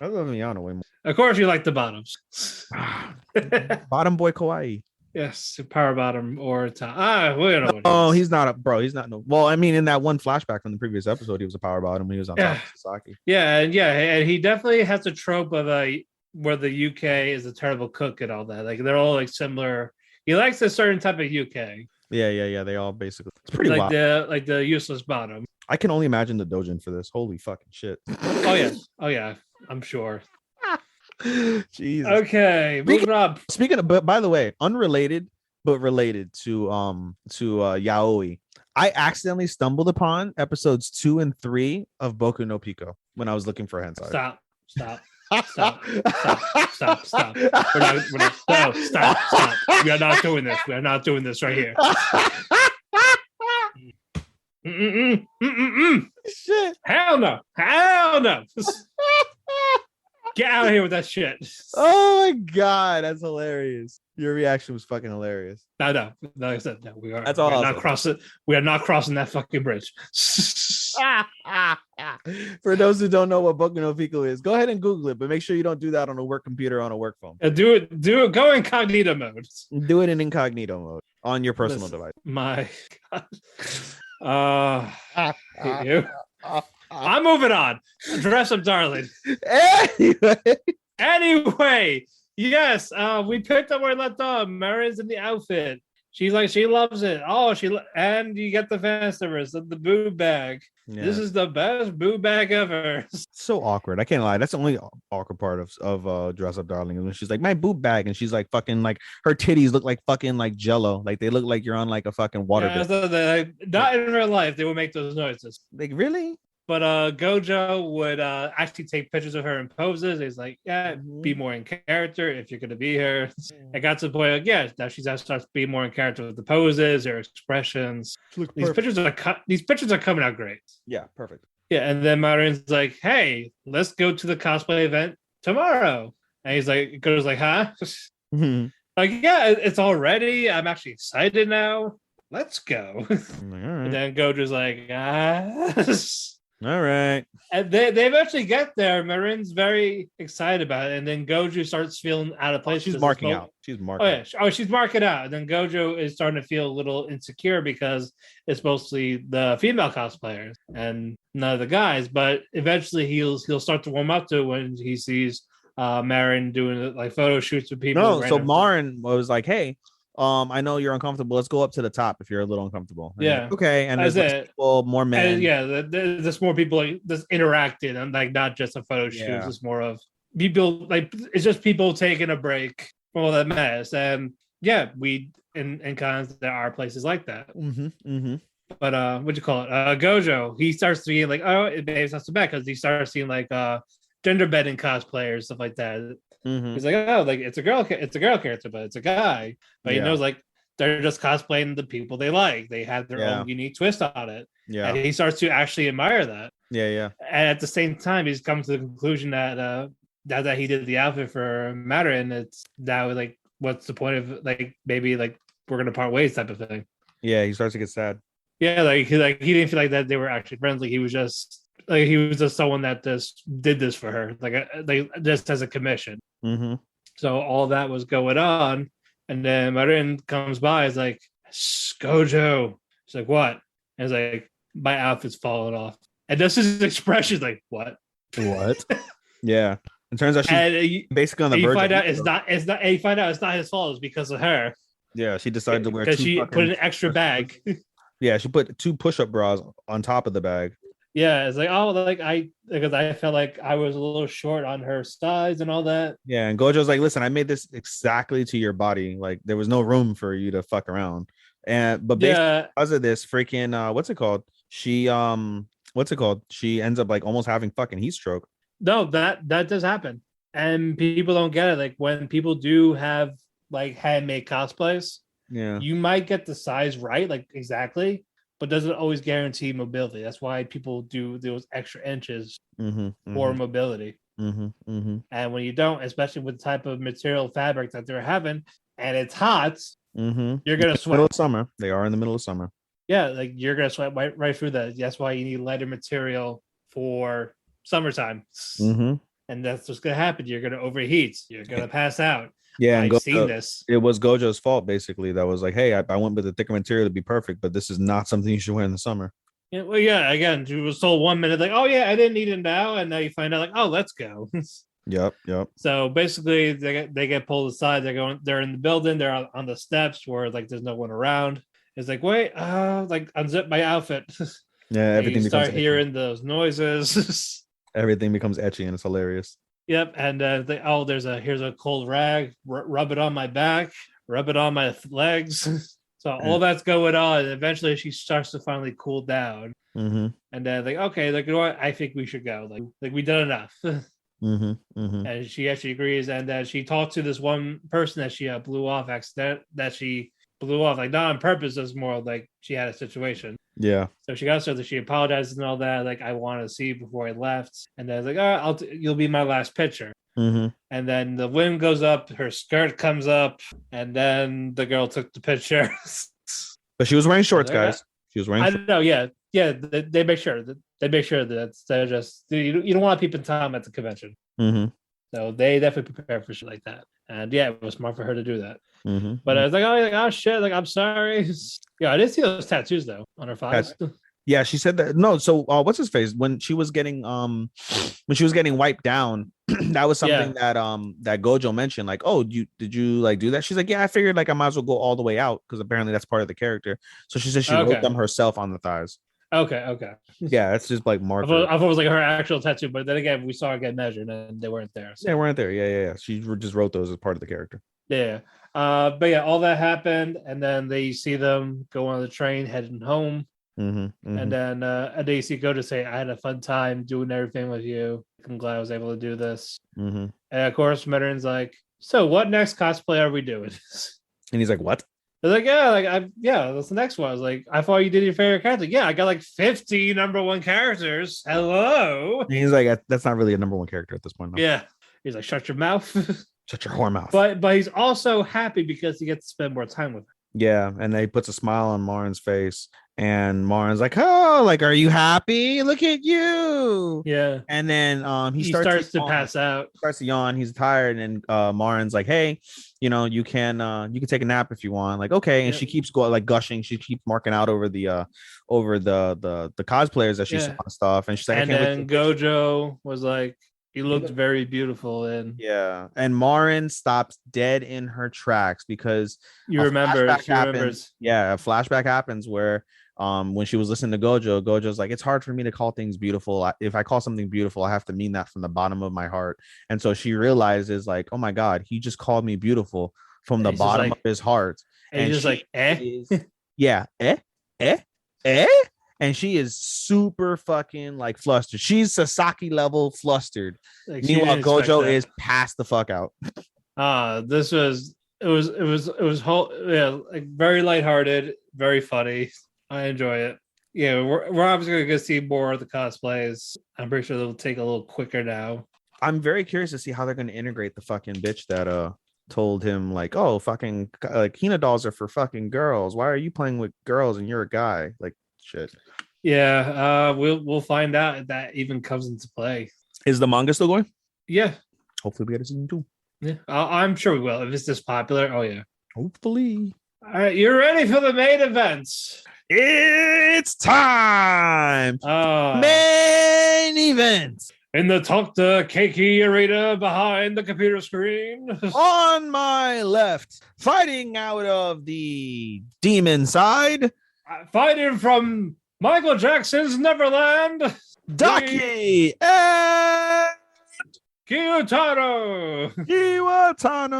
I love Miyano way more. Of course, you like the bottoms. Bottom boy kawaii. Yes, power bottom or top. We don't know what oh, he's not a bro. He's not no. Well, I mean, in that one flashback from the previous episode, he was a power bottom when he was on top of Sasaki. Yeah, and he definitely has a trope of where the UK is a terrible cook and all that. Like they're all like similar. He likes a certain type of UK. Yeah. They all basically. It's pretty like wild. the useless bottom. I can only imagine the dojin for this. Holy fucking shit. Oh yeah. I'm sure. Jesus. Okay, moving on. Speaking of, but by the way, unrelated but related to yaoi. I accidentally stumbled upon episodes 2 and 3 of Boku no Pico when I was looking for hentai. Stop. Stop. Stop. We are not doing this. We are not doing this right here. Shit. Hell no. Get out of here with that shit. Oh my god, that's hilarious. Your reaction was fucking hilarious. No, like I said, no, we are. That's all. We are not crossing. We are not crossing that fucking bridge. For those who don't know what Boku no Pico is, go ahead and Google it, but make sure you don't do that on a work computer or on a work phone. Do it. Go incognito mode. Do it in incognito mode on your personal device. My God. You. I'm moving on. Dress up, darling. Anyway, yes, we picked up where we left off. Marin's in the outfit. She's like, she loves it. Oh, and you get the fan service of the boob bag. Yeah. This is the best boob bag ever. So awkward. I can't lie. That's the only awkward part of Dress Up Darling. When she's like, my boob bag, and she's like, fucking like her titties look like fucking like Jello. Like they look like you're on like a fucking water. Yeah, so not in real life. They would make those noises. Like really? But Gojo would actually take pictures of her in poses. He's like, yeah, be more in character if you're going to be here. I got to the point, like, yeah, now she's starts to be more in character with the poses, her expressions. These pictures are coming out great. Yeah, perfect. Yeah, and then Marin's like, hey, let's go to the cosplay event tomorrow. And he's like, Gojo's like, huh? Mm-hmm. Like, yeah, it's all ready. I'm actually excited now. Let's go. Right. And then Gojo's like, all right. And they eventually get there. Marin's very excited about it. And then Gojo starts feeling out of place. She's marking out. She's marking. Oh, yeah. She's marking out. And then Gojo is starting to feel a little insecure because it's mostly the female cosplayers and none of the guys. But eventually he'll start to warm up to when he sees Marin doing like photo shoots with people. No, so Marin was like, hey, I know you're uncomfortable. Let's go up to the top if you're a little uncomfortable. And yeah. Like, okay. And there's people, more men. And there's more people like just interacting and like not just a photo shoot. Yeah. It's more of people like it's just people taking a break from all that mess. And yeah, we in cons there are places like that. Mm-hmm. Mm-hmm. But what'd you call it? Gojo, he starts seeing like, oh, it's not so bad because he starts seeing like gender bending cosplayers, stuff like that. Mm-hmm. He's like, oh, like it's a girl character, but it's a guy. But he knows like they're just cosplaying the people they like. They have their own unique twist on it. Yeah. And he starts to actually admire that. Yeah. And at the same time, he's come to the conclusion that that he did the outfit for Matter, and it's now like, what's the point of like maybe like we're gonna part ways type of thing. Yeah, he starts to get sad. Yeah, like he didn't feel like that they were actually friends. Like he was just someone that just did this for her, like just as a commission. Mm-hmm. So all that was going on, and then Marin comes by. Is like, Gojo. She's like, what? And it's like, my outfit's falling off. And this is his expression, like, what? Yeah. It turns out she's basically on the verge. You find out it's not. And you find out it's not his fault. It's because of her. Yeah, she decided to wear because she put an extra bag. Yeah, she put 2 push-up bras on top of the bag. Yeah, it's like, because I felt like I was a little short on her size and all that. Yeah, and Gojo's like, listen, I made this exactly to your body. Like, there was no room for you to fuck around. But basically, because of this freaking what's it called? She She ends up like almost having fucking heat stroke. No, that does happen, and people don't get it. Like when people do have like handmade cosplays, you might get the size right, like exactly, but doesn't always guarantee mobility. That's why people do those extra inches for mobility. And when you don't, especially with the type of material fabric that they're having, and it's hot, you're gonna sweat. Middle of summer, they are in the middle of summer. Yeah, like you're gonna sweat right through that. That's why you need lighter material for summertime. And that's what's gonna happen. You're gonna overheat. You're gonna pass out. Yeah, and I've seen this. It was Gojo's fault, basically. That was like, hey, I went with the thicker material to be perfect, but this is not something you should wear in the summer. Yeah, well, yeah. Again, she was told 1 minute, like, oh yeah, I didn't need it now, and now you find out, like, oh, let's go. Yep. So basically, they get pulled aside. They're in the building. They're on the steps where like there's no one around. It's like, wait, like unzip my outfit. Yeah, everything. You start hearing those noises. Everything becomes etchy, and it's hilarious. Yep, and here's a cold rag. Rub it on my back. Rub it on my legs. So all that's going on. And eventually, she starts to finally cool down. And then like, okay, like, you know what? I think we should go. Like we done enough. And she actually agrees, and she talked to this one person that she blew off like not on purpose. It's more like she had a situation. Yeah. So she got so that she apologizes and all that. Like, I wanted to see you before I left, and then like, oh, you'll be my last picture. And then the wind goes up, her skirt comes up, and then the girl took the picture. But she was wearing shorts, guys. She was wearing. I don't know. Yeah. They make sure that they're just you don't want to peep in Tom at the convention. So they definitely prepare for shit like that. And yeah, it was smart for her to do that. But I was like, oh shit, like I'm sorry. Yeah, I didn't see those tattoos though on her thighs. Yeah, she said that. No, so what's his face? When she was getting wiped down, that was something that Gojo mentioned. Like, oh, did you like do that? She's like, yeah, I figured like I might as well go all the way out because apparently that's part of the character. So she said she wrote them herself on the thighs. Okay. Yeah, that's just like marker. I thought it was like her actual tattoo, but then again, we saw her get measured and they weren't there. So. They weren't there. Yeah. She just wrote those as part of the character. Yeah. But yeah, all that happened, and then they see them go on the train heading home. And then they see Gojo say, I had a fun time doing everything with you. I'm glad I was able to do this. And of course, Marin's like, so what next cosplay are we doing? And he's like, what? I was like, that's the next one. I was like, I thought you did your favorite character. Yeah, I got like 50 #1 characters. Hello. And he's like, that's not really a #1 character at this point. No. Yeah. He's like, shut your mouth. Shut your whore mouth. But he's also happy because he gets to spend more time with her. Yeah, and he puts a smile on Marin's face, and Marin's like, "Oh, like, are you happy? Look at you!" Yeah, and then he starts to pass out, starts to yawn. He's tired, and Marin's like, "Hey, you can take a nap if you want." Like, okay, and she keeps gushing. She keeps marking out over the cosplayers that she saw and stuff, and she's like, and then Gojo was like, "You looked very beautiful," and Marin stops dead in her tracks because she remembers. Yeah, a flashback happens where when she was listening to Gojo's like, it's hard for me to call things beautiful. If I call something beautiful, I have to mean that from the bottom of my heart. And so she realizes like, oh my God, he just called me beautiful from the bottom of his heart. And he's just like, and she is super fucking like flustered. She's Sasaki level flustered. Like, meanwhile, Gojo is passed the fuck out. This was yeah, like very lighthearted, very funny. I enjoy it. Yeah, we're obviously gonna see more of the cosplays. I'm pretty sure they'll take a little quicker now. I'm very curious to see how they're gonna integrate the fucking bitch that told him like, oh, fucking like Hina dolls are for fucking girls. Why are you playing with girls and you're a guy? Like shit. Yeah, we'll find out if that even comes into play. Is the manga still going? Yeah. Hopefully we get a season 2. Yeah, I'm sure we will if it's this popular. Oh yeah. Hopefully. All right, you're ready for the main events. It's time. Main event. In the Talk to Keki arena behind the computer screen. On my left, fighting out of the demon side. Fighting from Michael Jackson's Neverland. Daki and Kiyotaro. Iwatano.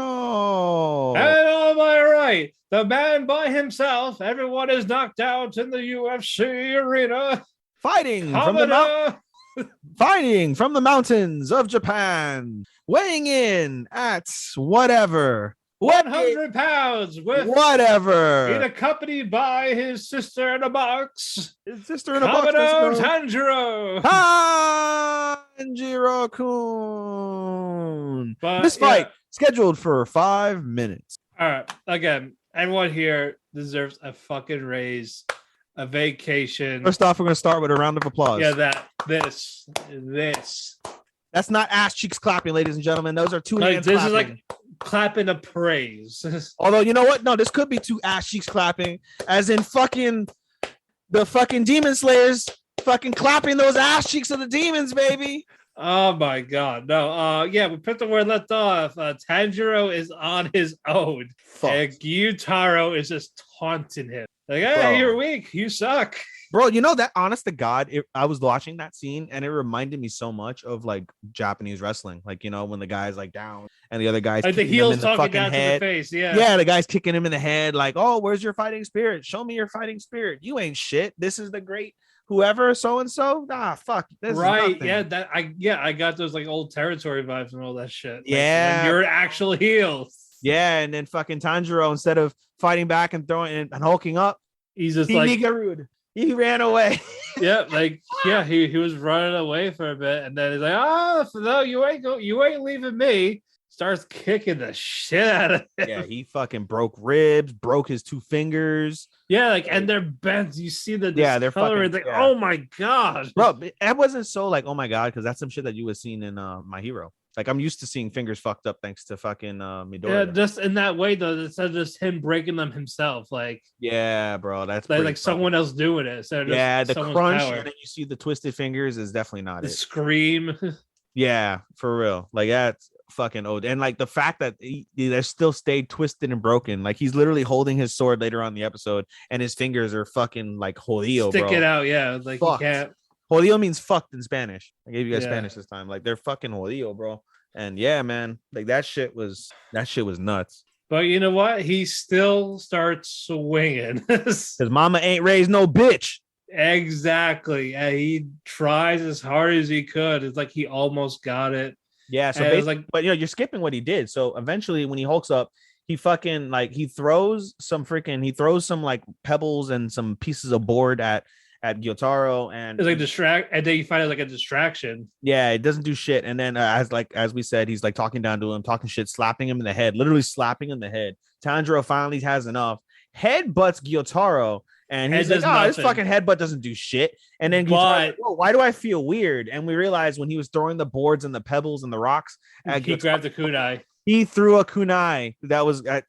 And on my right, the man by himself. Everyone is knocked out in the UFC arena. Fighting from the mountains of Japan. Weighing in at whatever. 100 pounds with whatever. Being accompanied by his sister in a box. His sister in a box. Tanjiro. Tanjiro-kun. This fight scheduled for 5 minutes. All right. Again, everyone here deserves a fucking raise, a vacation. First off, we're going to start with a round of applause. Yeah, this. That's not ass cheeks clapping, ladies and gentlemen. Those are two hands this clapping. Is like clapping of praise. Although, you know what? No, this could be two ass cheeks clapping, as in fucking the fucking demon slayers fucking clapping those ass cheeks of the demons, baby. Oh my god. No, we put the word left off. Tanjiro is on his own. And Gyutaro is just taunting him. Like, hey, you're weak. You suck. Bro, you know that, honest to God, I was watching that scene and it reminded me so much of like Japanese wrestling. Like, you know, when the guy's like down and the other guy's like the heels talking down head. To the face. Yeah. Yeah, the guy's kicking him in the head. Like, oh, where's your fighting spirit? Show me your fighting spirit. You ain't shit. This is the great whoever so and so. Nah, fuck. This right. Yeah. I got those like old territory vibes and all that shit. Like, yeah. You're an actual heel. Yeah. And then fucking Tanjiro, instead of fighting back and throwing and hulking up, he's just like he ran away. He was running away for a bit, and then he's like, "Oh no, you ain't leaving me." Starts kicking the shit out of him. Yeah, he fucking broke ribs, broke his 2 fingers. Yeah, like, and they're bent. You see they're fucking. Like, oh my god, bro, that wasn't so like, oh my god, because that's some shit that you would seen in My Hero. Like, I'm used to seeing fingers fucked up thanks to fucking Midoriya. Yeah, just in that way though, instead of just him breaking them himself. Like, yeah, bro, that's like someone else doing it. So the crunch power. And then you see the twisted fingers is definitely not the scream. Yeah, for real. Like, that's fucking old. And like the fact that they're still stayed twisted and broken. Like, he's literally holding his sword later on in the episode, and his fingers are fucking like jodido, Stick bro. It out, yeah. Like, fucked. You can't. Jodido means fucked in Spanish. I gave you guys Spanish this time. Like, they're fucking jodido, bro. And yeah, man, like that shit was nuts. But you know what? He still starts swinging. His mama ain't raised no bitch. Exactly. And he tries as hard as he could. It's like he almost got it. Yeah. So basically, but you know, you're skipping what he did. So eventually, when he hulks up, he fucking like he throws some like pebbles and some pieces of board at Gyotaro, and it's like and then you find it like a distraction. Yeah, it doesn't do shit. And then as we said, he's like talking down to him, talking shit, slapping him in the head, literally slapping him in the head. Tanjiro finally has enough, headbutts Gyotaro, and he's like, "Oh, this fucking headbutt doesn't do shit." And then like, "Oh, why do I feel weird?" And we realized when he was throwing the boards and the pebbles and the rocks, he grabbed the kunai. He threw a kunai that was, I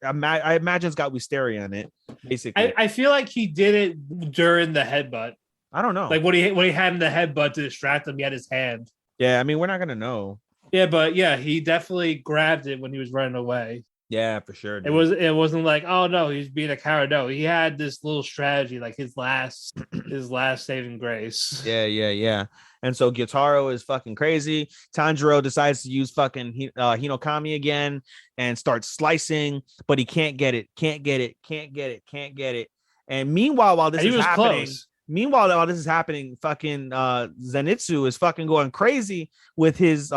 imagine it's got wisteria in it. Basically, I feel like he did it during the headbutt. I don't know. Like when he had him the headbutt to distract him, he had his hand. Yeah, I mean, we're not gonna know. Yeah, but yeah, he definitely grabbed it when he was running away. Yeah, for sure. Dude. It wasn't like, oh no, he's being a coward. No, he had this little strategy, like his last saving grace. Yeah. And so Gyotaro is fucking crazy. Tanjiro decides to use fucking Hinokami again and starts slicing, but he can't get it. And meanwhile, while this is happening. Close. Meanwhile, while this is happening, fucking Zenitsu is fucking going crazy with his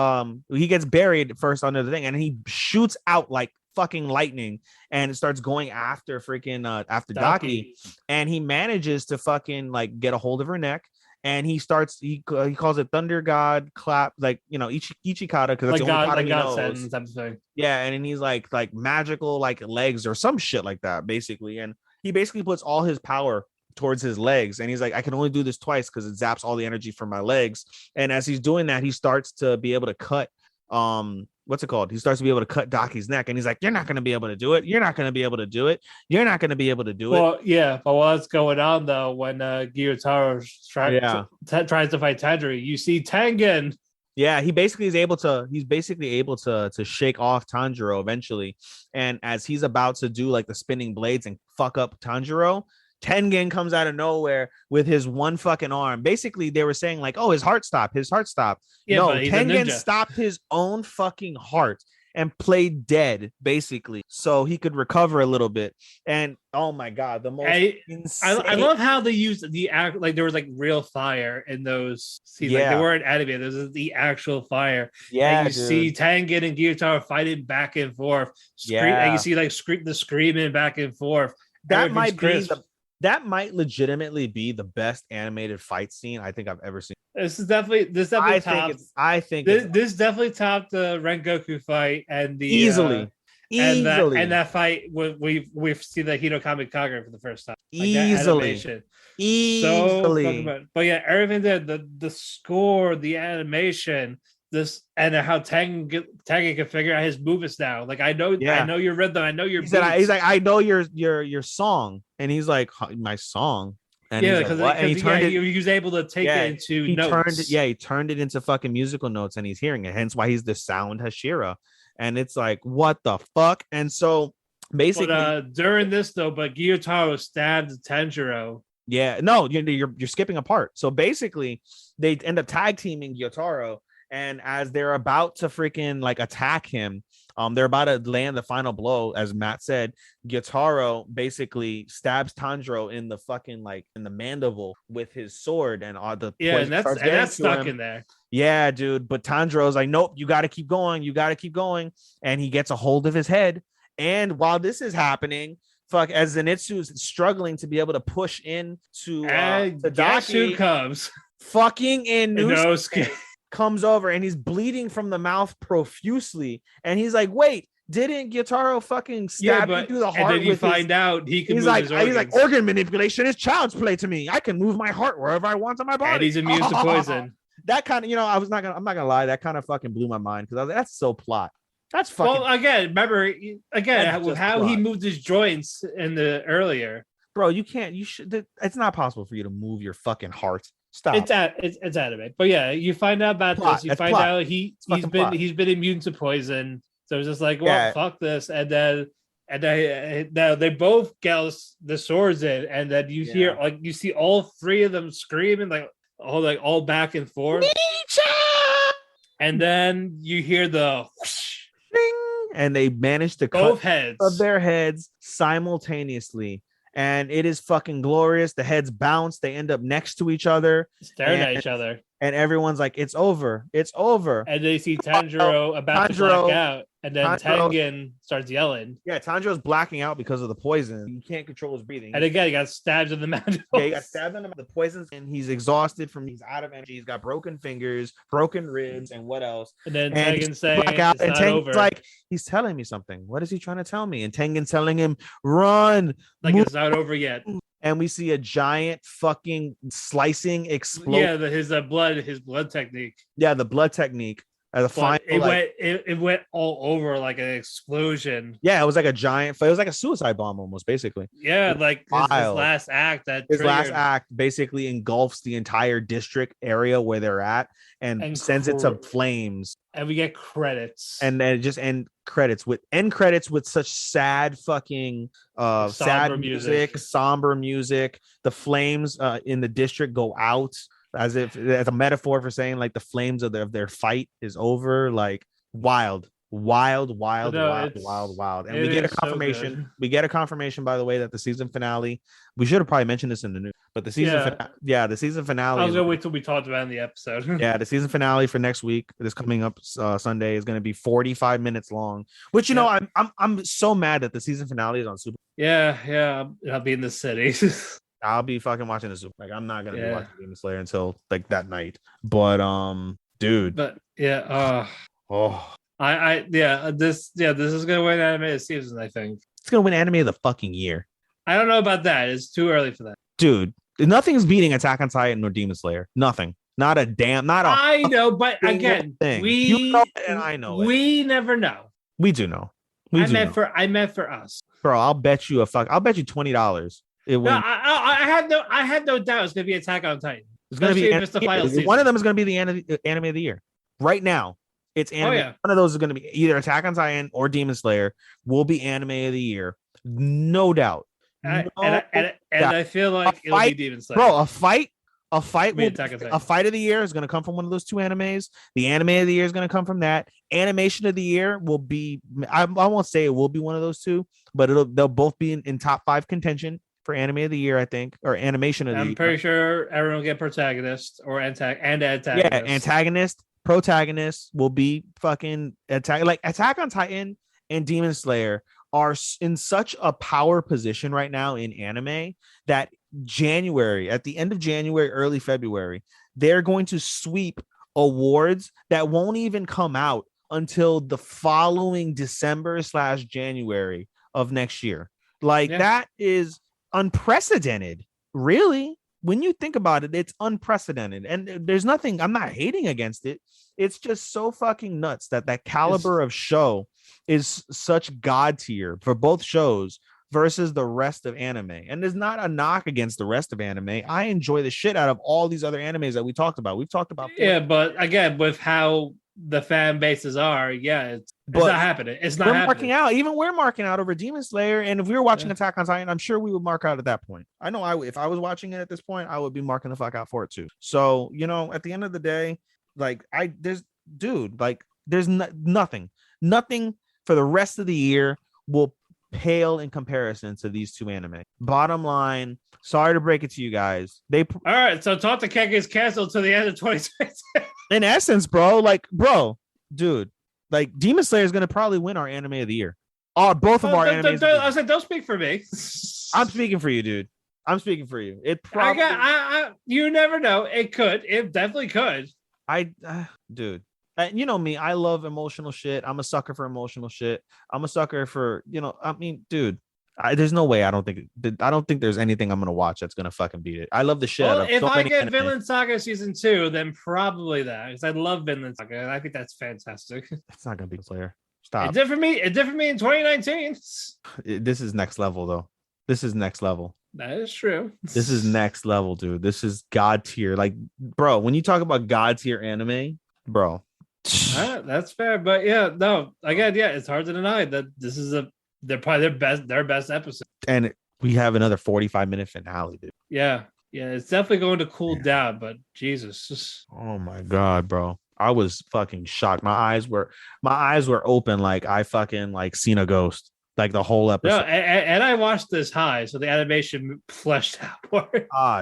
he gets buried first under the thing, and he shoots out like fucking lightning and starts going after freaking after Daki, and he manages to fucking like get a hold of her neck. And he calls it Thunder God Clap, like, you know, Ichikata, because that's like the only kata he knows. Type of thing. Yeah, and then he's like magical like legs or some shit like that, basically. And he basically puts all his power towards his legs, and he's like, I can only do this twice because it zaps all the energy from my legs. And as he's doing that, he starts to be able to cut what's it called? He starts to be able to cut Daki's neck, and he's like, you're not going to be able to do it. You're not going to be able to do it. You're not going to be able to do it. Well, yeah, but what's going on though when Gyutaro tries to fight Tanjiro, you see Tengen. Yeah, he's basically able to shake off Tanjiro eventually. And as he's about to do like the spinning blades and fuck up Tanjiro, Tengen comes out of nowhere with his one fucking arm. Basically, they were saying like, "Oh, his heart stopped. Yeah, no, Tengen stopped his own fucking heart and played dead, basically, so he could recover a little bit. And oh my god, the most insane... I love how they used the act, like there was like real fire in those scenes. Like they weren't animated. This is the actual fire. Yeah, and you see Tengen and Gyutaro fighting back and forth. And you see like the screaming back and forth. That might legitimately be the best animated fight scene I think I've ever seen. This definitely topped the Rengoku fight and the easily. And that fight we've seen the Hinokami Kagura for the first time. Like easily. So, but yeah, everything there, the score, the animation, this and how Tengen can figure out his movements now. Like I know your rhythm, I know your he's like, I know your song. And he's like, my song. And he was able to take it into notes. He turned it into fucking musical notes, and he's hearing it. Hence why he's the sound Hashira. And it's like, what the fuck? And so basically during this though, but Gyutaro stabbed Tanjiro. Yeah, no, you're skipping a part. So basically, they end up tag teaming Gyutaro. And as they're about to freaking like attack him, they're about to land the final blow. As Matt said, Gyutaro basically stabs Tanjiro in the fucking like in the mandible with his sword, and that's stuck in there. Yeah, dude. But Tanjiro's like, nope, you got to keep going. And he gets a hold of his head. And while this is happening, as Zenitsu's struggling to be able to push in to guess who comes? Fucking Inosuke comes over, and he's bleeding from the mouth profusely, and he's like, wait, didn't Gyutaro fucking stab me through the heart? And then you find out he can move his organs. He's like, organ manipulation is child's play to me. I can move my heart wherever I want on my body. And he's immune to poison. That kind of, I'm not gonna lie, that kind of fucking blew my mind, because I was like, that's so plot. That's fucking. Well, remember how he moved his joints in the earlier. Bro, it's not possible for you to move your fucking heart. Stop. It's anime, but yeah, you find out about this. You find out he's been immune to poison, so it's just like, well, fuck this, and then they both get the swords in, and then you hear like you see all three of them screaming all back and forth, and then you hear the whoosh, and they manage to both cut heads of their heads simultaneously. And it is fucking glorious. The heads bounce. They end up next to each other, staring at each other. And everyone's like, it's over. It's over. And they see Tanjiro about to black out. And then Tengen starts yelling. Yeah, Tanjiro's blacking out because of the poison. He can't control his breathing. And again, he got stabbed in the mandible. Yeah, he got stabbed in the poisons, and he's exhausted he's out of energy. He's got broken fingers, broken ribs, and what else? And then Tengen's saying, it's not over. Like, he's telling me something. What is he trying to tell me? And Tengen's telling him, run. Like, it's not over yet. And we see a giant fucking slicing explosion. Yeah, his blood technique. Yeah, the blood technique. It went all over like an explosion. Yeah, it was like a giant. It was like a suicide bomb almost, basically. Yeah, like his last act. His last act basically engulfs the entire district area where they're at and sends it to flames. And we get credits. And then just end credits with such sad fucking sad music, somber music. The flames in the district go out. As a metaphor for saying like the flames of their fight is over. Like wild. Wild. And we get a confirmation. So we get a confirmation, by the way, that the season finale. We should have probably mentioned this in the news, but the season, the season finale. I was gonna wait till we talked about it in the episode. Yeah, the season finale for next week, this coming up Sunday, is going to be 45 minutes long. Which I'm so mad that the season finale is on Super. Yeah, I'll be in the city. I'll be fucking watching the Super. Like, I'm not gonna be watching Demon Slayer until like that night. But dude. But this is gonna win animated season. I think it's gonna win anime of the fucking year. I don't know about that. It's too early for that, dude. Nothing's beating Attack on Titan or Demon Slayer. Nothing. Not a damn. Not a. I know, but again, thing. We know it and I know we never know. We do know. I meant for us, bro. I'll bet you $20. I had no doubt it's gonna be Attack on Titan. It's gonna be the final season. One of them is gonna be the anime of the year. Right now, it's anime. One of those is gonna be either Attack on Titan or Demon Slayer. Will be anime of the year, no doubt. And I feel like it'll be Demon Slayer. Bro, a fight of the year is gonna come from one of those two animes. The anime of the year is gonna come from that. Animation of the year will be. I won't say it will be one of those two, but they'll both be in top 5 contention for anime of the year, I think, or animation of the year. I'm pretty sure everyone will get protagonist or antagonist. Yeah, antagonist, protagonist will be fucking attack. Like Attack on Titan and Demon Slayer are in such a power position right now in anime that at the end of January, early February, they're going to sweep awards that won't even come out until the following December/January of next year. That is unprecedented, really. When you think about it, it's unprecedented, and there's nothing. I'm not hating against it. It's just so fucking nuts that caliber of show is such god tier for both shows versus the rest of anime. And there's not a knock against the rest of anime. I enjoy the shit out of all these other animes that we talked about. We've talked about. But again, with how the fan bases are, it's not happening. It's not marking out. Even we're marking out over Demon Slayer, and if we were watching Attack on Titan, I'm sure we would mark out at that point. I know if I was watching it at this point, I would be marking the fuck out for it too. So at the end of the day, there's nothing for the rest of the year will pale in comparison to these two anime. Bottom line, sorry to break it to you guys. All right, so Talk to Keki is canceled to the end of 2020. In essence, dude, Demon Slayer is gonna probably win our anime of the year. Both of our animes. I said, don't speak for me. I'm speaking for you, dude. I'm speaking for you. It probably. You never know. It could. It definitely could. Dude. You know me. I love emotional shit. I'm a sucker for emotional shit. I'm a sucker for dude. There's no way. I don't think there's anything I'm gonna watch that's gonna fucking beat it. I love the shit. If I get Vinland Saga season 2, then probably that, because I love Vinland Saga and I think that's fantastic. It's not gonna be Slayer. Stop. It did for me in 2019. This is next level, though. This is next level. That is true. This is next level, dude. This is god tier. Bro, when you talk about god tier anime, bro. That's fair, but it's hard to deny that this is they're probably their best episode, and we have another 45-minute finale, dude. Yeah, it's definitely going to cool down, but Jesus, oh my god, bro, I was fucking shocked. My eyes were open, like I fucking seen a ghost, the whole episode. No, and I watched this high, so the animation fleshed out more.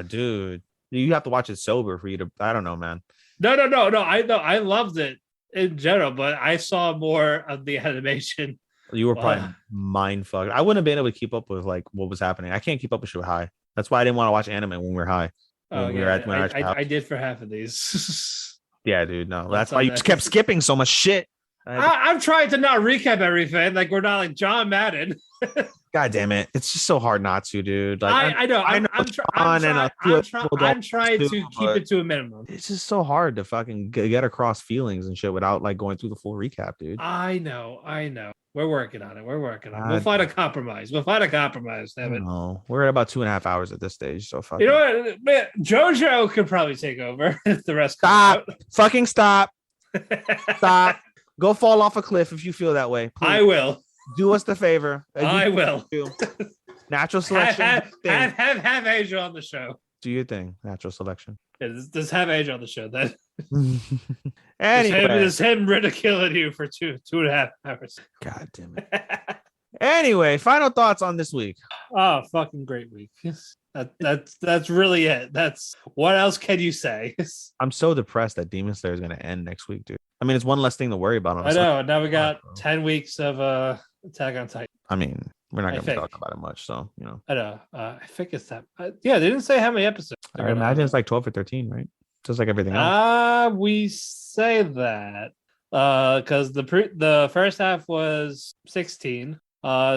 Dude, you have to watch it sober for you to. I don't know, man. No. I loved it in general, but I saw more of the animation. You were probably mind fucked. I wouldn't have been able to keep up with what was happening. I can't keep up with shit high. That's why I didn't want to watch anime when we were high. I did for half of these. Yeah, dude. No, that's why you kept skipping so much shit. I'm trying to not recap everything. We're not like John Madden. God damn it! It's just so hard not to, dude. I know. I'm trying to keep it to a minimum. It's just so hard to fucking get across feelings and shit without going through the full recap, dude. I know. We're working on it. We'll find a compromise. Damn it. No, we're at about 2.5 hours at this stage. So fuck. You know what, man? JoJo could probably take over if the rest. Stop. Fucking stop. Stop. Go fall off a cliff if you feel that way. Please. I will. Do us the favor. I will. Natural selection. Have Asia on the show. Do your thing. Natural selection. Yeah, just have Asia on the show then. Anyway, it's him ridiculing you for 2.5 hours. God damn it. Anyway, final thoughts on this week. Oh, fucking great week. That's really it. That's what else can you say? I'm so depressed that Demon Slayer is going to end next week, dude. I mean, it's one less thing to worry about. I know. Now we got 10 weeks of Attack on Titan. I mean, we're not going to be talking about it much, so you know. I know. I think it's that. Yeah, they didn't say how many episodes. I imagine it's like 12 or 13, right? Just like everything else. We say that because the first half was 16.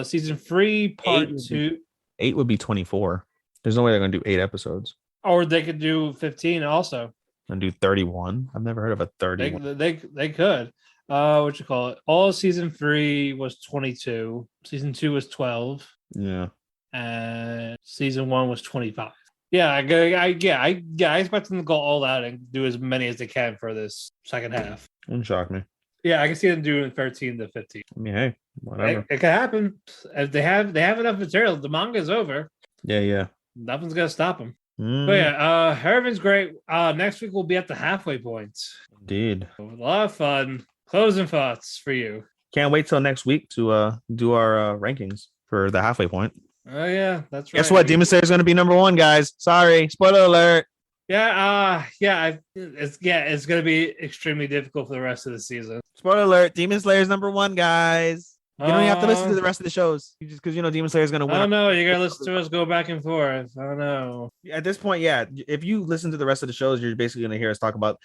Season 3 part 2. 8 would be 24. There's no way they're going to do 8 episodes. Or they could do 15 also. And do 31. I've never heard of a 31. They could. What you call it? All season 3 was 22. Season 2 was 12. Yeah. And season 1 was 25. Yeah, I expect them to go all out and do as many as they can for this second half. Wouldn't shock me. Yeah, I can see them doing 13 to 15. I mean, hey, whatever. It could happen. If they have enough material. The manga's over. Yeah. Nothing's gonna stop them. But yeah, Herman's great. Next week we'll be at the halfway point. Indeed. A lot of fun. Closing thoughts for you. Can't wait till next week to do our rankings for the halfway point. Oh yeah, that's right. Guess what? Demon Slayer is going to be number 1, guys. Sorry, spoiler alert. Yeah, it's gonna be extremely difficult for the rest of the season. Spoiler alert: Demon Slayer is number 1, guys. You don't even have to listen to the rest of the shows, just because Demon Slayer is going to win. I don't know. You gotta listen to us go back and forth. I don't know. At this point, yeah. If you listen to the rest of the shows, you're basically going to hear us talk about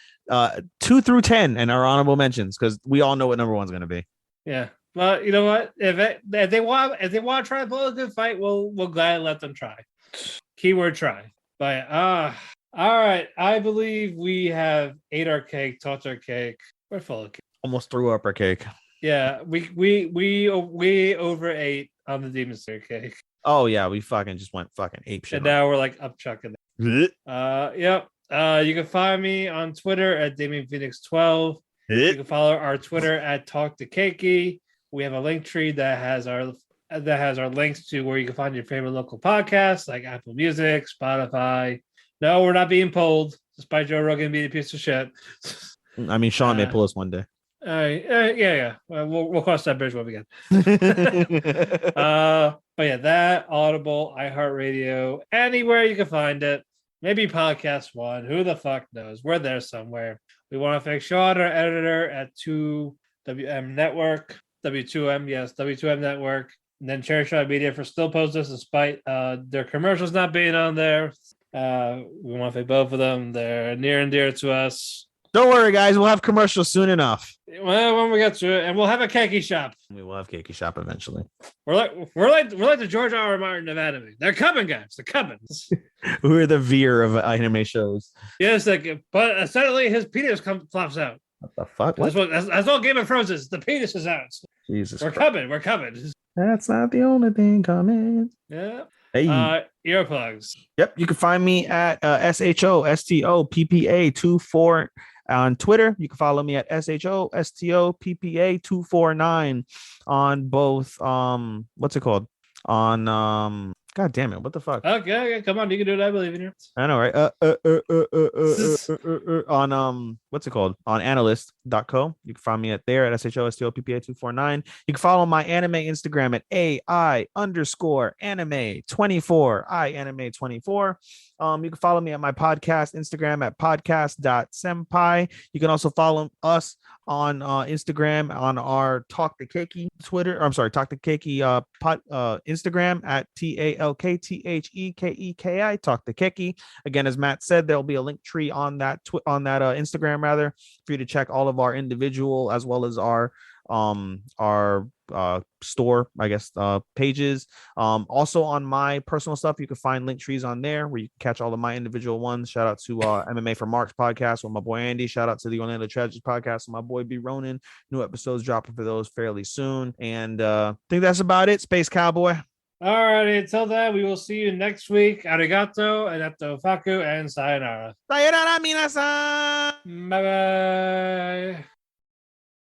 2 through 10 and our honorable mentions, because we all know what number 1 is going to be. Yeah. Well, you know what? If they want to try to pull a good fight, we'll gladly let them try. Keyword try. But all right. I believe we have ate our cake, talked our cake. We're full of cake. Almost threw up our cake. Yeah, we overate on the Demon Slayer cake. Oh yeah, we fucking just went fucking ape shit. And now we're like up chucking it. Yep. You can find me on Twitter at DamianPhoenix12. You can follow our Twitter at Talk to Keki. We have a link tree that has our links to where you can find your favorite local podcasts like Apple Music, Spotify. No, we're not being pulled, despite Joe Rogan being a piece of shit. I mean, Sean may pull us one day. Yeah. We'll cross that bridge when we get. But yeah, that Audible, iHeartRadio, anywhere you can find it. Maybe Podcast One. Who the fuck knows? We're there somewhere. We want to thank Sean, our editor at 2WM Network. W2M, yes, W2M Network. And then Cherry Shot Media for still posting this despite their commercials not being on there. We want to thank both of them. They're near and dear to us. Don't worry, guys. We'll have commercials soon enough. Well, when we get to it, and we'll have a Keki shop. We will have Keki shop eventually. We're like the George R. R. Martin of anime. They're coming, guys. They're coming. We're the Veer of anime shows. Yes, but suddenly his penis flops out. What the fuck? What? That's all Game of Thrones is. The penis is out. Jesus, we're coming. We're coming. That's not the only thing coming. Yeah. Hey. Earplugs. Yep. You can find me at SHOSTOPPA24 on Twitter. You can follow me at SHOSTOPPA249 on both. What's it called? On God damn it! What the fuck? Okay, come on, you can do it. I believe in you. I know, right? On what's it called? On analyst.co. You can find me at there at SHOSTOPPA249. You can follow my anime Instagram at AI_anime24. iAnime24. You can follow me at my podcast Instagram at podcast.senpai. You can also follow us on Instagram on our Talk to Keki Twitter. Talk to Keki Instagram at TALKTHEKEKI. Talk to Keki. Again, as Matt said, there'll be a link tree on that Instagram rather for you to check all of our individual as well as our store, I guess, pages. Also on my personal stuff, you can find link trees on there where you can catch all of my individual ones. Shout out to MMA for Marks podcast with my boy Andy. Shout out to the Orlando Tragedies podcast with my boy B Ronan. New episodes dropping for those fairly soon. And I think that's about it. Space Cowboy. All righty, until then, we will see you next week. Arigato, anato faku, and sayonara. Sayonara, minasan. Bye-bye.